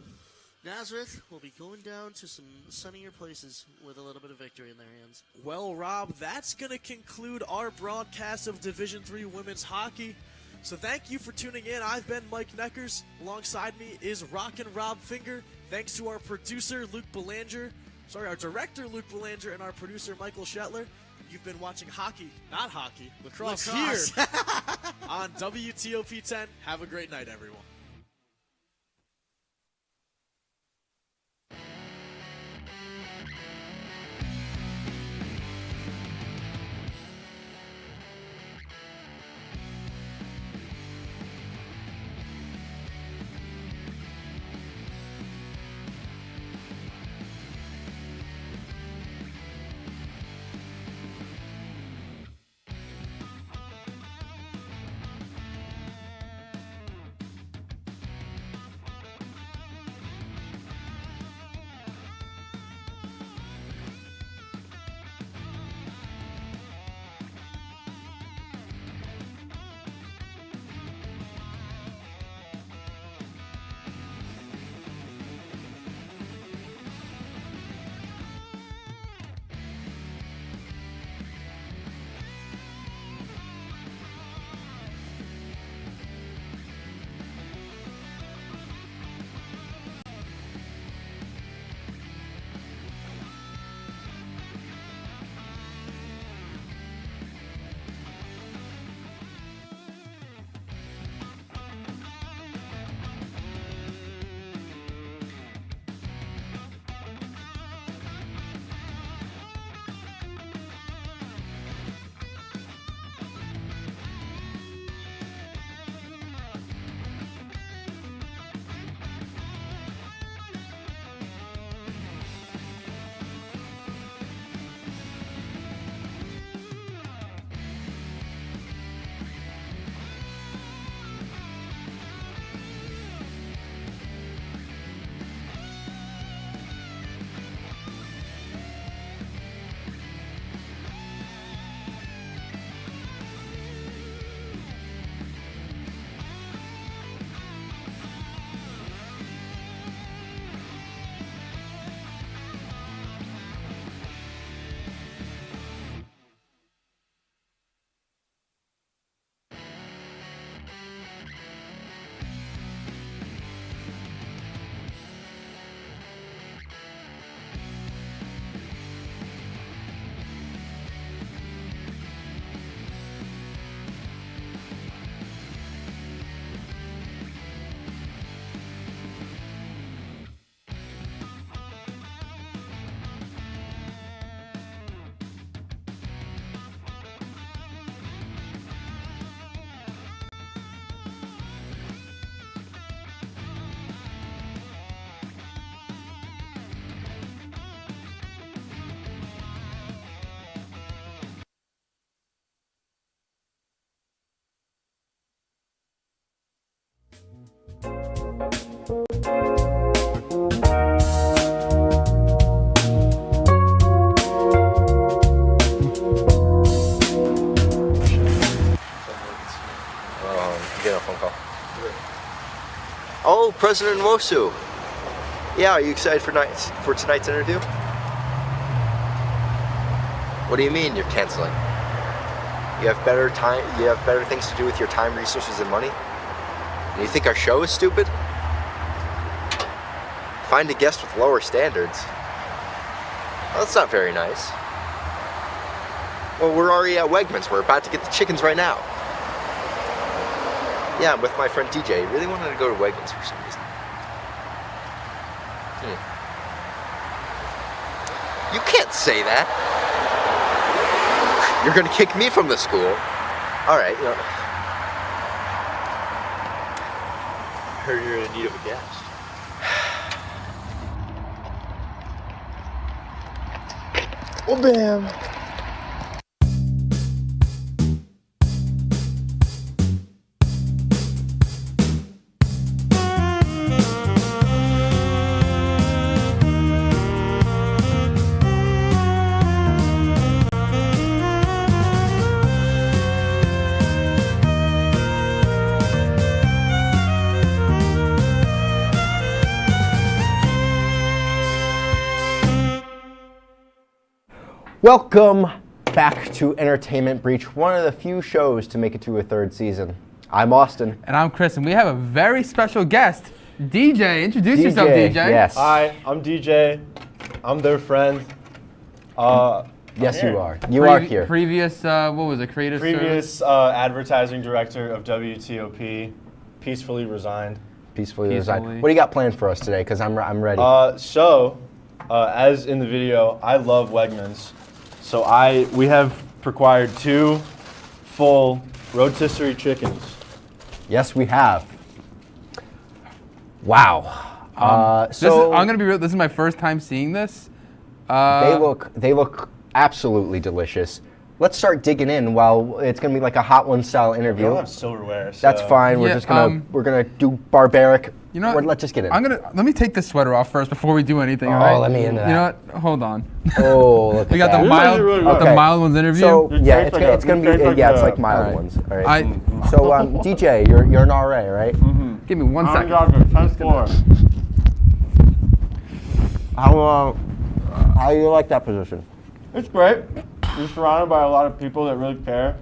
Nazareth will be going down to some sunnier places with a little bit of victory in their hands.
Well, Rob, that's going to conclude our broadcast of Division III women's hockey. So thank you for tuning in. I've been Mike Neckers. Alongside me is Rockin' Rob Finger. Thanks to our producer, our director, Luke Belanger, and our producer, Michael Shetler. You've been watching lacrosse here on WTOP 10. Have a great night, everyone.
Oh, President Nwosu. Yeah, are you excited for tonight's interview? What do you mean you're canceling? You have better time. You have better things to do with your time, resources, and money. And you think our show is stupid? Find a guest with lower standards. Well, that's not very nice. Well, we're already at Wegmans. We're about to get the chickens right now. Yeah, I'm with my friend DJ. He really wanted to go to Wegmans for some reason. You can't say that. You're gonna kick me from the school. All right. Heard you're in need of a guest. Oh, bam. Welcome back to Entertainment Breach, one of the few shows to make it to a third season. I'm Austin.
And I'm Chris, and we have a very special guest, DJ. Introduce yourself, DJ.
Yes. Hi, I'm DJ. I'm their friend.
Yes, you are. You are here.
Previous, what was it,
Previous advertising director of WTOP, peacefully resigned.
Peacefully resigned. What do you got planned for us today? Because I'm ready.
As in the video, I love Wegmans. So we have procured 2 full rotisserie chickens.
Yes, we have. Wow.
I'm gonna be real. This is my first time seeing this.
They look absolutely delicious. Let's start digging in. While it's gonna be like a Hot One style interview.
We don't have silverware. So.
That's fine. We're just gonna we're gonna do barbaric.
You know,
let's just get in.
Let me take this sweater off first before we do anything.
Oh,
all right?
let me into that.
You know what? Hold on.
Oh, look
we
at
got
that.
the mild ones interview.
So yeah, it's gonna be it's like mild ones. All right. So DJ, you're an RA, right?
Mm-hmm. Give me 1 second.
How do you like that position?
It's great. You're surrounded by a lot of people that really care.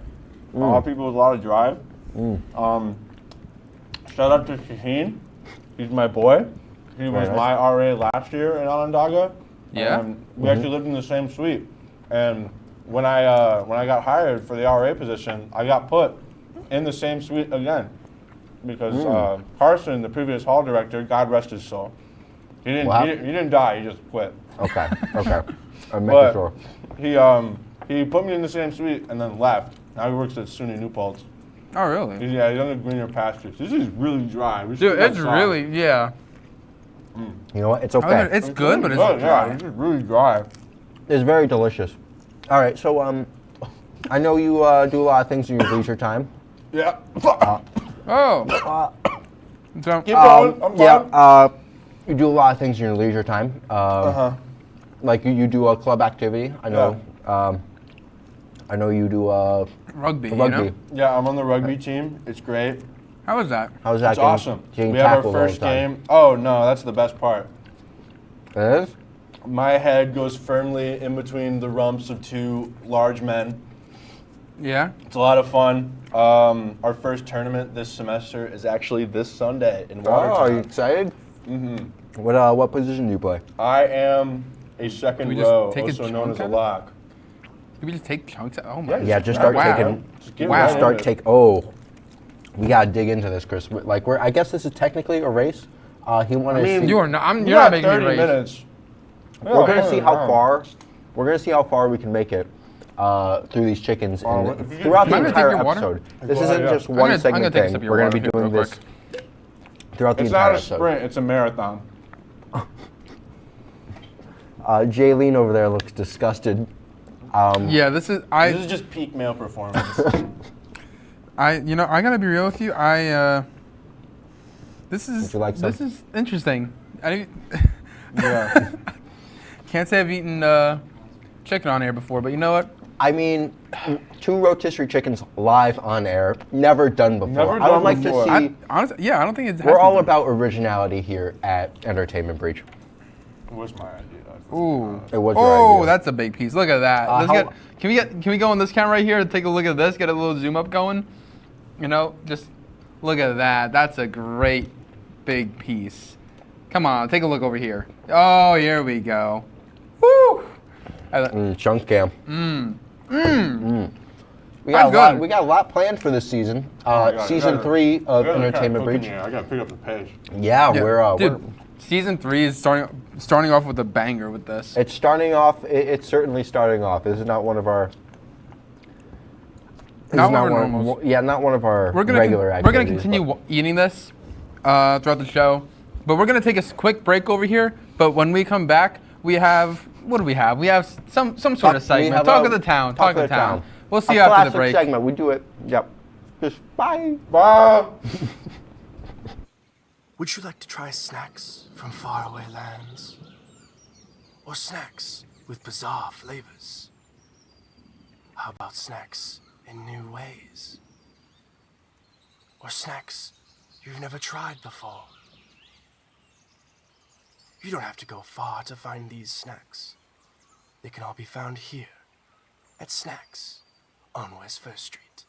A lot of people with a lot of drive. Shout out to Shaheen. He's my boy. He was my RA last year in Onondaga.
Yeah.
We actually lived in the same suite. And when I got hired for the RA position, I got put in the same suite again because Carson, the previous hall director, God rest his soul, he didn't die. He just quit.
Okay. I'm making sure.
He put me in the same suite and then left. Now he works at SUNY New Paltz.
Oh, really?
Yeah, he's on the greener pastures. This is really dry.
Dude, it's really, yeah.
You know what? It's okay.
It's good, but it's
dry.
dry.
Yeah, it's just really dry.
It's very delicious. All right, so I know you do a lot of things in your leisure time.
Yeah.
So,
Keep going. I'm
yeah. You do a lot of things in your leisure time. Like you do a club activity. I know. Yeah. I know you do
rugby.
rugby.
You know?
Yeah, I'm on the rugby team. It's great.
How was that?
How was that?
It's awesome. We have our first game. Oh no, that's the best part.
It is?
My head goes firmly in between the rumps of 2 large men.
Yeah.
It's a lot of fun. Our first tournament this semester is actually this Sunday in Watertown.
Oh, are you excited?
Mm-hmm.
What position do you play?
I am a second row, also known as a lock.
Can we just take chunks? Oh my!
Yeah, just start taking. We gotta dig into this, Chris. Like, I guess this is technically a race. He wanted.
You're not making me
30
race.
minutes.
We're gonna see how far. We're gonna see how far we can make it through these chickens throughout the entire episode. This isn't just one segment thing. We're gonna be doing this throughout the entire episode.
It's not a sprint; it's a marathon.
Jaylene over there looks disgusted.
Yeah, this is
just peak male performance.
I gotta be real with you. This is interesting.
Yeah.
Can't say I've eaten chicken on here before, but you know what?
I mean, 2 rotisserie chickens live on air, never done before.
Never
I would
done
like
before.
to see.
Honestly, I don't think it's.
We're all about originality here at Entertainment Breach.
It was my idea.
Ooh.
It was your idea.
That's a big piece. Look at that. Can we go on this camera right here and take a look at this? Get a little zoom up going. You know, just look at that. That's a great big piece. Come on, take a look over here. Oh, here we go. Woo!
Chunk cam. We got a lot planned for this season. Season 3 of Entertainment Breach.
I gotta pick up the pace.
Yeah,
we're season 3 is starting off with a banger with this.
It's starting off. It's certainly starting off. This is not one of our.
Not one of our
regular activities.
We're gonna continue eating this throughout the show, but we're gonna take a quick break over here. But when we come back, we have what do we have? We have some sort of segment. Talk of the town. Talk of the town. We'll see you after the break.
Segment. We do it. Yep. Just bye.
Bye.
Would you like to try snacks from faraway lands? Or snacks with bizarre flavors? How about snacks in new ways? Or snacks you've never tried before? You don't have to go far to find these snacks. They can all be found here at Snacks on West 1st Street.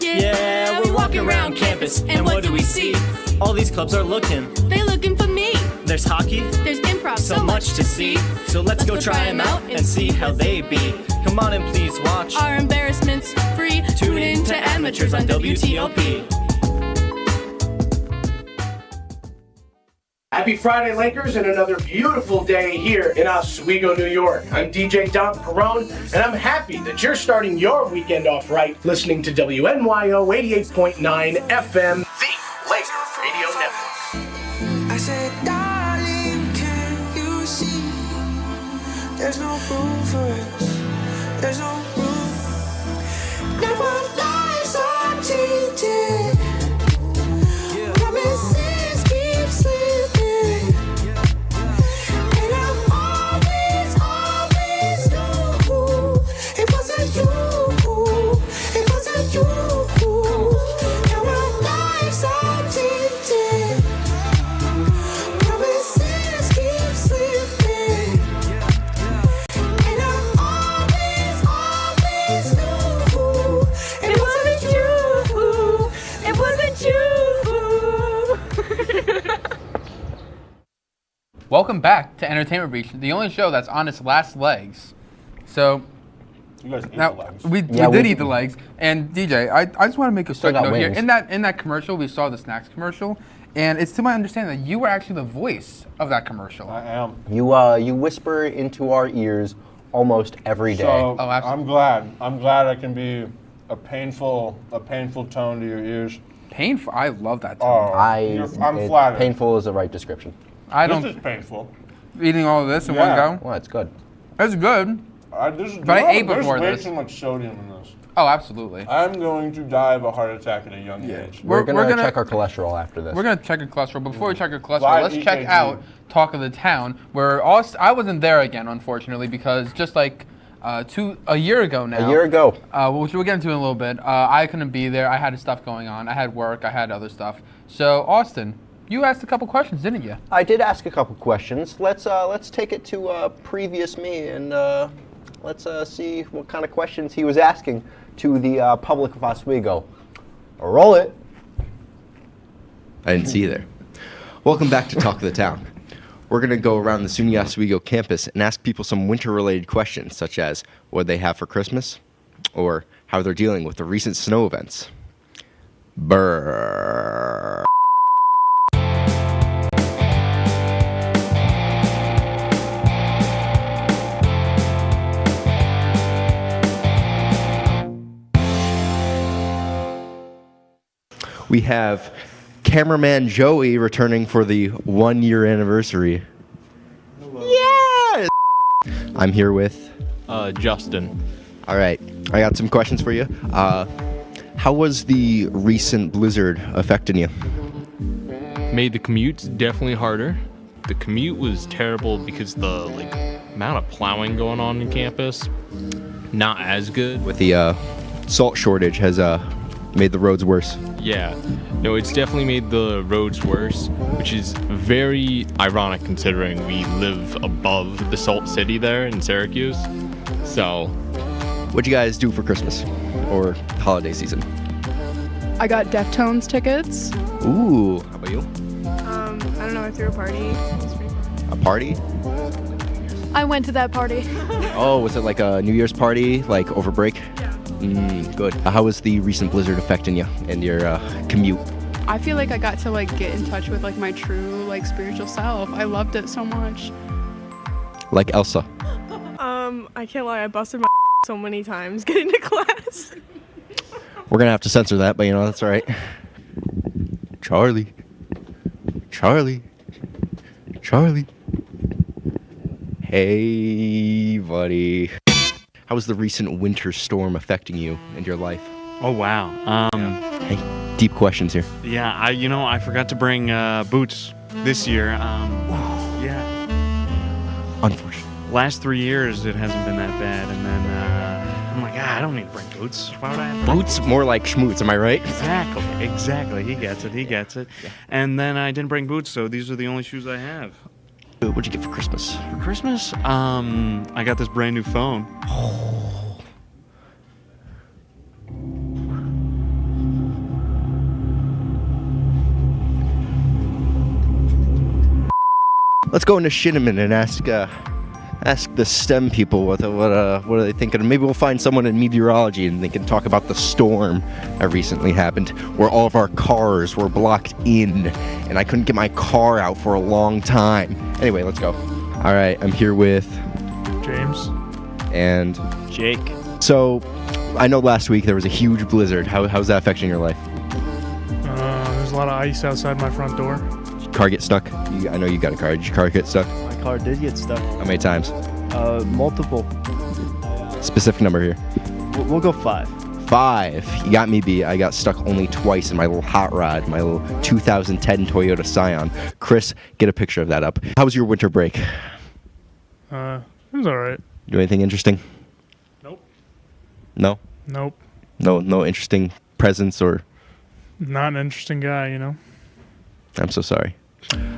Yeah, we're walking around campus, and what do we see? All these clubs are looking.
They're looking for me.
There's hockey.
There's improv.
So much to see. So let's go try them out and see how they be. Come on and please watch.
Our embarrassments free.
Tune in to Amateurs on WTOP.
Happy Friday, Lakers, and another beautiful day here in Oswego, New York. I'm DJ Don Perone, and I'm happy that you're starting your weekend off right listening to WNYO 88.9 FM, the Laker Radio Network.
I said, darling, can you see? There's no room for us. There's no room. Now our lives are changing. Promises keep slipping. And I always knew it wasn't you. It wasn't you. Now our lives are changing. Promises keep slipping. And I always knew it wasn't you. It wasn't you.
Welcome back to Entertainment Breach, the only show that's on its last legs. So
You guys ate
now
the legs.
we did eat the legs. And DJ, I just want to make a quick
got
note here.
wings.
In that commercial, we saw the snacks commercial, and it's to my understanding that you were actually the voice of that commercial.
I am.
You whisper into our ears almost every day.
So
Oh, absolutely.
I'm glad I can be a painful tone to your ears.
Painful. I love that tone.
I'm flattered.
Painful is the right description.
This is painful.
Eating all of this in
Yeah.
one go.
Well, it's good.
It's good.
But
I ate before
There's
this.
way too much sodium in this.
Oh, absolutely.
I'm going to die of a heart attack at a young age.
We're gonna check our cholesterol after this.
We're gonna check your cholesterol. But before we check your cholesterol,
Live
let's check
EKG.
out Talk of the Town, where I wasn't there again, unfortunately, because just like a year ago now.
A year ago.
Which we'll get into in a little bit. I couldn't be there. I had stuff going on. I had work. I had other stuff. So Austin, you asked a couple questions, didn't you?
I did ask a couple questions. Let's take it to previous me and let's see what kind of questions he was asking to the public of Oswego. Roll it.
I didn't see you there. Welcome back to Talk of the Town. We're going to go around the SUNY Oswego campus and ask people some winter-related questions, such as what they have for Christmas, or how they're dealing with the recent snow events. Brrr. We have cameraman Joey returning for the 1-year anniversary. Hello. Yeah! I'm here with
Justin.
All right, I got some questions for you. How was the recent blizzard affecting you?
Made the commutes definitely harder. The commute was terrible because the amount of plowing going on in campus, not as good.
With the salt shortage has made the roads worse.
Yeah, no, it's definitely made the roads worse, which is very ironic considering we live above the Salt City there in Syracuse. So,
what'd you guys do for Christmas or holiday season?
I got Deftones tickets.
Ooh, how about you?
I don't know, I threw a party. It was pretty fun.
A party?
I went to that party.
Oh, was it like a New Year's party, like over break?
Yeah.
Good. How was the recent blizzard affecting you and your commute?
I feel like I got to get in touch with my true spiritual self. I loved it so much.
Like Elsa.
I can't lie, I busted my so many times getting to class.
We're gonna have to censor that, but that's all right. Charlie. Hey, buddy. How was the recent winter storm affecting you and your life?
Oh, wow.
Hey, deep questions here.
Yeah, I forgot to bring boots this year. Yeah.
Unfortunate.
Last 3 years, it hasn't been that bad, and then I'm like, I don't need to bring boots. Why would I have
boots? More like schmoots, am I right?
Exactly. He gets it. Yeah. And then I didn't bring boots, so these are the only shoes I have.
What'd you get for Christmas?
For Christmas, I got this brand new phone.
Let's go into Shinneman and ask the STEM people what are they thinking. Maybe we'll find someone in meteorology and they can talk about the storm that recently happened, where all of our cars were blocked in, and I couldn't get my car out for a long time. Anyway, let's go. All right, I'm here with
James
and
Jake.
So, I know last week there was a huge blizzard. How's that affecting your life?
There's a lot of ice outside my front door.
Did your car get stuck? I know you got a car. Did your car get stuck?
My car did get stuck.
How many times?
Multiple.
Specific number here.
We'll go 5.
5. You got me beat. I got stuck only twice in my little hot rod, my little 2010 Toyota Scion. Chris, get a picture of that up. How was your winter break?
It was all right.
Do anything interesting?
Nope.
No?
Nope.
No interesting presents or?
Not an interesting guy,
I'm so sorry.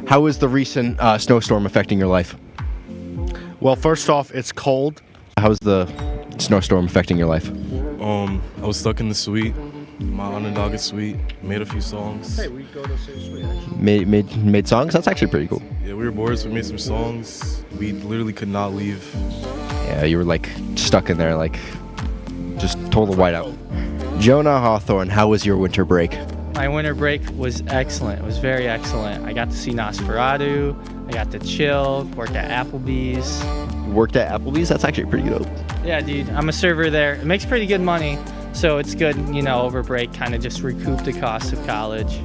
How is the recent snowstorm affecting your life?
Well, first off, it's cold.
How's the snowstorm affecting your life?
I was stuck in the suite, my underdog suite, made a few songs.
Hey, we go to the same suite, actually.
Made songs? That's actually pretty cool.
Yeah, we were bored, so we made some songs. We literally could not leave.
Yeah, you were stuck in there, just total whiteout. Jonah Hawthorne, how was your winter break?
My winter break was excellent. It was very excellent. I got to see Nosferatu. I got to chill, worked at Applebee's.
Worked at Applebee's? That's actually pretty good.
Yeah, dude. I'm a server there. It makes pretty good money. So it's good, over break, kind of just recoup the cost of college.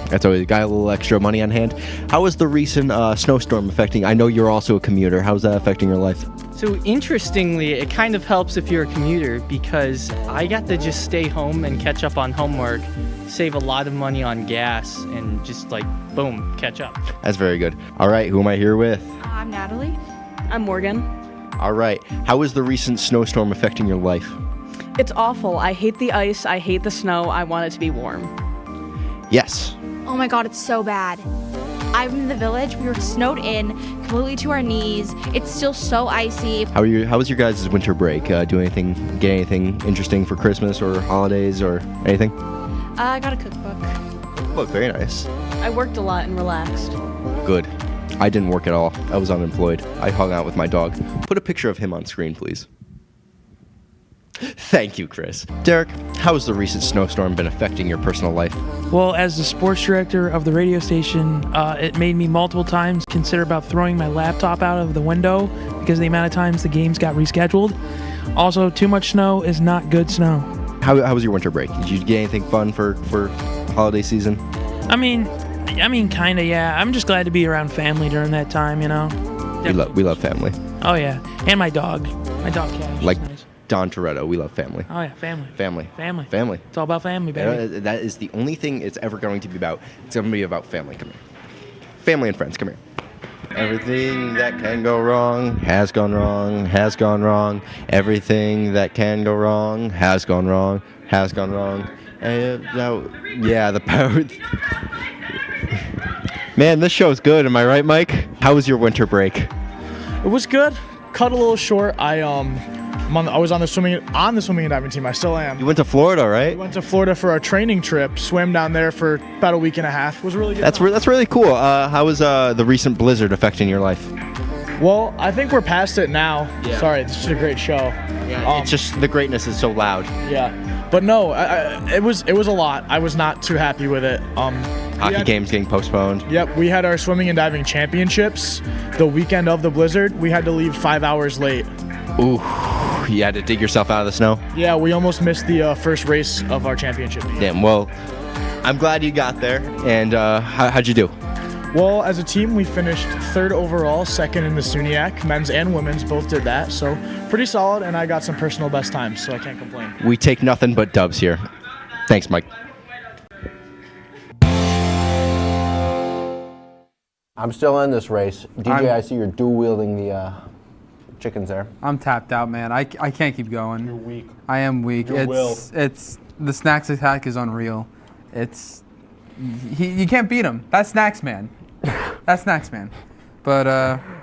That's always got a little extra money on hand. How was the recent snowstorm affecting? I know you're also a commuter. How's that affecting your life?
So interestingly, it kind of helps if you're a commuter because I got to just stay home and catch up on homework, save a lot of money on gas, and just boom, catch up.
That's very good. All right, who am I here with?
I'm Natalie. I'm Morgan.
All right, how is the recent snowstorm affecting your life?
It's awful. I hate the ice. I hate the snow. I want it to be warm.
Yes.
Oh my god, it's so bad. I'm in the village. We were snowed in completely to our knees. It's still so icy.
How was your guys' winter break? Get anything interesting for Christmas or holidays or anything?
I got a cookbook.
Look, very nice.
I worked a lot and relaxed.
Good. I didn't work at all. I was unemployed. I hung out with my dog. Put a picture of him on screen, please. Thank you, Chris. Derek, how has the recent snowstorm been affecting your personal life?
Well, as the sports director of the radio station, it made me multiple times consider about throwing my laptop out of the window because of the amount of times the games got rescheduled. Also, too much snow is not good snow.
How was your winter break? Did you get anything fun for holiday season?
I mean, kind of, yeah. I'm just glad to be around family during that time,
We love family.
Oh, yeah. And my dog. My dog, Cash.
Like,
nice.
Don Toretto. We love family.
Oh yeah, family.
Family.
Family.
Family.
It's all about family, baby.
That is the only thing it's ever going to be about. It's going to be about family. Come here. Family and friends. Come here. Everything that can go wrong has gone wrong, has gone wrong. Everything that can go wrong has gone wrong, has gone wrong. Yeah, the power. Man, this show's good. Am I right, Mike? How was your winter break?
It was good. Cut a little short. I was on the swimming and diving team. I still am.
You went to Florida, right?
We went to Florida for our training trip. Swam down there for about a week and a half. It was really good.
That's really cool. How was the recent blizzard affecting your life?
Well, I think we're past it now.
Yeah.
Sorry, it's just a great show.
Yeah, it's just the greatness is so loud.
Yeah, but no, it was a lot. I was not too happy with it.
Hockey games getting postponed.
Yep, we had our swimming and diving championships the weekend of the blizzard. We had to leave 5 hours late.
Ooh, you had to dig yourself out of the snow?
Yeah, we almost missed the first race of our championship.
Damn, well, I'm glad you got there. And how'd you do?
Well, as a team, we finished 3rd overall, 2nd in the SUNY, men's and women's both did that. So pretty solid, and I got some personal best times, so I can't complain.
We take nothing but dubs here. Thanks, Mike.
I'm still in this race. DJ, I see you're dual-wielding the chickens there.
I'm tapped out, man. I can't keep going.
You're weak.
I am weak. It's the snacks attack is unreal. You can't beat him. That's Snacks Man. That's Snacks Man. But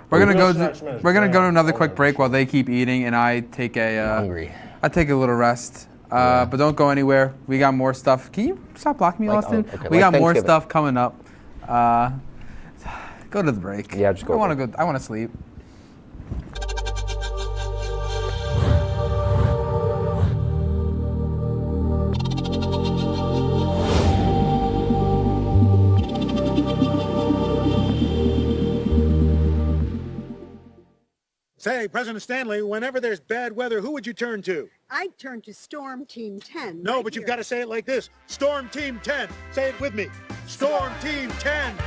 we're gonna go to another quick break while they keep eating, and I take
hungry.
I take a little rest. But don't go anywhere. We got more stuff. Can you stop blocking me, Austin?
Okay.
We got more stuff coming up. Go to the break.
Yeah, just go.
I want to go. I want to sleep.
Say, President Stanley, whenever there's bad weather, who would you turn to?
I'd turn to Storm Team 10.
No, but you've got to say it like this. Storm Team 10. Say it with me. Storm Team 10.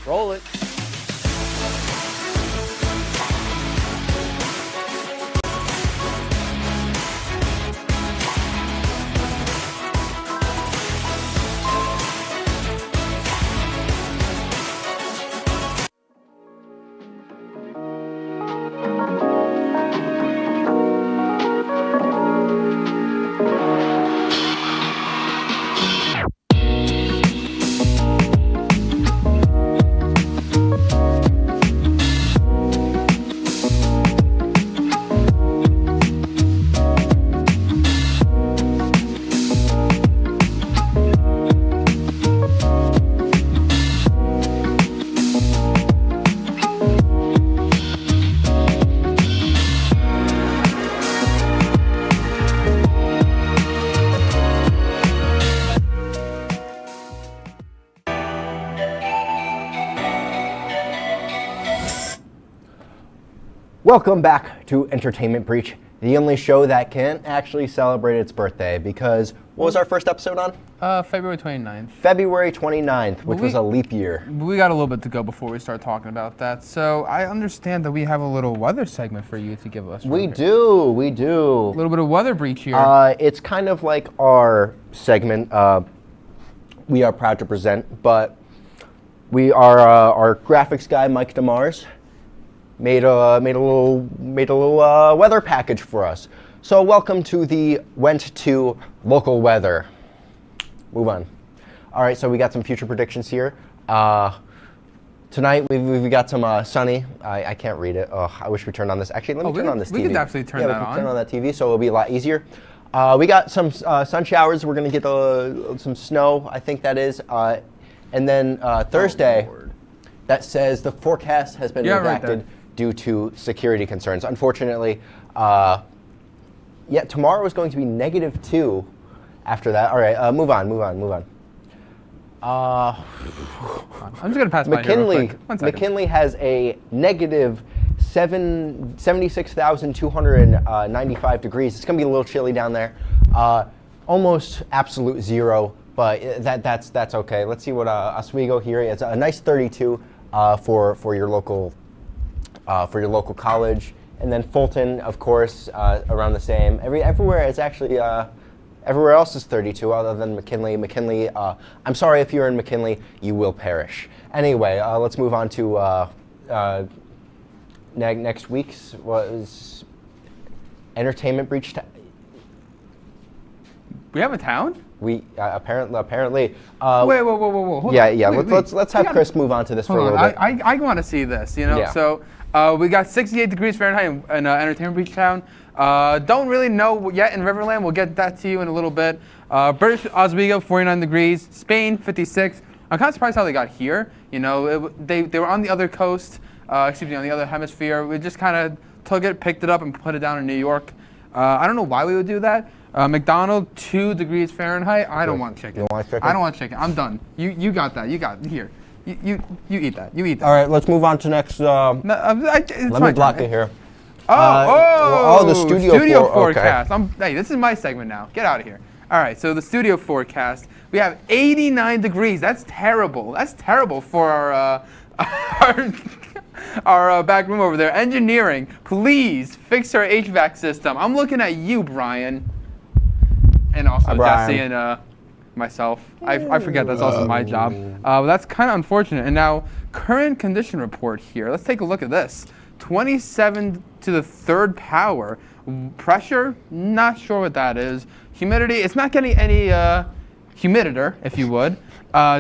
Roll it.
Welcome back to Entertainment Breach, the only show that can't actually celebrate its birthday because what was our first episode on?
February 29th.
February 29th, which was a leap year.
We got a little bit to go before we start talking about that. So I understand that we have a little weather segment for you to give us.
We do.
A little bit of weather breach here.
It's kind of like our segment we are proud to present, but we are our graphics guy, Mike DeMars, made a little weather package for us. So welcome to the Went to Local Weather. Move on. All right, so we got some future predictions here. Tonight we've got some sunny. I can't read it. Oh, I wish we turned on this. Actually, let me turn on this TV.
We could definitely turn that on.
Yeah, we can turn on that TV, so it'll be a lot easier. We got some sun showers. We're gonna get some snow. I think that is. And then Thursday, that says the forecast has been redacted due to security concerns. Unfortunately, Yeah, tomorrow is going to be -2 after that. All right, move on.
I'm just going to pass by here real quick. 1 second.
McKinley has a -76,295 degrees. It's going to be a little chilly down there. Almost absolute zero, but that's okay. Let's see what Oswego here is. A nice 32 for your local college, and then Fulton, of course, around the same. Everywhere it's actually. Everywhere else is 32 other than McKinley. McKinley, I'm sorry if you're in McKinley, you will perish. Anyway, let's move on to next week's was entertainment breach.
We have a town?
We apparently.
Wait, whoa. Hold
yeah.
on.
Let's have Chris move on to this for a little bit.
I want to see this.
Yeah.
So we got 68 degrees Fahrenheit in entertainment breach town. Don't really know yet in Riverland. We'll get that to you in a little bit. British Oswego, 49 degrees. Spain, 56. I'm kind of surprised how they got here. They were on the other coast, on the other hemisphere. We just kind of took it, picked it up, and put it down in New York. I don't know why we would do that. McDonald, 2 degrees Fahrenheit. I don't want chicken.
You don't want chicken?
I don't want chicken. I'm done. You got that. You got it. Here. You eat that. You eat that.
All right, let's move on to next. Let me block it here.
The
studio
forecast. Okay. Hey, this is my segment now. Get out of here. All right, so the studio forecast. We have 89 degrees. That's terrible. That's terrible for our back room over there. Engineering, please fix our HVAC system. I'm looking at you, Brian. And also Jesse and myself. I forget that's also my job. But that's kind of unfortunate. And now, current condition report here. Let's take a look at this. 27 to the 3rd power. Pressure, not sure what that is. Humidity, it's not getting any humiditor, if you would.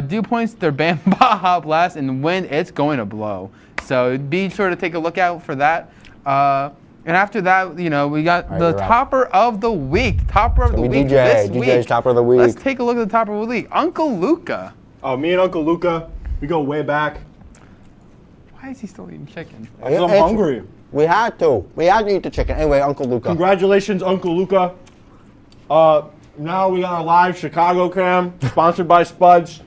Dew points, they're banned Baja Blast, and wind, it's going to blow. So be sure to take a look out for that. And after that, we got the topper of the week. Topper of the week this week.
DJ's topper of the week.
Let's take a look at the topper of the week. Uncle Luca.
Oh, me and Uncle Luca, we go way back.
Why is he still eating chicken?
Because I'm hungry.
We had to eat the chicken. Anyway, Uncle Luca.
Congratulations, Uncle Luca. Now we got a live Chicago cam, sponsored by Spuds.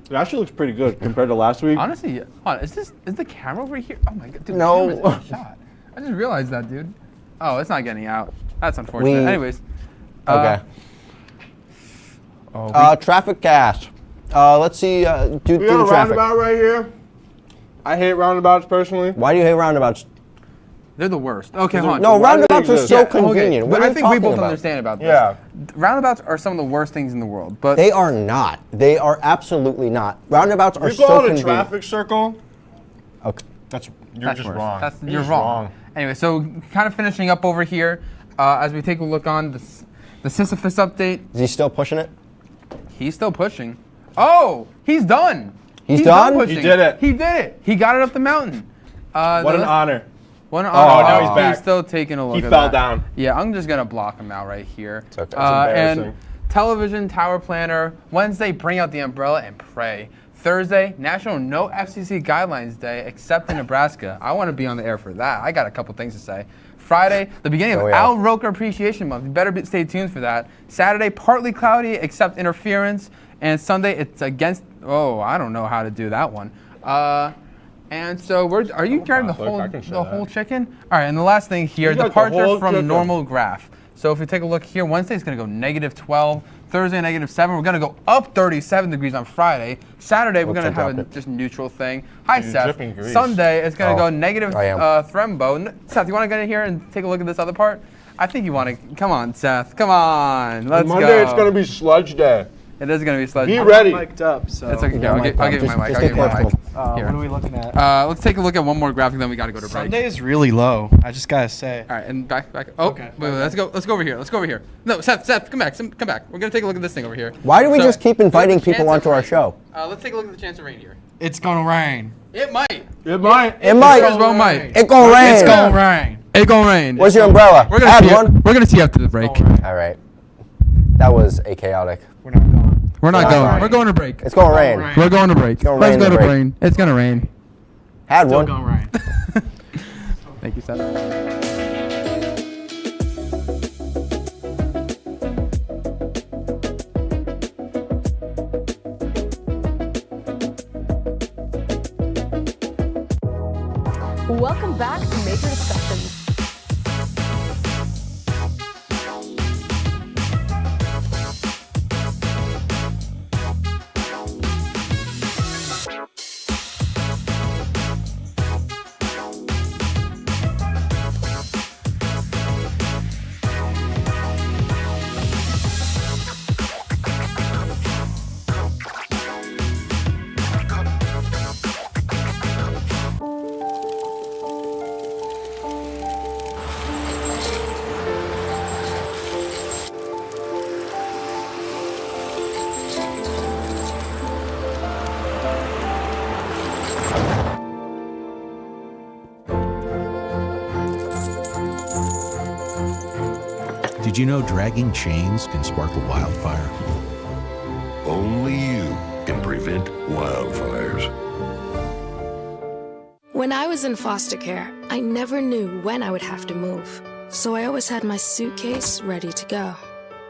It actually looks pretty good compared to last week.
Honestly, is the camera over here? Oh my god, dude,
no.
The camera's getting shot. I just realized that, dude. Oh, it's not getting out. That's unfortunate. Anyways.
Okay. Traffic gas. Let's see.
We got a roundabout right here. I hate roundabouts personally.
Why do you hate roundabouts?
They're the worst. Okay, hold on.
No, roundabouts are so convenient.
But I think we both understand about this.
Yeah.
Roundabouts are some of the worst things in the world. But
they are not. They are absolutely not. Roundabouts are so convenient.
You call it a traffic circle?
Okay.
You're just wrong.
You're wrong. Anyway, so kind of finishing up over here, as we take a look on the Sisyphus update.
Is he still pushing it?
He's still pushing. Oh, he's done.
He's done?
He did it.
He did it. He got it up the mountain.
What an honor.
What an
honor.
honor.
Now he's back.
He's still taking a look at that.
He fell down.
Yeah, I'm just going to block him out right here.
It's okay. That's embarrassing.
And television tower planner. Wednesday, bring out the umbrella and pray. Thursday, National No FCC Guidelines Day, except in Nebraska. I want to be on the air for that. I got a couple things to say. Friday, the beginning of Al Roker Appreciation Month. You better stay tuned for that. Saturday, partly cloudy, except interference. And Sunday, it's against. Oh, I don't know how to do that one. And so are you carrying the whole chicken? All right, and the last thing here, departure from normal graph. So if we take a look here, Wednesday is going to go -12. Thursday, -7. We're going to go up 37 degrees on Friday. Saturday, we're going to have a just neutral thing. Hi, Seth. Sunday, it's going to go negative Thrembo. Seth, you want to get in here and take a look at this other part? I think you want to. Come on, Seth. Come on. Let's go.
Monday, it's going to be sludge day.
It is going to be sludge.
Be ready.
I'm mic'd up, so.
That's okay. I'll give you my mic. Here.
What are we looking at?
Let's take a look at one more graphic, then we got to go to break.
Sunday is really low. I just gotta say.
All right, and back. Oh, okay. Wait, let's go over here. Let's go over here. No, Seth, come back. We're gonna take a look at this thing over here.
Why do we just keep inviting people onto our show?
Let's take a look at the chance of rain here.
It's gonna rain.
It might.
It might.
It might.
It well might.
It gonna rain.
It's gonna rain.
It gonna rain.
Where's your umbrella?
We're gonna see after the break.
All right. That was a chaotic.
We're not going.
We're not going. We're going to break.
It's gonna rain.
We're going to break. Let's go to rain. It's gonna rain.
Had one.
Still gonna rain.
Thank you, Seth.
Welcome back to Major Discussions.
Did you know dragging chains can spark a wildfire?
Only you can prevent wildfires.
When I was in foster care, I never knew when I would have to move. So I always had my suitcase ready to go.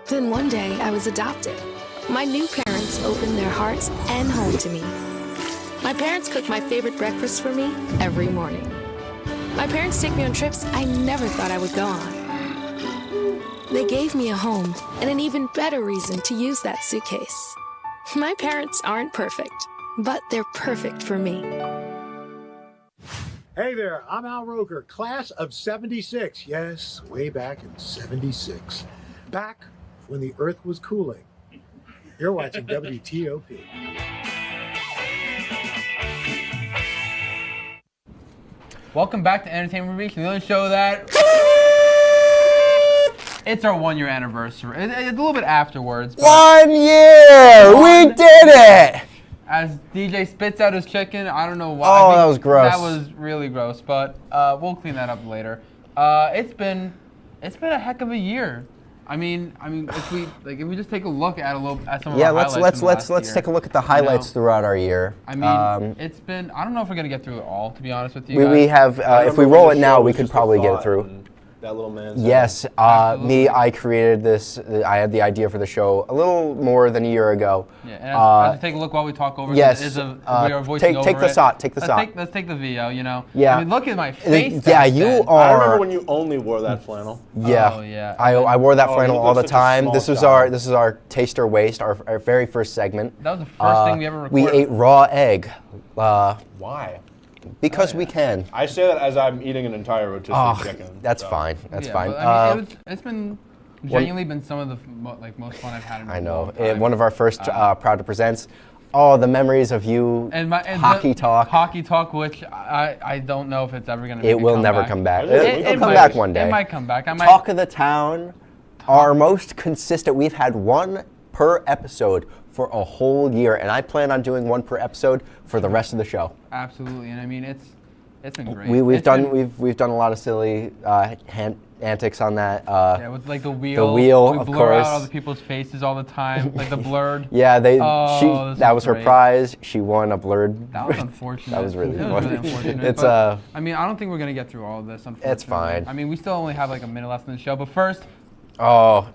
Then one day, I was adopted. My new parents opened their hearts and home to me. My parents cook my favorite breakfast for me every morning. My parents take me on trips I never thought I would go on. They gave me a home and an even better reason to use that suitcase. My parents aren't perfect, but they're perfect for me.
Hey there, I'm Al Roker, class of 76. Yes, way back in 76. Back when the earth was cooling. You're watching WTOP.
Welcome back to Entertainment Week, the only show that... It's our 1 year anniversary. It's a little bit afterwards.
1 year! We did it!
As DJ spits out his chicken, I don't know why.
Oh, that was gross.
That was really gross, but we'll clean that up later. It's been a heck of a year. I mean, if we just take a look at some of our highlights.
Let's take a look at the highlights throughout our year.
I mean, it's been. I don't know if we're gonna get through it all. To be honest with you,
we have. If we roll it now, we could probably get it through.
That little man.
Yes, I created this. I had the idea for the show a little more than a year ago.
Yeah, and as take a look while we talk over.
Yes,
we are voicing over
take the shot. Take the shot.
Let's take the VO. You know.
Yeah.
I mean, look at my face.
Yeah, you are.
I remember when you only wore that flannel.
Yeah.
Oh yeah.
I wore that flannel all the time. This is our taste or waste, our very first segment.
That was the first thing we ever recorded.
We ate raw egg.
Why?
Because we can.
I say that as I'm eating an entire rotisserie chicken.
That's fine. That's fine.
But, I mean, it's been genuinely been some of the most fun I've had in a long time.
One of our first Proud to Presents. Oh, the memories of you.
And
hockey talk.
Hockey talk, which I don't know if it's ever going to.
It will never come back. It'll come back one day.
It might come back.
Talk of the town. Our most consistent. We've had one per episode for a whole year, and I plan on doing one per episode for the rest of the show.
Absolutely, and I mean it's been great.
We've done a lot of silly antics on that.
Yeah, with like the wheel.
The wheel,
we
of
blur
course.
out other people's faces all the time, like the blurred.
Yeah, that was her prize. She won a blurred.
That was unfortunate.
That was really funny.
Really unfortunate.
It's
I mean, I don't think we're gonna get through all of this. Unfortunately,
it's fine.
I mean, we still only have like a minute left in the show, but first.
Oh.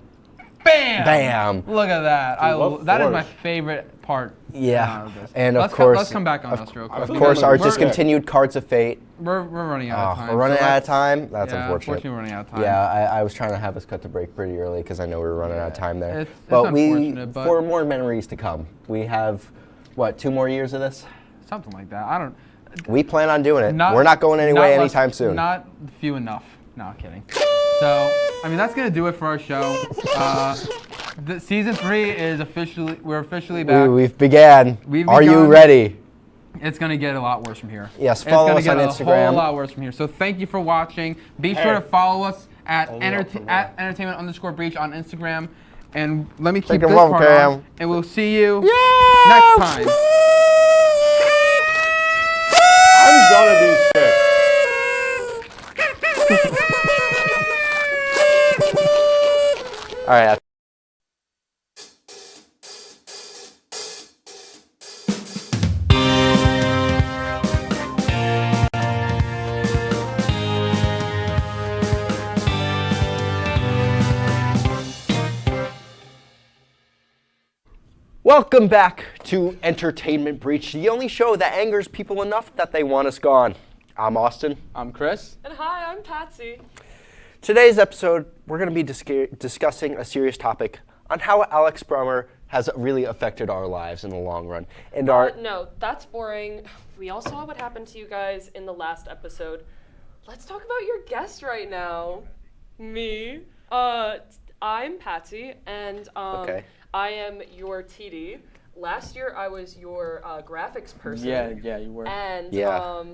Bam!
Bam!
Look at that. That is my favorite part.
Yeah,
this.
and of course,
let's come back on this real quick.
Of course, our discontinued Cards of Fate.
We're running out of time.
We're running out of time. That's unfortunate.
Unfortunately, we're running out of time.
Yeah, I was trying to have us cut the break pretty early because I know we were running out of time there.
It's unfortunate, but
for more memories to come. We have, 2 more years of this?
Something like that. I don't.
We plan on doing it. We're not going anyway anytime soon.
Not few enough. No, kidding. So, I mean, that's gonna do it for our show. Season 3 is we're officially back.
We've began. Are you ready?
It's gonna get a lot worse from here.
Yes, follow us on Instagram.
It's gonna get a whole lot worse from here. So thank you for watching. Be sure to follow us at entertainment_breach on Instagram. And let me keep this part on. And we'll see you next time.
I'm gonna be sick.
All right. Welcome back to Entertainment Breach, the only show that angers people enough that they want us gone. I'm Austin.
I'm Chris.
And hi, I'm Patsy.
Today's episode, we're going to be discussing a serious topic on how Alex Brummer has really affected our lives in the long run. And
No, that's boring. We all saw what happened to you guys in the last episode. Let's talk about your guest right now. Me. I'm Patsy, and
Okay.
I am your TD. Last year, I was your graphics person.
Yeah, you were.
And
Yeah.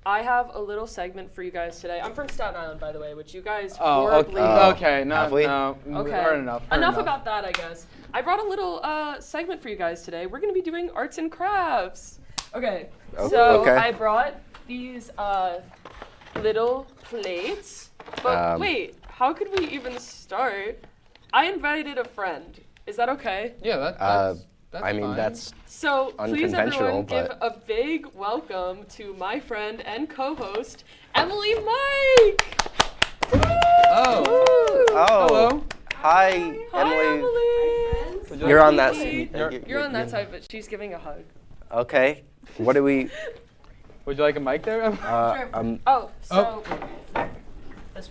I have a little segment for you guys today. I'm from Staten Island, by the way, which you guys
Oh,
horribly
okay. No,
Have we?
no.
Okay.
Heard enough.
Enough about that, I guess. I brought a little segment for you guys today. We're going to be doing arts and crafts. Okay. So
okay.
I brought these little plates. But wait, how could we even start? I invited a friend. Is that okay?
Yeah, that's
I mean,
fine.
that's
So please
unconventional,
everyone give
but
a big welcome to my friend and co-host, Emily Mike!
Oh.
Hello. Hi, Emily. You're on that side.
You're on that side, but she's giving a hug.
Okay. What do we?
Would you like a mic there?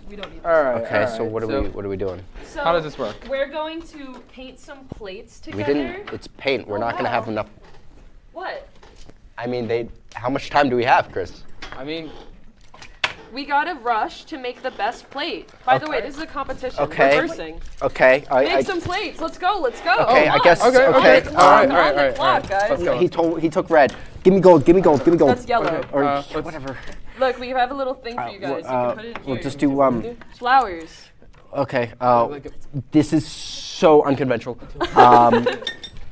We don't need this.
All right.
Okay. So what are we doing?
So
how does this work?
We're going to paint some plates together.
We didn't. It's paint. We're not gonna have enough.
What?
I mean, how much time do we have, Chris?
I mean,
we gotta rush to make the best plate. By the way, this is a competition.
Okay.
We're versing.
Okay.
Make some plates. Let's go. Let's go.
Okay. I guess.
Okay.
All right. Guys.
He took red. Give me gold. Give me gold. Give me gold.
That's yellow.
Or whatever.
Look, we have a little thing for you guys. You can put it in
We'll
here.
just do
Flowers.
Okay. This is so unconventional.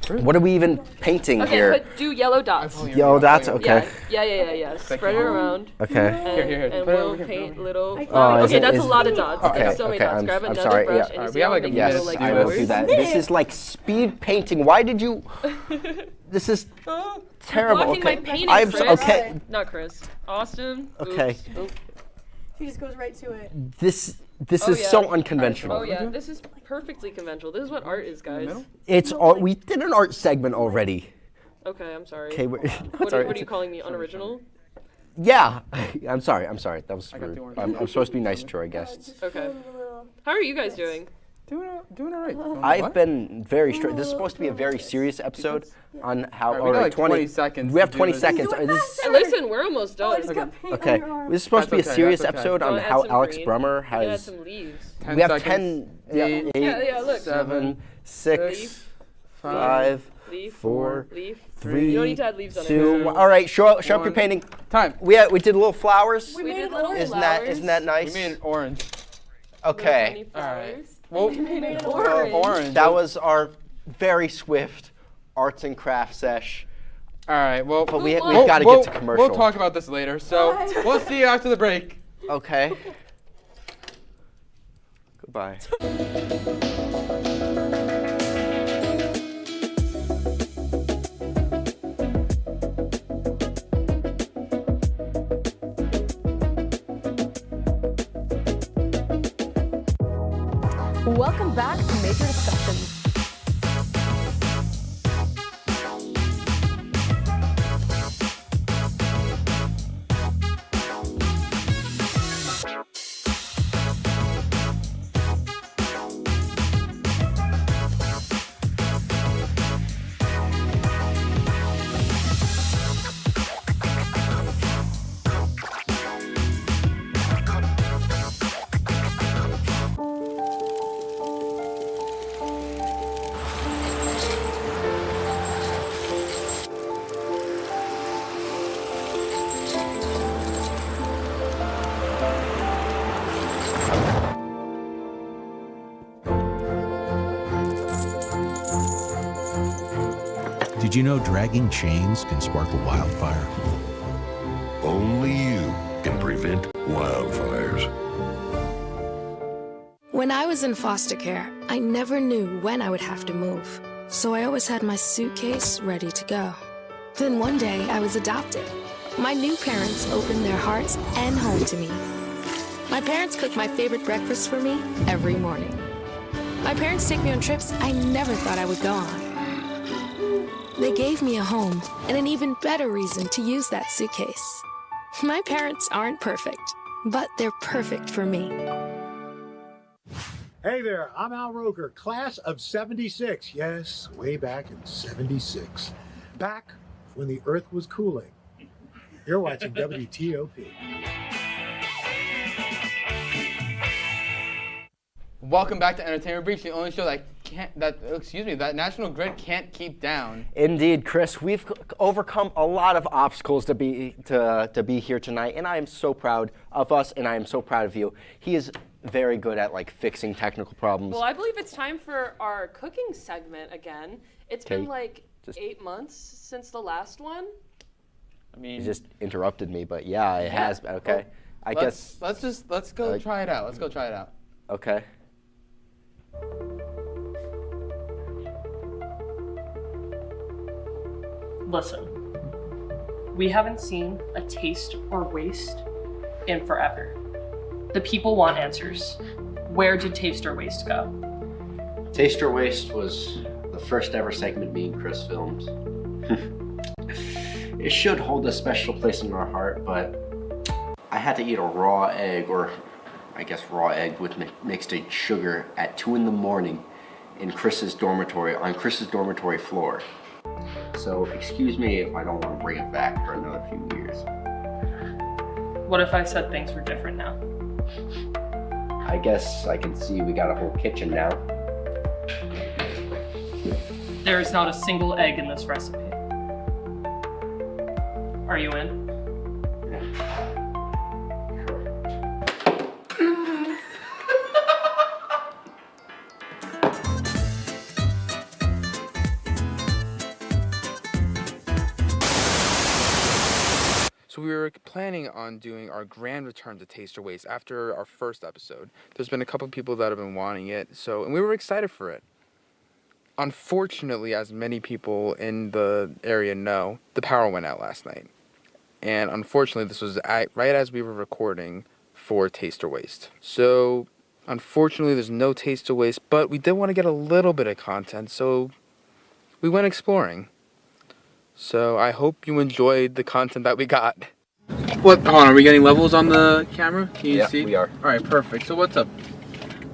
What are we even painting here?
Okay, do yellow dots.
Yellow dots. Okay.
Yeah. Spread it around.
Okay.
And we'll paint little.
Oh,
Okay, that's a lot of dots.
Okay.
That's so many dots. Grab
I'm
another
sorry.
brush
Yeah.
and
we have like a
Yes,
minute.
I will do that. This is like speed painting. Why did you? This is terrible.
Blocking my
Okay.
painting, Chris.
Okay.
Not Chris. Austin.
Okay.
Oops.
She just goes right to it.
This is so unconventional.
Oh yeah, this is perfectly conventional. This is what art is, guys.
It's art. We did an art segment already.
Okay, I'm sorry.
Okay.
What are you calling me? Unoriginal?
Yeah. I'm sorry. That was rude. I'm supposed to be nice to our guests.
Okay. How are you guys doing?
Doing all right.
I've been very straight. This is supposed to be a very serious episode on how.
We got like 20 seconds.
We have
to
20
do this.
seconds.
Listen, we're almost done.
Okay. This is supposed to be a serious episode on
Add
how
some
Alex
green.
Brummer
We can add
has.
some leaves.
We have 10, 8,
Yeah, look.
7, 6,
Leaf.
5,
Leaf.
4,
Leaf.
3,
You don't need to add leaves on
2.
it.
All right, show up your painting.
Time.
We did little flowers.
We did little
Isn't
flowers.
that nice?
We made it orange.
Okay.
All right.
Well,
Orange.
That was our very swift arts and crafts sesh.
All right. Well,
But we've got to get to commercial.
We'll talk about this later. So we'll see you after the break.
Okay. Goodbye.
Welcome back to Major Discussions.
Did you know dragging chains can spark a wildfire?
Only you can prevent wildfires.
When I was in foster care, I never knew when I would have to move. So I always had my suitcase ready to go. Then one day I was adopted. My new parents opened their hearts and home to me. My parents cook my favorite breakfast for me every morning. My parents take me on trips I never thought I would go on. They gave me a home and an even better reason to use that suitcase. My parents aren't perfect, but they're perfect for me.
Hey there, I'm Al Roker, class of 76. Yes, way back in 76. Back when the Earth was cooling. You're watching WTOP.
Welcome back to Entertainment Breach, the only show that National Grid can't keep down.
Indeed, Chris, we've overcome a lot of obstacles to be here tonight, and I am so proud of us, and I am so proud of you. He is very good at fixing technical problems.
Well, I believe it's time for our cooking segment again. It's been 8 months since the last one.
I mean, you just interrupted me, but yeah, it has been. Okay,
well, let's go try it out. Let's go try it out.
Okay.
Listen, we haven't seen a taste or waste in forever. The people want answers. Where did Taste or Waste go?
Taste or Waste was the first ever segment me and Chris filmed. It should hold a special place in our heart, but I had to eat a raw egg, or I guess raw egg with mixed sugar at 2 in the morning in Chris's dormitory, on Chris's dormitory floor. So excuse me if I don't want to bring it back for another few years.
What if I said things were different now?
I guess I can see we got a whole kitchen now.
There is not a single egg in this recipe. Are you in?
So we were planning on doing our grand return to Taste or Waste after our first episode. There's been a couple people that have been wanting it, and we were excited for it. Unfortunately, as many people in the area know, the power went out last night. And unfortunately, this was right as we were recording for Taste or Waste. So unfortunately, there's no Taste or Waste, but we did want to get a little bit of content, so we went exploring. So I hope you enjoyed the content that we got. Hold on, are we getting levels on the camera? Can you see?
Yeah, we are.
All right, perfect. So what's up?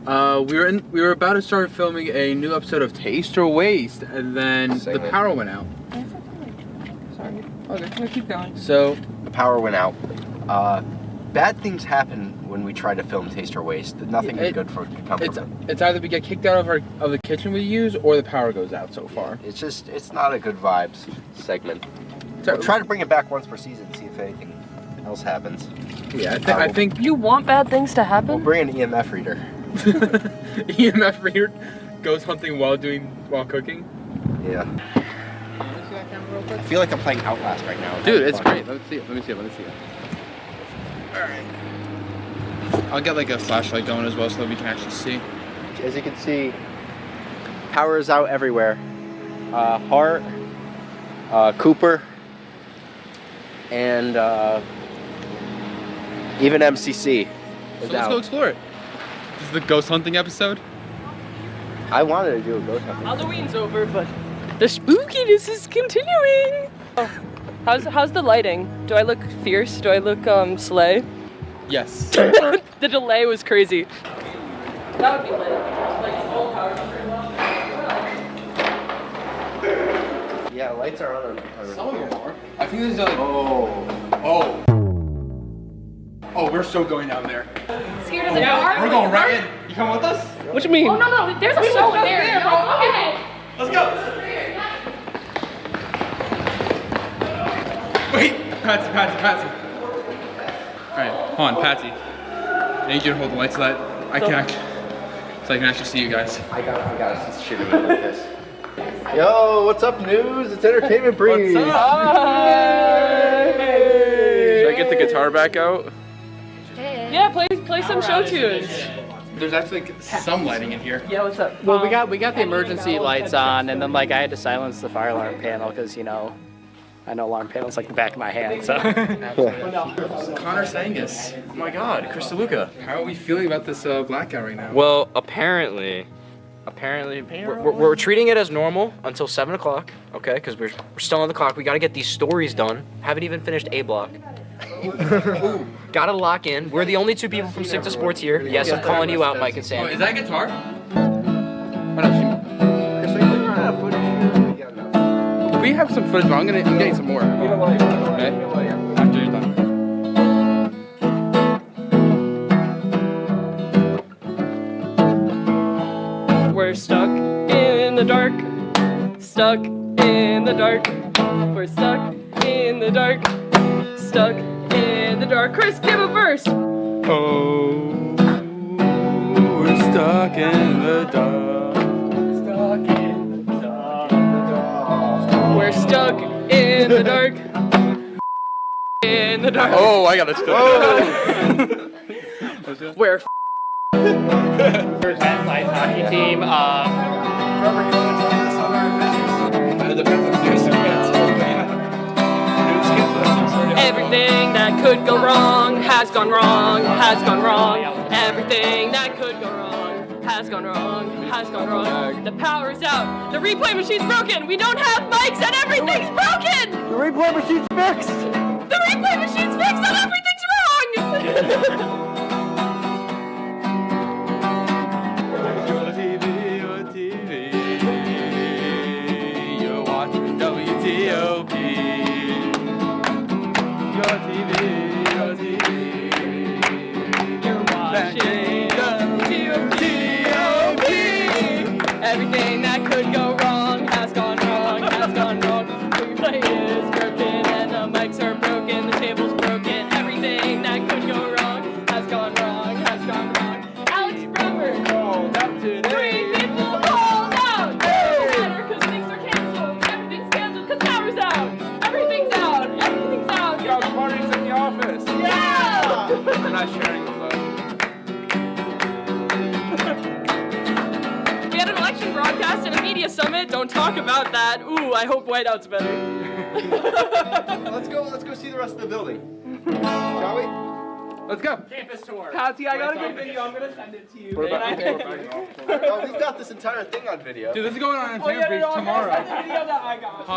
We were about to start filming a new episode of Taste or Waste, and then the power went out.
Sorry. Okay, keep going.
So
the power went out. Bad things happen when we try to film Taste or Waste. Nothing is good for to come from it.
It's either we get kicked out of the kitchen we use, or the power goes out so far.
It's not a good vibes segment. We'll try to bring it back once per season, see if anything else happens.
Yeah, I think
you want bad things to happen.
We'll bring an EMF reader.
EMF reader goes hunting while cooking.
Yeah. I feel like I'm playing Outlast right now.
Dude, it's great. Let me see it. Alright. I'll get a flashlight going as well so that we can actually see.
As you can see, power is out everywhere. Hart, Cooper, and even MCC is
So let's
out.
go explore it. This is the ghost hunting episode.
I wanted to do a ghost hunting.
Halloween's over, but the spookiness is continuing. How's the lighting? Do I look fierce? Do I look slay?
Yes.
The delay was crazy. That would be lit. Full power.
Yeah, lights are on.
Some of them are. I think there's Oh, we're so going down there.
Scared of the dark?
We're going right in. You come with us?
What you mean?
Oh, no, there's a show in there.
bro.
Okay.
Let's go. Wait, Patsy. All right, hold on, Patsy. I need you to hold the light so that I can actually see you guys.
I got a shit about this. Yo, what's up, news? It's Entertainment Breeze.
What's up?
Hey.
Should I get the guitar back out?
Yeah, play some show tunes.
There's actually some lighting in here.
Yeah, what's up?
Well, we got the emergency lights on, and then I had to silence the fire alarm panel because I know alarm panels like the back of my hand. So.
Connor Sangus. Oh my God, Chris DeLuca. How are we feeling about this blackout right now?
Well, apparently, we're treating it as normal until 7 o'clock, okay? Because we're still on the clock. We got to get these stories done. Haven't even finished A block. Ooh, gotta lock in. We're the only two people from Stick to Sports here. Yes, I'm calling you out, Mike and Sam.
Oh, is that a guitar? We have some footage, but I'm getting some more. Okay? After you're done.
We're stuck in the dark. Stuck in the dark. We're stuck in the dark. Stuck in the dark. Chris, give a verse.
Oh, we're stuck in the dark.
Stuck in the dark. We're stuck in the dark. In the dark.
Oh, I got it.
We're
First men's ice hockey team.
Everything that could go wrong has gone wrong, has gone wrong. Everything that could go wrong has gone wrong, has gone wrong. The power's out. The replay machine's broken. We don't have mics and everything's broken.
The replay machine's fixed.
The replay machine's fixed and everything's wrong.
You're watching WTOP. Your TV.
You're watching WTOP. Everything that could go wrong has gone wrong, has gone wrong. The replay is broken and the mics are broken, the table's broken. Everything that could go wrong has gone wrong, has gone wrong. Alex Brummer called out today. 3 people called out. It doesn't matter because things are canceled. Everything's canceled because power's out. Everything's out. Everything's out.
Got parties in the office.
Yeah!
We're not sharing the phone.
We had an election broadcast and a media summit. Don't talk about that. Ooh, I hope Whiteout's better.
Let's go see the rest of the building. Shall we?
Let's go.
Campus tour.
Patsy, I got a good video. I'm going to send it to you.
No, we've got this entire thing on video.
Dude, this is going on Entertainment Page tomorrow.
Send the video that I got.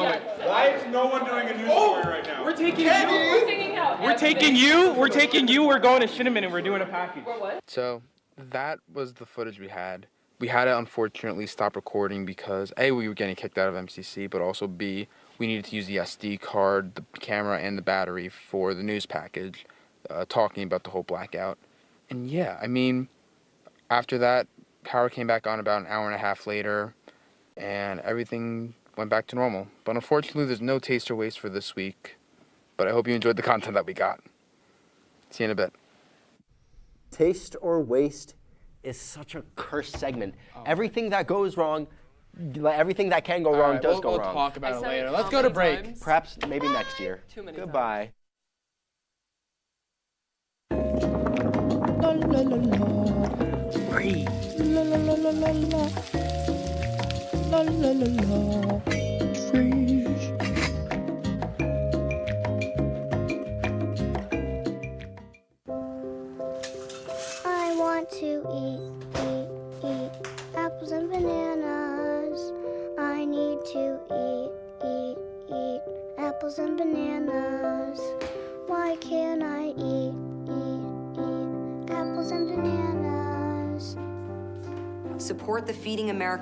Why is no one doing a news story right now?
We're taking you. We're singing out.
We're taking you. We're taking you. We're going to Shinneman and we're doing a package.
What?
So that was the footage we had. We had to unfortunately stop recording because A, we were getting kicked out of MCC, but also B, we needed to use the SD card, the camera, and the battery for the news package, talking about the whole blackout. And yeah, I mean, after that, power came back on about an hour and a half later, and everything went back to normal. But unfortunately, there's no taste or waste for this week. But I hope you enjoyed the content that we got. See you in a bit.
Taste or waste is such a cursed segment. Everything that goes wrong, everything that can go wrong does go wrong.
We'll talk about it later. Let's go to break.
Perhaps maybe next year.
Too many
Goodbye.
Free.
I want to eat apples and bananas. I need to eat apples and bananas. Why can't I eat apples and bananas?
Support the Feeding America